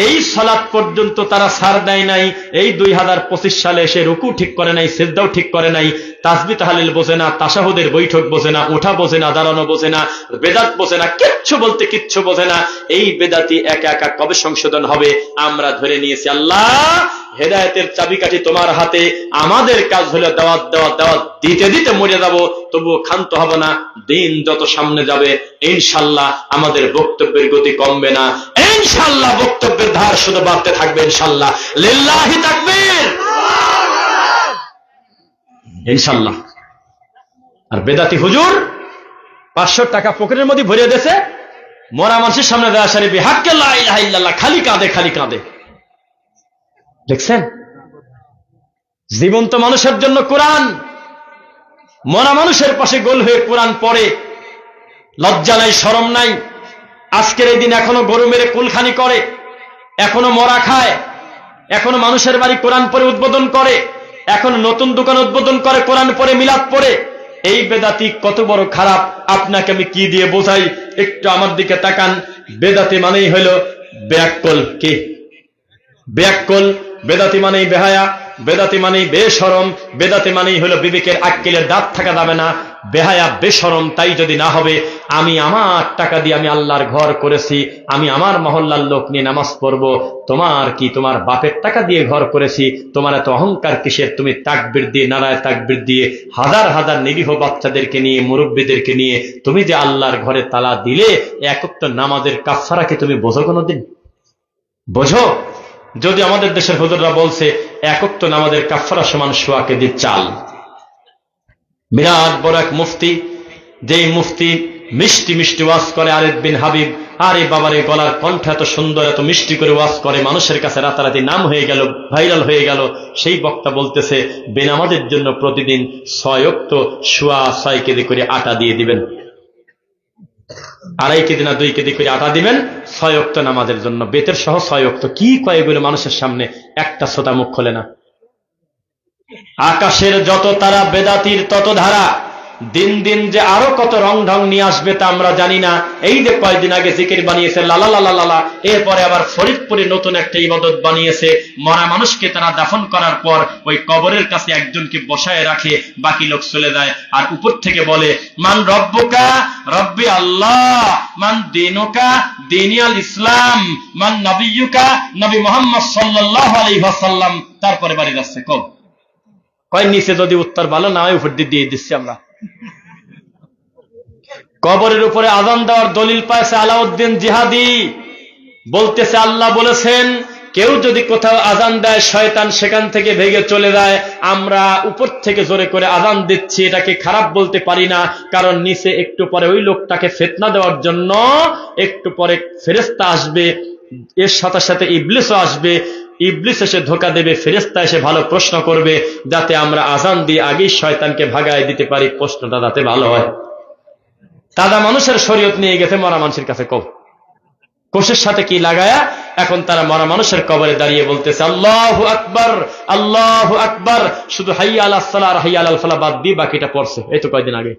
এই সালাত পর্যন্ত তারা ছাড় দেয় নাই। এই 2025 সালে এসে রুকু ঠিক করে নাই, সিজদাও ঠিক করে নাই, তাসবিহ তাহলিল বোঝে না, তাশাহুদের বৈঠক বোঝে না, ওঠা বোঝে না, দাঁড়ানো বোঝে না, বেদাত বোঝে না, কিচ্ছু বলতে কিচ্ছু বোঝে না। এই বেদাতি একা একা কবে সংশোধন হবে? আমরা ধরে নিয়েছি আল্লাহ হেদায়েতের চাবিকাঠি তোমার হাতে, আমাদের কাজ হলো দাওয়াত দাওয়াত দাওয়াত দিতে দিতে মরে যাব, তবুও ক্ষান্ত হব না। দিন যত সামনে যাবে ইনশাআল্লাহ আমাদের বক্তব্যের গতি কমবে না, ইনশাআল্লাহ বক্তব্যের ধার শুধু বাড়তে থাকবে ইনশাআল্লাহ। লিল্লাহি তাকবীর, ইনশাআল্লাহ। আর বেদাতি হুজুর 500 টাকা পকেটের মধ্যে ভরিয়ে দিয়েছে, মরা মানুষের সামনে দেওয়া সারি বিহাক্কে লা ইলাহা ইল্লাল্লাহ, খালি কাঁদে খালি কাঁদে। দেখছেন, জীবন্ত মানুষের জন্য কোরআন, মরা মানুষের পাশে গোল হয়ে কোরআন পড়ে, লজ্জা নাই শরম নাই। আজকের এই দিন এখনো গরু মেরে কুলখানি করে, এখনো মরা খায়, এখনো মানুষের বাড়ি কোরআন পড়ে উদ্বোধন করে, এখনো নতুন দোকান উদ্বোধন করে কোরআন পড়ে মিলাদ পড়ে। এই বেদাতি কত বড় খারাপ আপনাকে আমি কি দিয়ে বোঝাই? একটু আমার দিকে তাকান। বেদাতি মানেই হইল ব্যাককল। কি ব্যাককল? বেদাতি মানেই বেহায়া, বেদাতি মানেই বেশরম, বেদাতি মানেই হলো বিবেকের আক্কেলের দাঁত থাকা যাবে না। বেহায়া বেশরম তাই যদি না হবে, আমি আমার টাকা দিয়ে আমি আল্লাহর ঘর করেছি, আমি আমার মহল্লার লোক নিয়ে নামাজ পড়বো, তোমার কি তোমার বাপের টাকা দিয়ে ঘর করেছি, তোমার এত অহংকার কিসের? তুমি তাকবীর দিয়ে নারায় তাকবীর দিয়ে হাজার হাজার নিরীহ বাচ্চাদেরকে নিয়ে মুরব্বীদেরকে নিয়ে তুমি যে আল্লাহর ঘরে তালা দিলে, একত্র নামাজের কাফারা কি তুমি বোঝো কোনোদিন? বোঝো? যদি আমাদের দেশের হুজুররা বলছে একত্র নামাজের কাফারা সমান সোয়া কেজি চাল। বিরাট বড় এক মুফতি, যেই মুফতি মিষ্টি মিষ্টি ওয়াজ করে, আরেদ বিন হাবিব, আরে বাবারে গলার কণ্ঠ এত সুন্দর, এত মিষ্টি করে ওয়াজ করে, মানুষের কাছে রাতারাতি নাম হয়ে গেল, ভাইরাল হয়ে গেল। সেই বক্তা বলতেছে বেনামাজের জন্য প্রতিদিন 6 ওয়াক্ত সোয়া 6 কেজি করে আটা দিয়ে দিবেন, 2.5 কেজি না 2 কেজি করে আটা দিবেন 6 ওয়াক্ত নামাজের জন্য, বেতের সহ 6 ওয়াক্ত। কি কয় এগুলো? মানুষের সামনে একটা শ্রোতা মুখ খোলে না। আকাশের যত তারা বেদাতির তত ধারা, দিন দিন যে আরো কত রং ঢং নিয়ে আসবে তা আমরা জানি না। এই যে কয়েকদিন আগে জিকির বানিয়েছে লালা লালা লালা, এরপরে আবার ফরিদপুরে নতুন একটা ইবাদত বানিয়েছে। মরা মানুষকে তারা দাফন করার পর ওই কবরের কাছে একজনকে বসায় রাখে, বাকি লোক চলে যায়, আর উপর থেকে বলে মান রব্বুকা রব্বি আল্লাহ, মান দিনুকা দিনিয়াল ইসলাম, মান নবিয়ুকা নবী মুহাম্মদ সাল্লাল্লাহু আলাইহি ওয়াসাল্লাম। তারপরে বাড়ি যাচ্ছে কয় নিচে যদি উত্তর ভালো না হয় উপর দিয়ে দিচ্ছি আমরা। কবরের উপরে আযান দেওয়ার দলিল পাইছে আলাউদ্দিন জিহাদি, বলতেছে আল্লাহ বলেছেন কেউ যদি কোথাও আযান দেয় শয়তান সেখান থেকে ভেগে চলে যায়। আমরা উপর থেকে জোরে করে আযান দিচ্ছি, এটাকে খারাপ বলতে পারি না, কারণ নিচে একটু পরে ওই লোকটাকে ফিতনা দেওয়ার জন্য একটু পরে ফেরেশতা আসবে, এর সাথে সাথে ইবলিসও আসবে। ইবলিস এসে ধোঁকা দেবে, ফেরেশতা এসে ভালো প্রশ্ন করবে, যাতে আমরা আযান দিয়ে আগেই শয়তানকে ভাগায় দিতে পারি, প্রশ্নটা যাতে ভালো হয়। তারা মানুষের শরীয়ত নিয়ে গেছে মরা মানুষের কাছে, কোষের সাথে কি লাগায়া এখন তারা মরা মানুষের কবরে দাঁড়িয়ে বলতেছে আল্লাহু আকবার আল্লাহু আকবার, শুধু হাইয়া আলাস সালাহ আর হাইয়া আলাল ফালাহ বাদ দিয়ে বাকিটা পড়ছে। এই তো কয়দিন আগে।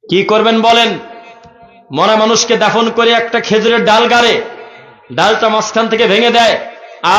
কি করবেন বলেন? মরা মানুষকে দাফন করে একটা খেজুরের ডাল গাড়ে, ডালটা মাঝখান থেকে ভেঙে দেয়,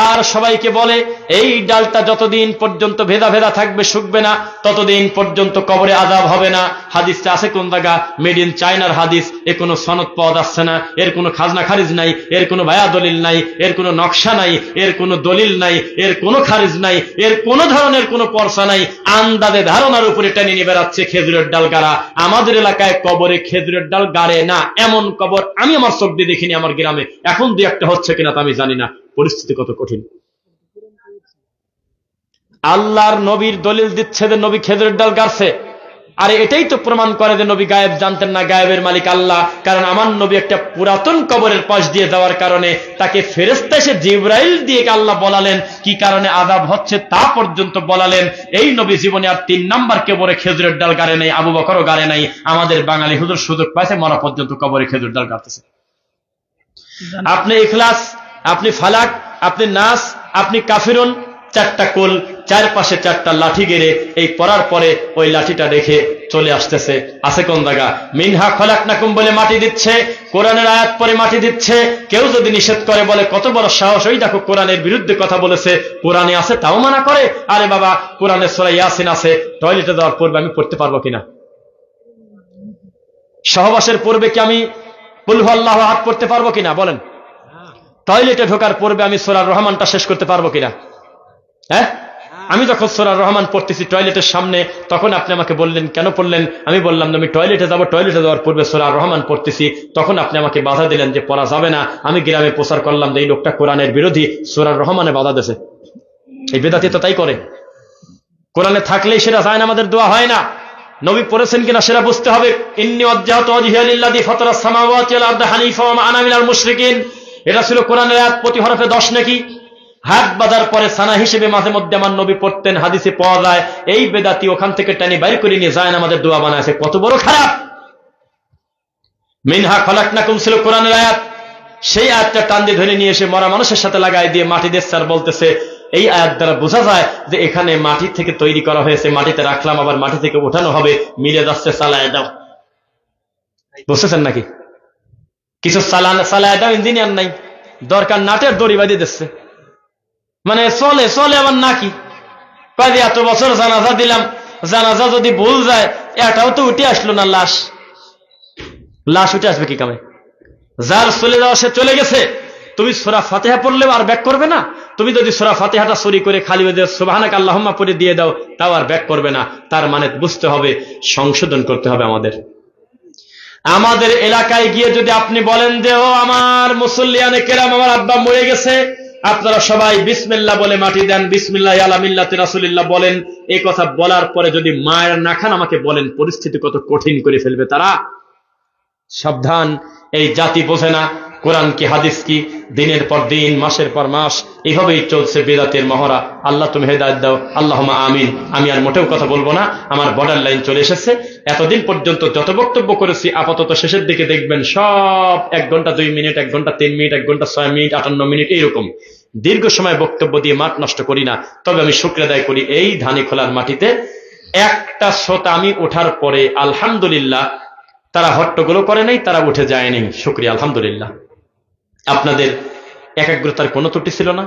আর সবাইকে বলে এই ডালটা যতদিন পর্যন্ত ভেদা ভেদা থাকবে, শুকবে না, ততদিন পর্যন্ত কবরে আযাব হবে না। হাদিসটা আছে কোন জায়গা? মেড ইন চায়নার হাদিস। এর কোনো সনদ পাওয়া যাচ্ছে না, এর কোনো খাজনা খারিজ নাই, এর কোনো ভায়া দলিল নাই, এর কোনো নকশা নাই, এর কোনো দলিল নাই, এর কোনো খারিজ নাই, এর কোনো ধরনের কোনো পর্সা নাই। আন্দাজে ধারণার উপরে টেনে নিয়ে বেড়াচ্ছে খেজুরের ডাল গাড়া। আমাদের এলাকায় কবরে খেজুরের ডাল গাড়ে না, এমন কবর আমি আমার চোখ দিয়ে দেখিনি আমার গ্রামে। এখন 2-1টা হচ্ছে কিনা তা আমি জানি না। পরিস্থিতি কত কঠিন। আল্লাহর নবীর দলিল দিচ্ছে যে নবী খেজুরের ডাল গাড়ছে, আর এটাই তো প্রমাণ করে যে নবী গায়েব জানতেন না, গায়েবের মালিক আল্লাহ। কারণ আমার নবী একটা পুরাতন কবরের পাশ দিয়ে যাওয়ার কারণে তাকে ফেরেশতা এসে জিবরাইল দিয়ে আল্লাহ বলালেন, কি কারণে আযাব হচ্ছে তা পর্যন্ত বলালেন। এই নবী জীবনে আর 3 নাম্বার কবরে খেজুরের ডাল গাড়ে নাই, আবু বকরও গাড়ে নাই। আমাদের বাঙালি হুজুর সুযোগ পাইছে, মরা পর্যন্ত কবরে খেজুর ডাল গাড়তেছে। আপনি ইখলাস, আপনি ফালাক, আপনি নাস, আপনি কাফিরুন, 4টা কুল, 4 পাশে 4টা লাঠি গেড়ে এই পড়ার পরে ওই লাঠিটা রেখে চলে আসতেছে। আছে কোন জায়গা? মিনহা খলাকনাকুম বলে মাটি দিচ্ছে, কোরআনের আয়াত পরে মাটি দিচ্ছে। কেউ যদি নিষেধ করে বলে কত বড় সাহস, ওই দেখো কোরআনের বিরুদ্ধে কথা বলেছে, কোরআনে আছে তাও মানা করে। আরে বাবা, কোরআনের সূরা ইয়াসিন আছে, টয়লেটে যাওয়ার পূর্বে আমি পড়তে পারবো কিনা? সহবাসের পূর্বে কি আমি কুল হুয়াল্লাহু আহাদ পড়তে পারবো কিনা বলেন? টয়লেটে ঢোকার পূর্বে আমি সূরা রহমানটা শেষ করতে পারবো কিনা? হ্যাঁ, আমি যখন সূরা রহমান পড়তেছি টয়লেটের সামনে, তখন আপনি আমাকে বললেন কেন পড়লেন? আমি বললাম আমি টয়লেটে যাব, টয়লেটে যাওয়ার পূর্বে সূরা রহমান পড়তেছি। তখন আপনি আমাকে বাধা দিলেন যে পড়া যাবে না। আমি গ্রামে প্রচার করলাম যে এই লোকটা কোরআনের বিরোধী, সূরা রহমানে বাধা দিয়েছে। এই বেদাতি তো তাই করে। কোরআনে থাকলেই সেটা যায় না, আমাদের দোয়া হয় না। নবী পড়েছেন কিনা সেটা বুঝতে হবে। ইন্নী ওয়াজ্জাহতু ওয়াজহিয়া লিল্লাযী ফাতারাস সামাওয়াতি ওয়াল আরদা হানিফা ওয়া মা আনা মিনাল মুশরিকিন। এটা ছিল কোরআনের আয়াত, প্রতি হরফে 10 নাকি। হাত বাঁধার পরে সানা হিসেবে মাঝে মধ্যে আমার নবী পড়তেন, হাদিসে পাওয়া যায়। এই বেদাতি ওখান থেকে টানি বাইর করে নিয়ে যায় না, আমাদের দোয়া বানায়। কত বড় খারাপ! মিনহা খলাকনাকুম ছিল কোরআনের আয়াত, সেই আয়াতটা টান দিয়ে ধরে নিয়ে এসে মরা মানুষের সাথে লাগাই দিয়ে মাটি দিচ্ছে আর বলতেছে এই আয়াত দ্বারা বোঝা যায় যে এখানে মাটি থেকে তৈরি করা হয়েছে, মাটিতে রাখলাম, আবার মাটি থেকে উঠানো হবে, মিলে যাচ্ছে, চালায় দাও। বুঝতেছেন নাকি? কিছু চালায় দাও, ইঞ্জিনিয়ার নাই, দরকার নাটের দড়ি বাঁধিয়ে দিচ্ছে, মানে চলে চলে আবার নাকি কাজে এত বছর জানাজা দিলাম, জানাজা যদি ভুল যায় এটাও তো উঠে আসলো না, লাশ উঠে আসবে কি কামে? যার চলে যাওয়া সে চলে গেছে। তুমি সূরা ফাতিহা পড়লেও আর ব্যাক করবে না। তুমি যদি সূরা ফাতিহাটা চুরি করে খালি সুবহানাক আল্লাহুম্মা পড়ে দিয়ে দাও, তাও আর ব্যাক করবে না। তার মানে বুঝতে হবে, সংশোধন করতে হবে আমাদের এলাকায় গিয়ে যদি আপনি বলেন যে ও আমার মুসল্লিয়ানে কেরাম, আমার আব্বা মরে গেছে, আপনারা সবাই বিসমিল্লাহ বলে মাটি দেন, বিসমিল্লাহ আলা মিল্লাতি রাসূলিল্লাহ বলেন। এই কথা বলার পরে যদি মায়ের না খান, আমাকে বলেন পরিস্থিতি কত কঠিন করে ফেলবে তারা। সাবধান, এই জাতি বোঝে না কোরআন কি হাদিস কি, দিনের পর দিন, মাসের পর মাস এইভাবেই চলছে বেদাতের মহড়া। আল্লাহ তুমি হেদায়েত দাও, আল্লাহুম্মা আমিন। আমি আর মোটেও কথা বলবো না, আমার বর্ডার লাইন চলে এসেছে। এতদিন পর্যন্ত যত বক্তব্য করেছি, আপাতত শেষের দিকে দেখবেন সব 1 ঘন্টা 2 মিনিট, 1 ঘন্টা 3 মিনিট, 1 ঘন্টা 6 মিনিট, 58 মিনিট, এইরকম দীর্ঘ সময় বক্তব্য দিয়ে মাঠ নষ্ট করি না। তবে আমি শুকরিয়া আদায় করি, এই ধানি খোলার মাটিতে একটা শ্রোতা আমি ওঠার পরে আলহামদুলিল্লাহ তারা হট্টগোল করে নাই, তারা উঠে যায় নাই। শুকরিয়া, আলহামদুলিল্লাহ। আপনাদের একাগ্রতার কোনো ত্রুটি ছিল না।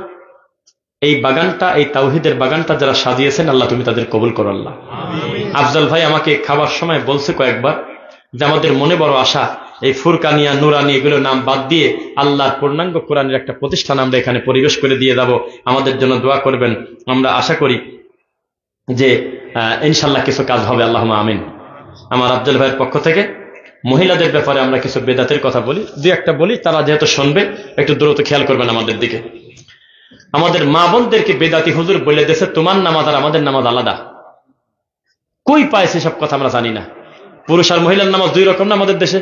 এই বাগানটা, এই তাওহীদের বাগানটা যারা সাজিয়েছেন, আল্লাহ তুমি তাদের কবুল করো আল্লাহ। আফজল ভাই আমাকে খাবার সময় বলছে কয়েকবার যে আমাদের মনে বড় আশা, এই ফুরকানিয়া, নুরানি এগুলো নাম বাদ দিয়ে আল্লাহর পূর্ণাঙ্গ কোরআনের একটা প্রতিষ্ঠান আমরা এখানে পরিবেশ করে দিয়ে যাব। আমাদের জন্য দোয়া করবেন। আমরা আশা করি যে ইনশাআল্লাহ কিছু কাজ হবে, আল্লাহুম্মা আমিন। আমার আফজল ভাইয়ের পক্ষ থেকে মহিলাদের ব্যাপারে আমরা কিছু বেদাতের কথা বলি, 2-1টা বলি, তারা যেহেতু শুনবে একটু দ্রুত খেয়াল করবেন আমাদের দিকে। আমাদের মা বোনদেরকে বেদাতি হুজুর বলে দিয়েছে তোমার নামাজ আর আমাদের নামাজ আলাদা। কই পাইছে সব কথা আমরা জানি না। পুরুষ আর মহিলার নামাজ 2 রকম না আমাদের দেশে,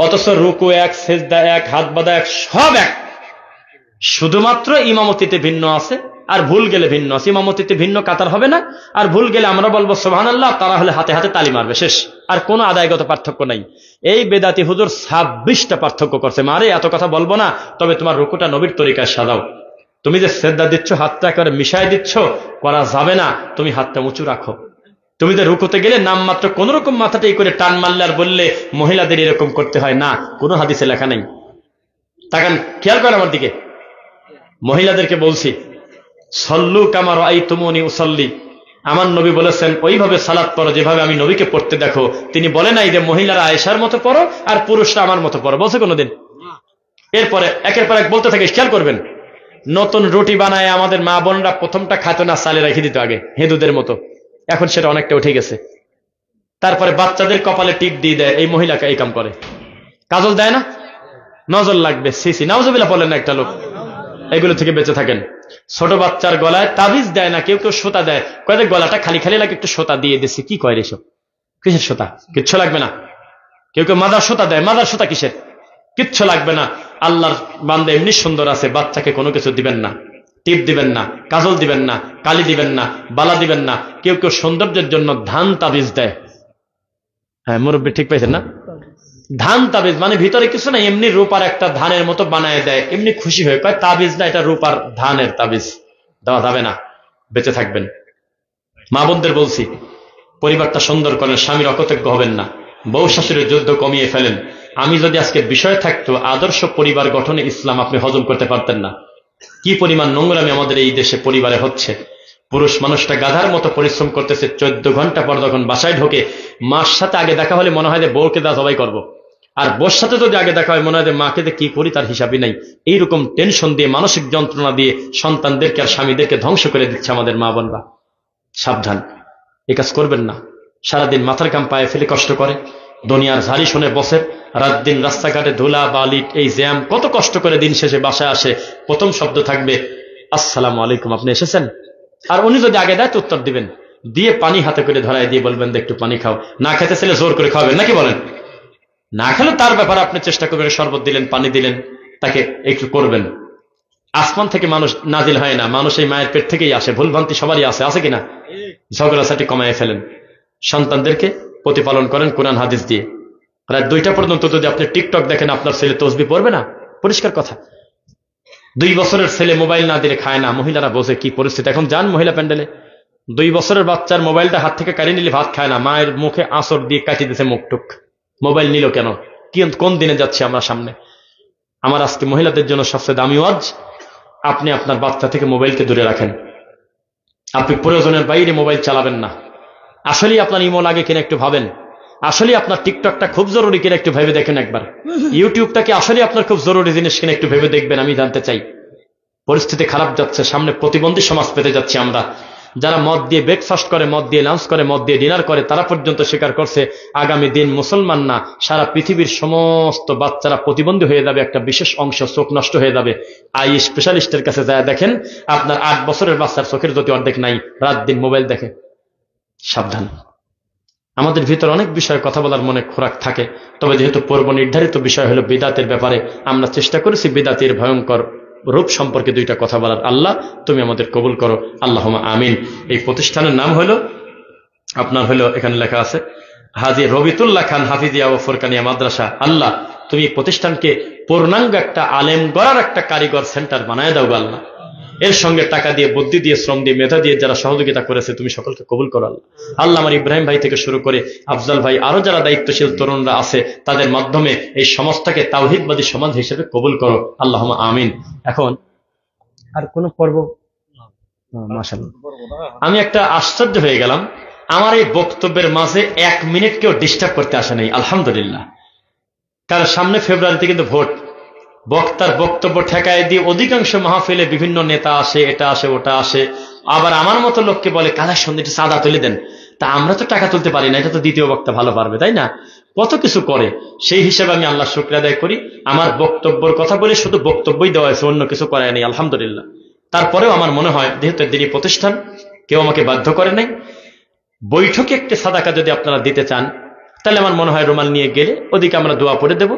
অথচ রুকু এক, সেজদা এক, হাত বাঁধা এক, সব এক। শুধুমাত্র ইমামতিতে ভিন্ন আছে আর ভুল গেলে ভিন্ন আছে। ইমামতিতে ভিন্ন কাতার হবে না, আর ভুল গেলে আমরা বলবো সুবহানাল্লাহ, তারা হলে হাতে হাতে তালি মারবে, শেষ। আর কোনো আদায়গত পার্থক্য নাই। এই বেদাতি হুজুর 26টা পার্থক্য করছে। মারে এত কথা বলবো না, তবে তোমার রুকুটা নবীর তরিকায় সাজাও। তুমি যে সেজদা দিচ্ছ, হাতটা একেবারে মিশাই দিচ্ছ, করা যাবে না। তুমি হাতটা উঁচু রাখো। তুমি যে রুকুতে গেলে নামমাত্র কোন রকম মাথাটাই করে টান মারলে আর বললে মহিলাদের এরকম করতে হয় না, কোনো হাদিসে লেখা নেই। তাকান, খেয়াল করেন আমার দিকে। মহিলাদেরকে বলছি সল্লু কামা রাআইতুমুনি উসাল্লি। আমার নবী বলেছেন ওইভাবে সালাত পড়ো যেভাবে আমি নবীকে পড়তে দেখো। তিনি বলে নাই যে মহিলারা আয়েশার মতো পড়ো আর পুরুষরা আমার মতো পড়ো, বলছে কোনোদিন? এরপরে একের পর এক বলতে থাকে, খেয়াল করবেন। নতুন রুটি বানায় আমাদের মা বোনরা প্রথমটা খাতো না, চালে রেখে দিত আগে হিন্দুদের মতো, এখন সেটা অনেকটা উঠে গেছে। তারপরে বাচ্চাদের কপালে টিপ দিয়ে দেয়, এই মহিলাকে এই কাম করে। কাজল দেয় না, নজর লাগবে, সিসি নাউজুবিল্লাহ বলেন না একটা লোক। এগুলো থেকে বেঁচে থাকেন। ছোট বাচ্চার গলায় তাবিজ দেয় না, কেউ কেউ সোতা দেয়, কয়েক গলাটা খালি খালি লাগে, একটু সোতা দিয়ে দিচ্ছে, কি কয় এসব? কিসের সুতা? কিচ্ছু লাগবে না। কেউ কেউ মাদার সুতা দেয়, মাদার সুতা কিসের? কিচ্ছু লাগবে না। আল্লাহর বান্দা এমনি সুন্দর আছে, বাচ্চাকে কোনো কিছু দিবেন না, টিপ দিবেন না, কাজল দিবেন না, কালি দিবেন না, বালা দিবেন না। কেউ কেউ সৌন্দর্যের জন্য ধান তাবিজ দেয়। হ্যাঁ মুরব্বী ঠিক পাইছেন না? ধান তাবিজ মানে ভিতরে কিছু না, এমনি রূপার একটা ধানের মতো বানায় দেয়, এমনি খুশি হয়ে কয় তাবিজ না, এটা রূপার ধানের তাবিজ। দেওয়া যাবে না, বেঁচে থাকবেন। মা বোনদের বলছি, পরিবারটা সুন্দর করেন, স্বামীর অকৃতজ্ঞ হবেন না, বউ শাশুড়ির যুদ্ধ কমিয়ে ফেলেন। আমি যদি আজকে বিষয় থাকতো আদর্শ পরিবার গঠনে ইসলাম, আপনি হজম করতে পারতেন না। কি পরিমাণ নোংরামি আমাদের এই দেশে পরিবারে হচ্ছে। পুরুষ মানুষটা গাধার মতো পরিশ্রম করতেছে, 14 ঘন্টা পর যখন বাসায় ঢোকে, মার সাথে আগে দেখা হলে মনে হয় যে বউকে দা জবাই করবো, আর বোর সাথে যদি আগে দেখা হয় মনে হয় যে মাকে কি করি তার হিসাবই নাই। এইরকম টেনশন দিয়ে, মানসিক যন্ত্রণা দিয়ে সন্তানদেরকে আর স্বামীদেরকে ধ্বংস করে দিচ্ছে আমাদের মা বোনরা। সাবধান, এই কাজ করবেন না। সারাদিন মাথার কাম পায়ে ফেলে কষ্ট করে, দুনিয়ার ঝাড়ি শুনে বসে, রাত দিন রাস্তাঘাটে ধুলা বালি এই জ্যাম, কত কষ্ট করে দিন শেষে বাসায় আসে, প্রথম শব্দ থাকবে আসসালামু আলাইকুম, আপনি এসেছেন? আর উনি যদি আগে দেয় তো উত্তর দিবেন, দিয়ে পানি হাতে করে ধরাই দিয়ে বলবেন একটু পানি খাও। না খেতে ছেলে জোর করে খাওয়াবেন নাকি বলেন? না খেলে তার ব্যাপারে আপনি চেষ্টা করবেন, শরবত দিলেন, পানি দিলেন, তাকে একটু করবেন। আসমান থেকে মানুষ নাজিল হয় না, মানুষ এই মায়ের পেট থেকেই আসে। ভুলভ্রান্তি সবারই আছে কিনা? ঝগড়াঝাটি কমায় ফেলেন, সন্তানদেরকে প্রতিপালন করেন কোরআন হাদিস দিয়ে। রাত 2টা পর্যন্ত যদি আপনি টিকটক দেখেন, আপনার ছেলে তসবি পড়বে না? পরিষ্কার কথা। 2 বছরের ছেলে মোবাইল না দিলে খায় না। মহিলারা বোঝে কি পরিস্থিতি। এখন যান মহিলা প্যান্ডেলে, 2 বছরের বাচ্চার মোবাইলটা হাত থেকে কাড়ি নিলে ভাত খায় না, মায়ের মুখে আঁচড় দিয়ে কাটি দিতেছে মুখটুক। মোবাইল নিল কেন? কোন দিনে যাচ্ছে আমরা সামনে? আমার আজকে মহিলাদের জন্য সবচেয়ে দামি ওয়াজ, আপনি আপনার বাচ্চা থেকে মোবাইলকে দূরে রাখেন। আপনি প্রয়োজনের বাইরে মোবাইল চালাবেন না। আসলে আপনার ইমো লাগে কিনা একটু ভাবেন। আসলে আপনার টিকটকটা খুব জরুরি কিনা একটু ভেবে দেখেন একবার। ইউটিউবটা কি আসলে আপনার খুব জরুরি জিনিস কিনা একটু ভেবে দেখবেন। আমি জানতে চাই। পরিস্থিতি খারাপ যাচ্ছে, সামনে প্রতিবন্ধী সমাজ পেতে যাচ্ছি আমরা। যারা মদ দিয়ে ব্রেকফাস্ট করে, মদ দিয়ে লাঞ্চ করে, মদ দিয়ে ডিনার করে, তারা পর্যন্ত স্বীকার করছে আগামী দিন মুসলমান না, সারা পৃথিবীর সমস্ত বাচ্চারা প্রতিবন্ধী হয়ে যাবে। একটা বিশেষ অংশ চোখ নষ্ট হয়ে যাবে। আই স্পেশালিস্টের কাছে যায় দেখেন, আপনার 8 বছরের বাচ্চার চোখের জ্যোতি অর্ধেক নাই, রাত দিন মোবাইল দেখে। সাবধান। আমাদের ভিতর অনেক বিষয়ে কথা বলার মনে খোরাক থাকে, তবে যেহেতু পূর্ব নির্ধারিত বিষয় হলো বিদাতের ব্যাপারে, আমরা চেষ্টা করেছি বিদাতের ভয়ঙ্কর রূপ সম্পর্কে 2টা কথা বলার। আল্লাহ তুমি আমাদের কবুল করো, আল্লাহুম্মা আমিন। এই প্রতিষ্ঠানের নাম হলো আপনার এখানে লেখা আছে হাজী রবিতুল্লাহ খান হাফিজিয়া ও ফুরকানিয়া মাদ্রাসা। আল্লাহ তুমি এই প্রতিষ্ঠানকে পূর্ণাঙ্গ একটা আলেম গড়ার একটা কারিগর সেন্টার বানায় দাও আল্লাহ। এর সঙ্গে টাকা দিয়ে, বুদ্ধি দিয়ে, শ্রম দিয়ে, মেধা দিয়ে যারা সহযোগিতা করেছে তুমি সকলকে কবুল করো আল্লাহ। আল্লাহ আমার ইব্রাহিম ভাই থেকে শুরু করে আফজাল ভাই, আরো যারা দায়িত্বশীল তরুণরা আছে, তাদের মাধ্যমে এই সমাজটাকে তাওহীদবাদী সমাজ হিসেবে কবুল করো, আল্লাহুম্মা আমিন। এখন আর কোন পর্ব? মাশাআল্লাহ, আমি একটা আশ্চর্য হয়ে গেলাম। আমার এই বক্তব্যের মাঝে 1 মিনিট কেউ ডিস্টার্ব করতে আসে নাই, আলহামদুলিল্লাহ। কারণ সামনে ফেব্রুয়ারিতে কিন্তু ভোট। বক্তার বক্তব্য ঠেকায় দিয়ে অধিকাংশ মাহফিলে বিভিন্ন নেতা আসে, এটা আসে ওটা আসে। আবার আমার মতো লোককে বলে কালেকশন দিতে চাঁদা তুলে দেন। তা আমরা তো টাকা তুলতে পারি না, এটা তো দ্বিতীয় বক্তা ভালো পারবে, তাই না? কত কিছু করে। সেই হিসেবে আমি আল্লাহ শুকরিয়া আদায় করি, আমার বক্তব্যের কথা বলে শুধু বক্তব্যই দেওয়া হয়েছে, অন্য কিছু করায় নেই, আলহামদুলিল্লাহ। তারপরেও আমার মনে হয় যেহেতু দিনই প্রতিষ্ঠান, কেউ আমাকে বাধ্য করে নাই। বৈঠকে একটা সাদাকা যদি আপনারা দিতে চান, তাহলে আমার মনে হয় রুমাল নিয়ে গেলে ওদিকে আমরা দোয়া পড়ে দেব।